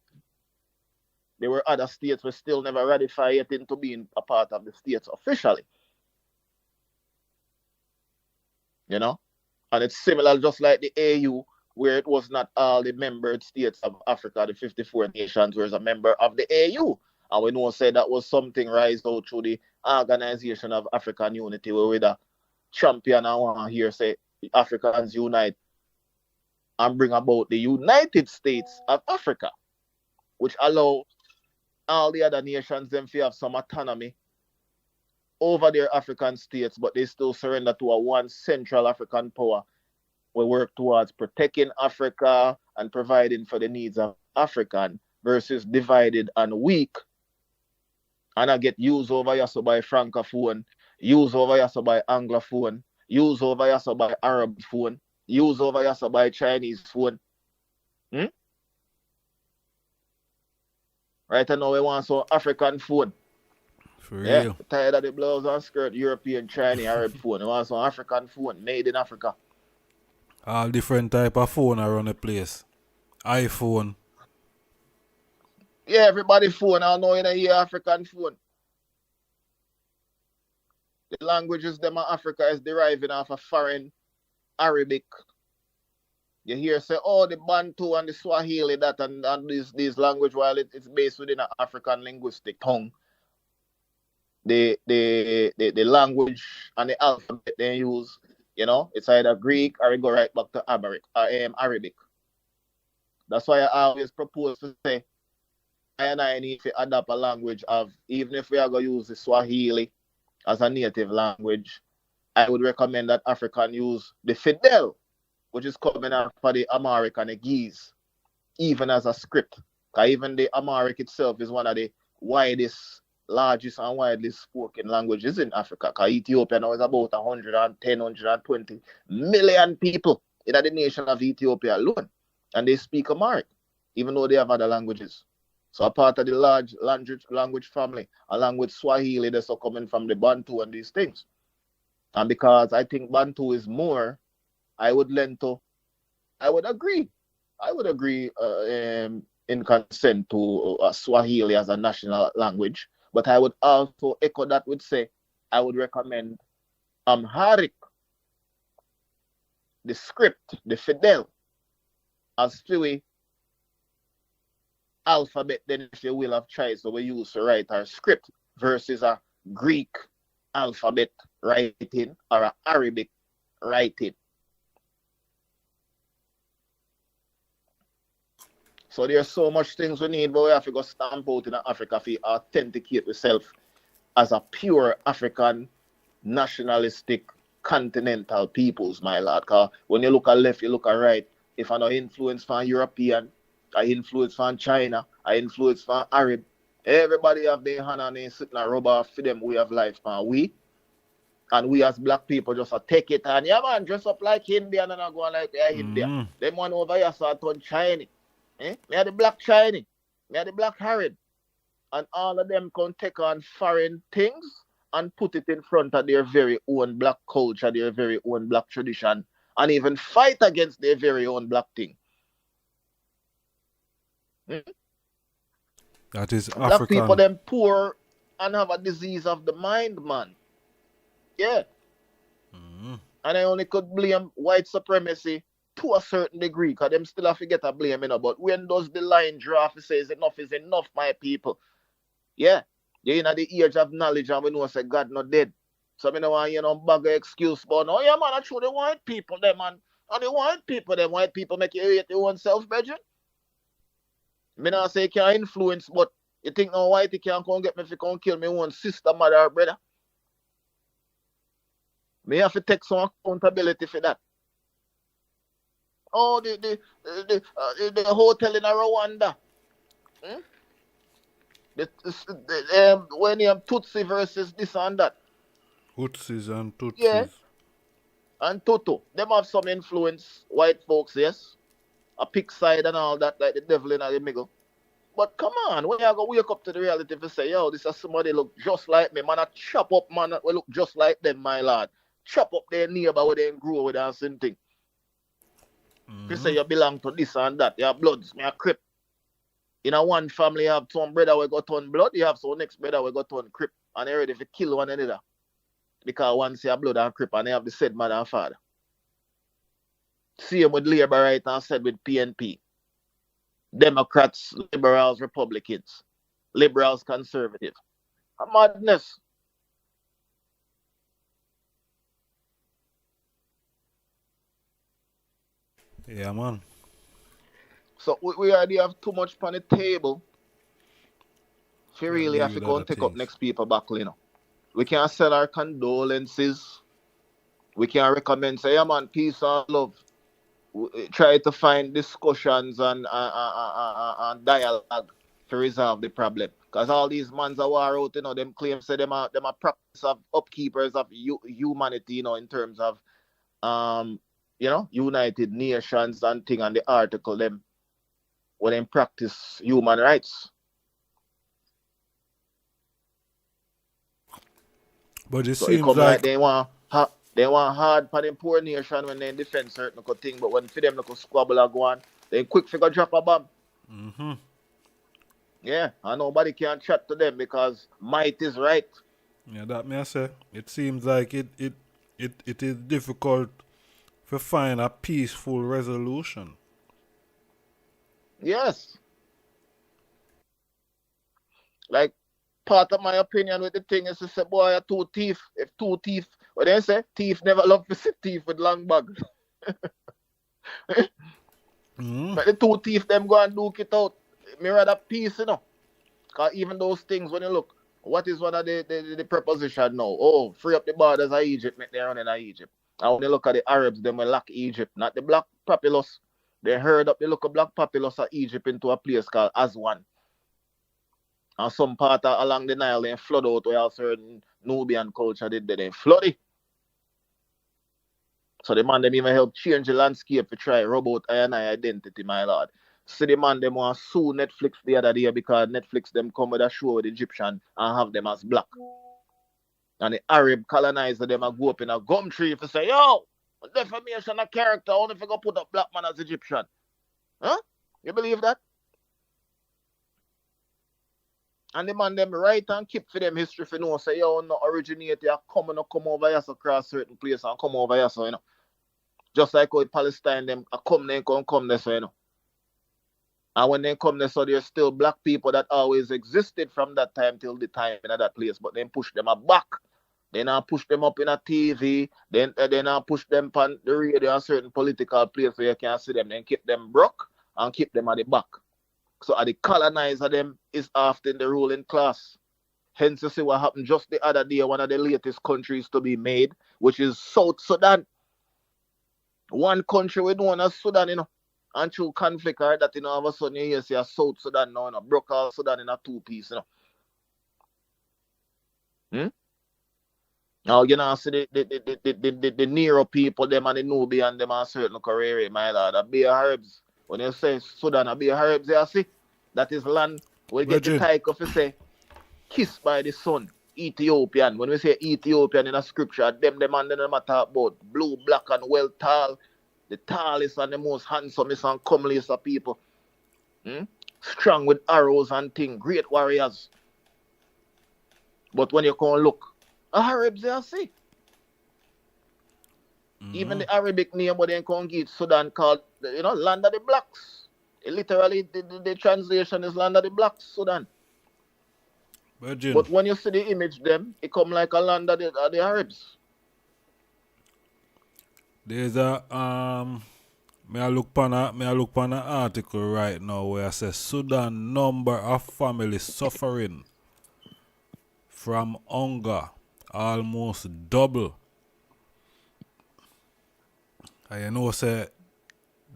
there were other states who still never ratified it into being a part of the states officially. You know? And it's similar just like the AU, where it was not all the member states of Africa, the 54 nations, was a member of the AU. And we know say that was something rise out through the Organization of African Unity, where we the champion I want to hear say Africans unite and bring about the United States of Africa, which allow all the other nations them to have some autonomy over their African states, but they still surrender to a one central African power. We work towards protecting Africa and providing for the needs of African versus divided and weak. And I get used over here so by Francophone, used over here so by Anglophone, used over here so by Arab phone, used over here so by Chinese phone. Right now we want some African phone. For real. Yeah, tired of the blouse and skirt, European, Chinese, Arab phone. We want some African phone made in Africa. All different type of phone around the place. iPhone. Yeah, everybody phone. I know in a year African phone. The languages them in Africa is deriving off of foreign Arabic. You hear say, oh, the Bantu and the Swahili, that and these language, while it's based within an African linguistic tongue. The language and the alphabet they use, you know, it's either Greek or it go right back to Arabic. That's why I always propose to say, I need to adapt a language of, even if we are going to use the Swahili as a native language, I would recommend that African use the Fidel, which is coming out for the Amharic and the Geese, even as a script. Because even the Amharic itself is one of the largest and widely spoken languages in Africa. Because Ethiopia now is about 110, 120 million people in the nation of Ethiopia alone. And they speak Amharic, even though they have other languages. So a part of the large language family, along with Swahili, they're so coming from the Bantu and these things. And because I think Bantu is more, I would agree in consent to Swahili as a national language. But I would also echo that would say, I would recommend Amharic, the script, the Fidel, as Fui alphabet, then if you will have choice, so we use to write our script versus a Greek alphabet writing or an Arabic writing. So there's so much things we need, but we have to go stamp out in Africa to authenticate yourself as a pure African nationalistic continental peoples, my lord. Because when you look at left, you look at right. If I know influence from European, I influence from China, I influence from Arab, everybody have their hand and they sitting and rub off for them way of life. And we as black people just take it and yeah man, dress up like Indian and I go like India. Them one over here so I turn Chinese. Me are the black Chinese, me are the black Arab. And all of them can take on foreign things and put it in front of their very own black culture, their very own black tradition, and even fight against their very own black thing. That is African. Black people, them poor and have a disease of the mind, man. Yeah. And I only could blame white supremacy to a certain degree, because them still have to get a blame, but when does the line draw if it says enough is enough, my people? Yeah. You're in the age of knowledge and we know say God not dead. So I don't want, bag of excuse, but no, yeah, man, I show the white people, them, man. And the white people make you hate your own self, Bridget. Me not say you can't influence, but you think no white can't come get me if you can't kill me one sister, mother, or brother? Me have to take some accountability for that. Oh, the hotel in Rwanda. When you have Tutsi versus this and that. Tutsis and Tutsis. Yeah. And Tutu. Them have some influence, white folks, yes. A pick side and all that, like the devil in the middle. But come on, when you go wake up to the reality if you say, yo, this is somebody look just like me, man, I chop up, man, we look just like them, my lord. Chop up their neighbor where they grow with that same thing. If you say you belong to this and that, you have bloods, me a crip. In a one family, you have some brother we got on blood, you have some next brother we got on crip, and they're ready to kill one another. Because one say a blood and crip, and they have the said mother and father. Same with Labour right and said with PNP. Democrats, liberals, Republicans. Liberals, conservative. A madness. Yeah, man. So we already have too much on the table. If you really have to go and take up next people back, We can't sell our condolences. We can't recommend, say, yeah, man, peace and love. Try to find discussions and dialogue to resolve the problem. Because all these mans are war out, them claims say them are practice of upkeepers of humanity, in terms of United Nations and thing, and the article them when they practice human rights. But it so seems it like they want hard for them poor nation when they defend certain thing, but when for them look squabble or go on, they quick figure drop a bomb. Yeah, and nobody can chat to them because might is right. Yeah, that may I say. It seems like it is difficult to find a peaceful resolution. Yes. Like, part of my opinion with the thing is to say, boy, a two thief. If two thief, what they say? Thief never love to see thief with long bag. But the two thief, them go and duke it out. Me rather peace, Because even those things, when you look, what is one of the preposition now? Oh, free up the borders of Egypt, make them run in Egypt. And when you look at the Arabs, them will lack Egypt, not the black populace. They herd up the local black populace of Egypt into a place called Aswan. And some part along the Nile, they flood out where a certain Nubian culture did. They flood it. So the man them even help change the landscape to try rub out I identity, my lord. See the man them want sue Netflix the other day because Netflix them come with a show with Egyptian and have them as black. And the Arab colonizer them a go up in a gum tree if say, yo, defamation of character, only if you go put a black man as Egyptian. Huh? You believe that? And the man them write and keep for them history for know say, yo, no originate here, come over here so cross certain place and come over here so you know. Just like with Palestine them come there so you know. And when they come there so there's still black people that always existed from that time till the time in that place, but then push them back. Then I push them up in a TV, then I push them on the radio a certain political place where you can see them, then keep them broke and keep them at the back. So the colonizer them is often the ruling class. Hence you see what happened just the other day, one of the latest countries to be made, which is South Sudan. One country we know as Sudan, you know. And through conflict, right, that you know, all of a sudden you hear say a South Sudan now, you know, broke all Sudan in a two-piece, you know. Now you know, see the Nero people, them and the Nubian, them and certain career, my lord, a beer herbs. When you say Sudan, a beer herbs, you see, that is land we get the title of say, kissed by the sun, Ethiopian. When we say Ethiopian in a scripture, them and them talk about blue, black, and well tall. The tallest and the most handsomest and comeliest of people. Strong with arrows and things, great warriors. But when you come look, Arabs they see. Even the Arabic name what they can give Sudan called, you know, land of the blacks. Literally, the translation is land of the blacks, Sudan. Virgin. But when you see the image them, it come like a land of the Arabs. There's a me I look on an article right now where it says Sudan number of families suffering from hunger almost double. And you know say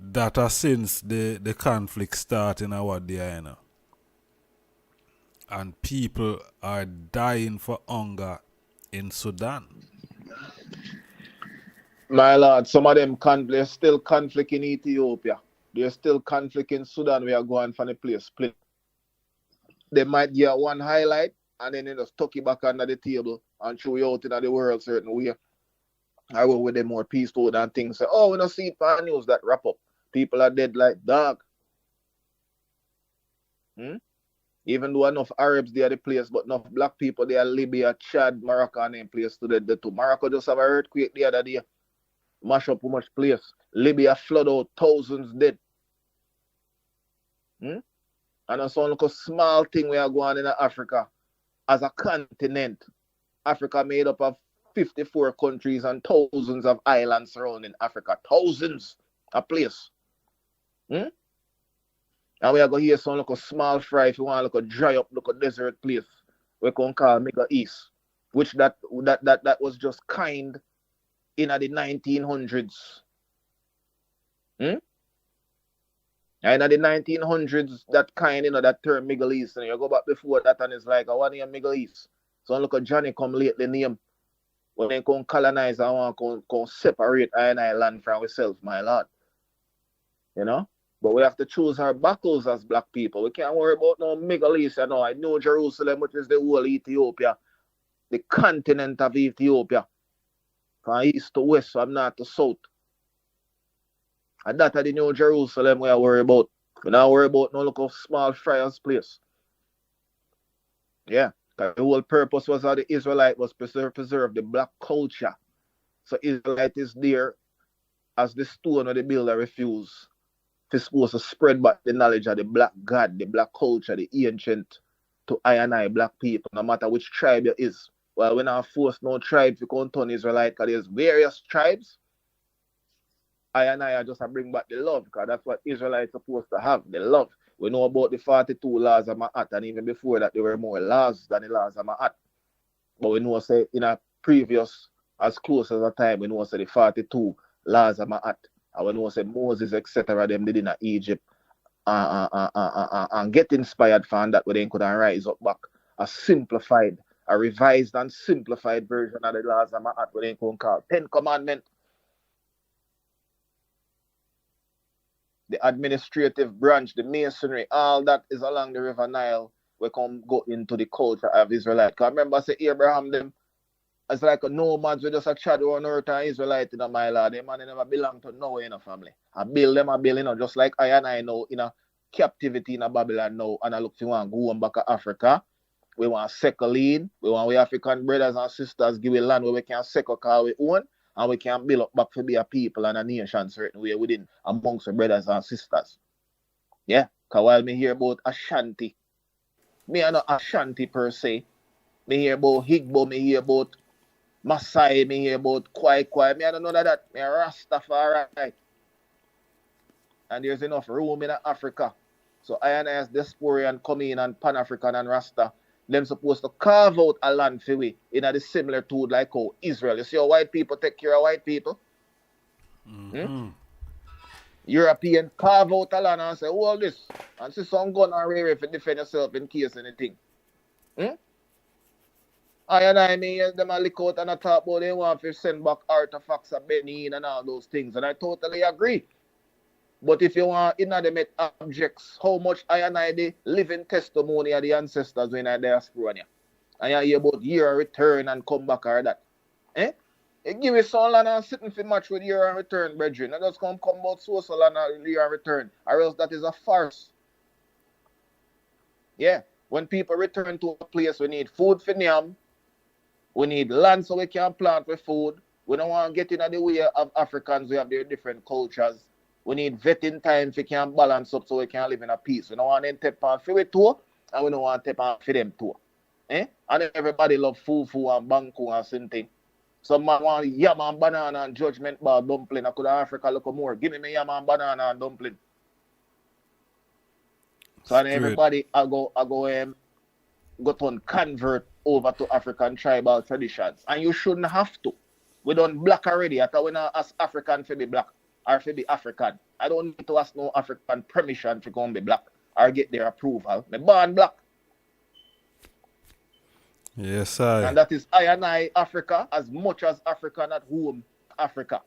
that since the conflict starting our day, you know. And people are dying for hunger in Sudan. My lord, some of them there's still conflict in Ethiopia. There's still conflict in Sudan. We are going from the place split. They might get one highlight and then they just tuck it back under the table and throw you out in the world certain way. I go with them more peaceful than things. Say, oh, we don't see it for news that wrap up. People are dead like dog. Even though enough Arabs they are the place, but enough black people they are Libya, Chad, Morocco and them place to the two. Morocco just have an earthquake the other day. Mash up too much place. Libya flood out, thousands dead. And that's one like a small thing we are going in Africa. As a continent, Africa made up of 54 countries and thousands of islands surrounding Africa. Thousands of place. And we are going to hear some like a small fry if you want like a dry up, like a desert place. We can call Middle East. Which that was just kind in the 1900s. And in the 1900s, that kind, you know, that term Middle East, and you go back before that and it's like, I want to Middle East. So look at Johnny come late the name. When they come colonize, I want to separate I land from ourselves, my lord. You know? But we have to choose our battles as black people. We can't worry about no Middle East, you know. I know Jerusalem, which is the whole Ethiopia, the continent of Ethiopia. From east to west, from north to south. And that is the New Jerusalem we are worried about. We don't worry about no look of small friars place. Yeah. The whole purpose was of the Israelite was preserve the black culture. So Israelite is there as the stone of the builder refuse. It's supposed to spread back the knowledge of the black God, the black culture, the ancient to I black people, no matter which tribe you is. Well, we not force no tribe to come turn Israelite because there's various tribes. I just bring back the love because that's what Israelites supposed to have, the love. We know about the 42 laws of Ma'at, and even before that there were more laws than the laws of Ma'at. But we know say in a previous, as close as a time, we know say the 42 laws of Ma'at. I will know say Moses, etc. them did in Egypt and get inspired from that where they could rise up back a simplified, a revised and simplified version of the laws of my heart where they could call 10 Commandments. The administrative branch, the masonry, all that is along the River Nile. We come go into the culture of Israelite. Because remember, say Abraham them as like a nomads with just a shadow on earth and Israelite in my lord. Them man they never belong to nowhere in a family. I build them, just like I and I know in a captivity in a Babylon now, and I look for one go back to Africa. We want to settle in. We want we African brothers and sisters give a land where we can settle call we own. And we can build up back to be a people and a nation certain way within amongst our brothers and sisters. Yeah, because while me hear about Ashanti, me are not Ashanti per se. Me hear about Higbo, me hear about Masai, me hear about Kwai. Me I don't know that. Me are Rastafari. And there's enough room in Africa. So I and I as diasporian come in and Pan-African and Rasta, them supposed to carve out a land for we in a similar to like how Israel. You see how white people take care of white people? European carve out a land and say, all this, and see some gun and rare if you defend yourself in case anything. I and I mean them a lick out and a talk about they want to send back artifacts of Benin and all those things, and I totally agree. But if you want inanimate objects, how much I and I the living testimony of the ancestors when I diaspora, and you hear about year return and come back or that. You give it some land and sitting for much with year and return, brethren. And just come about social and year and return. Or else that is a farce. Yeah. When people return to a place, we need food for them. We need land so we can plant with food. We don't want to get in the way of Africans who have their different cultures. We need vetting time if we can balance up so we can live in a peace. We don't want them to tap on for it too, and we don't want to tap on for them too. And everybody love fufu and banku and something. Some man want yam and banana and judgment bar dumpling. I could Africa look more. Give me yam and banana and dumpling. So and everybody I go to convert over to African tribal traditions. And you shouldn't have to. We don't black already. I thought we not ask African to be black or to be African. I don't need to ask no African permission to go and be black or get their approval. Me born black. Yes, I. And that is I and I Africa as much as African at home Africa.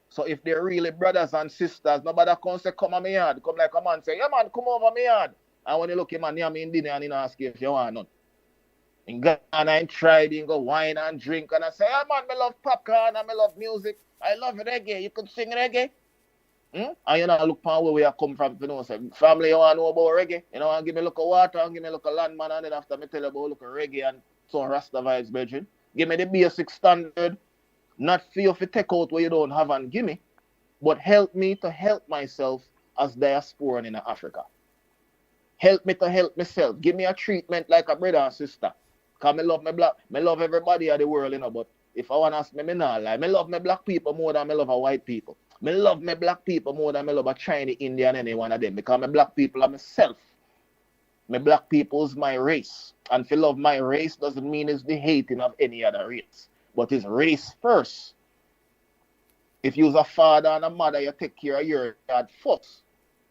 So if they're really brothers and sisters, nobody comes say come on my yard. Come like a man say, yeah man, come over my yard. And when you look him and you in dinner and you ask if you want none. In Ghana and tried, you go wine and drink and I say, yeah man, I love popcorn and I love music. I love reggae. You could sing reggae. And you know look upon where we are come from, you know, say family you want to know about reggae, you know, and give me a look of water and give me a look of land man, and then after me tell you about look of reggae and some Rasta vibes, brethren. Give me the basic standard, not for you to take out what you don't have and give me, but help me to help myself as diasporan in Africa. Help me to help myself. Give me a treatment like a brother and sister. Because I love my black, I love everybody of the world, you know, but if I want to ask me, I not lie. I love my black people more than I love a white people. I love my black people more than I love a Chinese, Indian, any one of them. Because my black people are myself. My black people is my race. And if you love my race, doesn't mean it's the hating of any other race. But it's race first. If you're a father and a mother, you take care of your dad first.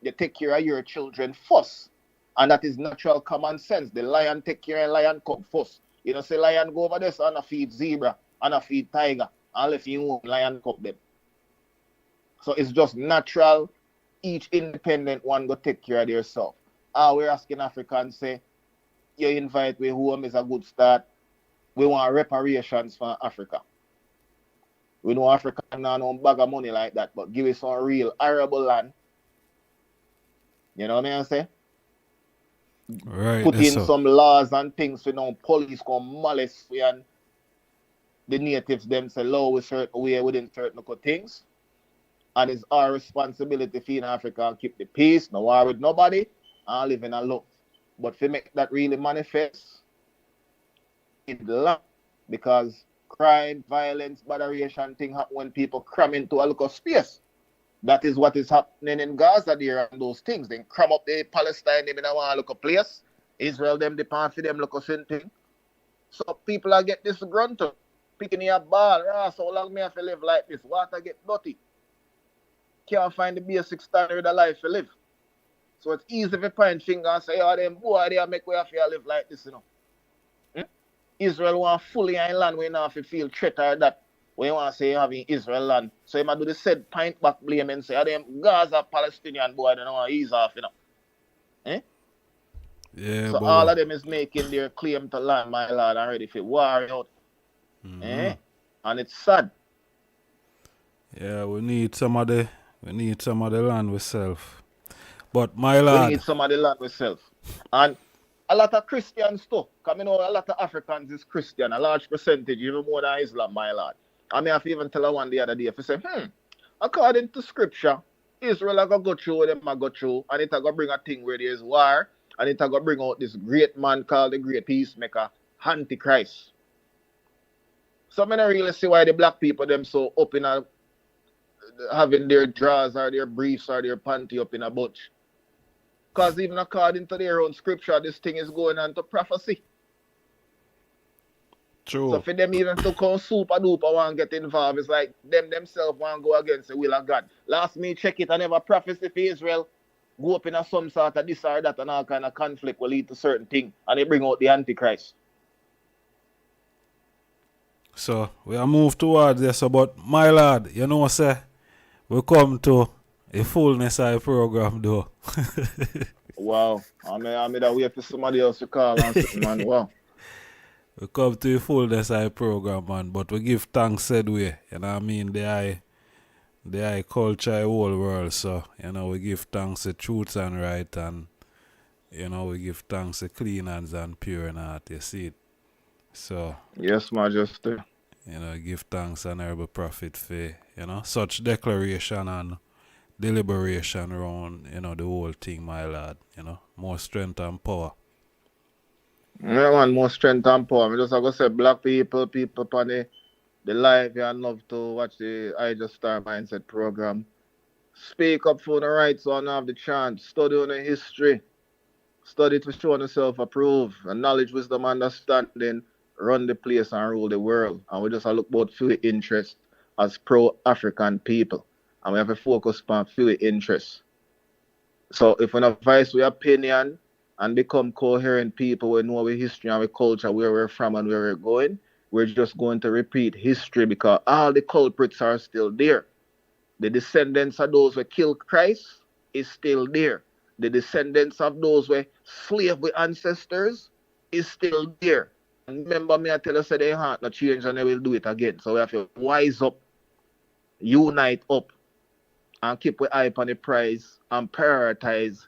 You take care of your children first. And that is natural common sense. The lion take care of lion cub first. You know, say lion go over this and I feed zebra and I feed tiger. And if you want lion cub them. So it's just natural. Each independent one go take care of themselves. We're asking Africans, say, you invite we home is a good start. We want reparations for Africa. We know Africa not no bag of money like that, but give us some real arable land. You know what I say? Right. Put in some laws and things so no police come malice and the natives them say law with certain way within certain things. And it's our responsibility for in Africa and keep the peace, no war with nobody, and live in a love. But to make that really manifest, it's long because crime, violence, botheration thing happen when people cram into a little space. That is what is happening in Gaza there and those things. They cram up the Palestine, them in a one local place. Israel, them depend for them local same thing. So people are get disgruntled. Picking your ball, so long me have to live like this. Water get dirty. can't find the basic standard of life to live. So it's easy to point finger and say, oh, them boy, they make way of you live like this, you know. Israel want fully in land where you have to feel threat or that. When you want to say you have in Israel land. So you might do the said point back blame and say, oh, them Gaza Palestinian boy, they don't want to ease off, you know. Yeah, so all of them is making their claim to land, my lord, and ready for war out. And it's sad. Yeah, we need some of the land ourselves. But my lord, we need some of the land ourselves. And a lot of Christians too. Because I know a lot of Africans is Christian, a large percentage, even more than Islam, my lord. I may have to even tell her one the other day, if you say, according to scripture, Israel are going to go through what them go through, and it's going to bring a thing where there is war, and it's going to bring out this great man called the great peacemaker, Antichrist. So I don't really see why the black people them so up in a having their drawers or their briefs or their panty up in a bunch. Because even according to their own scripture, this thing is going on to prophecy. True. So for them even to come super duper want to get involved, it's like them themselves want to go against the will of God. Last me check it, I never prophecy for Israel go up in a some sort of this or that and all kind of conflict will lead to certain thing and they bring out the Antichrist. So we are moved towards this, but my lord, you know, sir, we come to a fullness of the program though. Wow. I mean that wait for somebody else to call and something, man. Wow. We come to the fullness of the program, man, but we give thanks said way. You know what I mean? The eye culture the whole world, so you know we give thanks to truth and right, and you know we give thanks to clean hands and pure in heart, you see it. So yes, Majesty. You know, give thanks honorable prophet for, you know, such declaration and deliberation around, you know, the whole thing, my lord. You know, more strength and power. I want more strength and power. I just have to say black people on the live you love to watch the ijahstarsthemindset program. Speak up for the rights so I have the chance. Study on the history. Study to show yourself approved. And knowledge, wisdom, understanding. Run the place and rule the world. And we just look about few interests as pro-African people. And we have to focus on few interests. So if we not voice our opinion and become coherent people, we know our history and our culture, where we're from and where we're going, we're just going to repeat history because all the culprits are still there. The descendants of those who killed Christ is still there. The descendants of those who slave with ancestors is still there. And remember me, I tell you, say they heart not change and they will do it again. So we have to wise up, unite up, and keep our eye on the prize and prioritize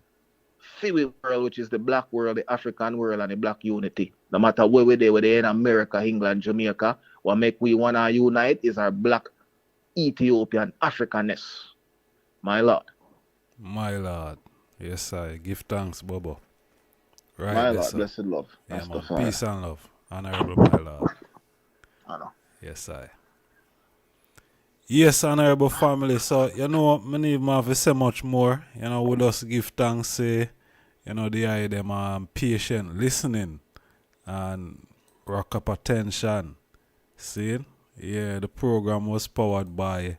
the world, which is the black world, the African world, and the black unity. No matter where we're there, whether in America, England, Jamaica, what make we want to unite is our black Ethiopian Africanness. My Lord. My Lord. Yes, I give thanks, Bobo. Right, my yes, Lord, blessed love. Yeah, man. Peace and love. Honorable my Lord. I know. Yes, I. Yes, honorable family. So, you know, many of them have to say much more. You know, we just give thanks, say, you know, the eye them patient listening and rock up attention. See? Yeah, the program was powered by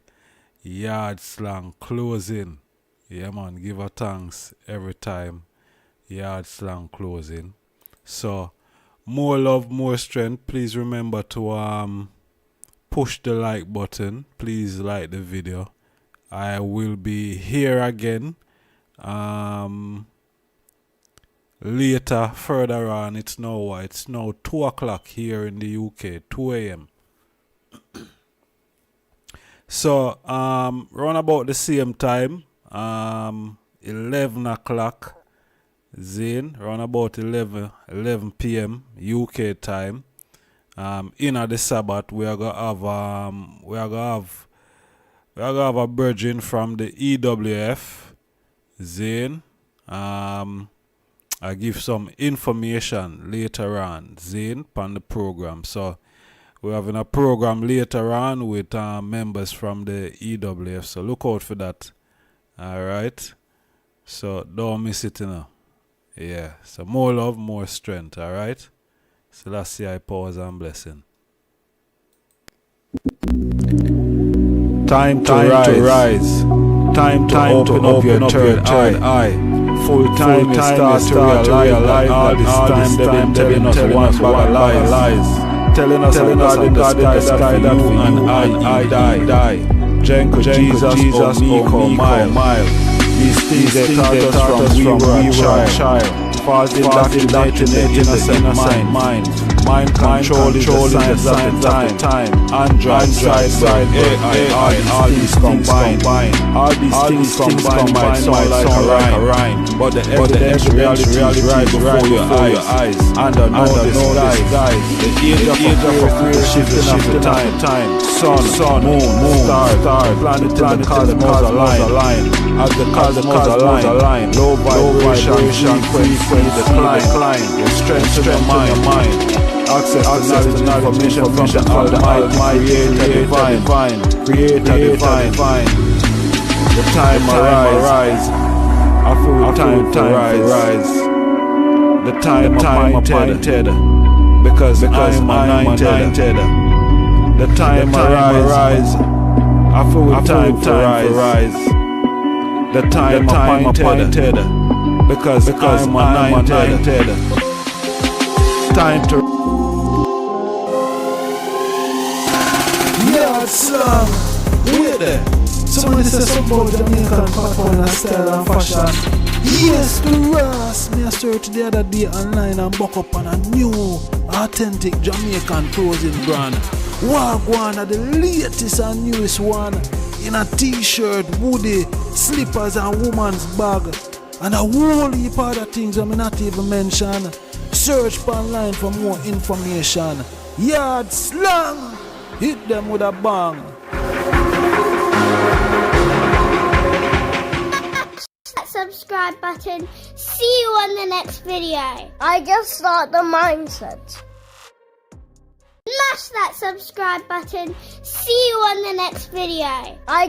YardSlangz Clothing. Yeah, man, give a thanks every time. YardSlangz Clothing. So, more love, more strength. Please remember to push the like button. Please like the video. I will be here again later, further on. It's now 2 o'clock here in the UK, 2 a.m. So, round about the same time, 11 o'clock, Zane, round about 11 p.m. UK time. In the Sabbath, we are gonna have a virgin from the EWF, Zane. I give some information later on, Zane, on the program. So we're having a program later on with members from the EWF. So look out for that. Alright. So don't miss it, you know. Yeah. So more love, more strength, alright? So let's see I pause and blessing. Time to rise. Time to open up your third eye. Full time you start to realize all this time they've been telling us one bag of lies. Telling us God in the sky that for you and I die. Jenko, Jesus, oh mile. These things they taught us from we were a child. False indoctrinated the innocent mind. Mind control is the signs of the time. Android, side, AI, all these combined. All these things combined might sound like a rhyme, but the evidence reality is right before your eyes. Under no disguise, the age of the shifting of the time. Sun, moon, star, planet in the cosmos align. As the cosmos align, low vibration, frequency decline. Your strength to your mind. Access to knowledge, information from the Almighty, Creator divine. The time arise. I feel time to rise. The time appointed, because I'm anointed. The time arise. I feel time to rise. The time appointed, because I'm anointed. Time to YardSlangz, wait there. Somebody says something about Jamaican pattern and style and fashion. Yes, the Ras. Me I searched the other day online and buck up on a new, authentic Jamaican clothing brand. Wagwan are the latest and newest one. In a t-shirt, hoodie, slippers and woman's bag. And a whole heap of other things I may not even mention. Search online for more information. YardSlangz, hit them with a bang. That subscribe button. See you on the next video. I just start the mindset. Smash that subscribe button. See you on the next video.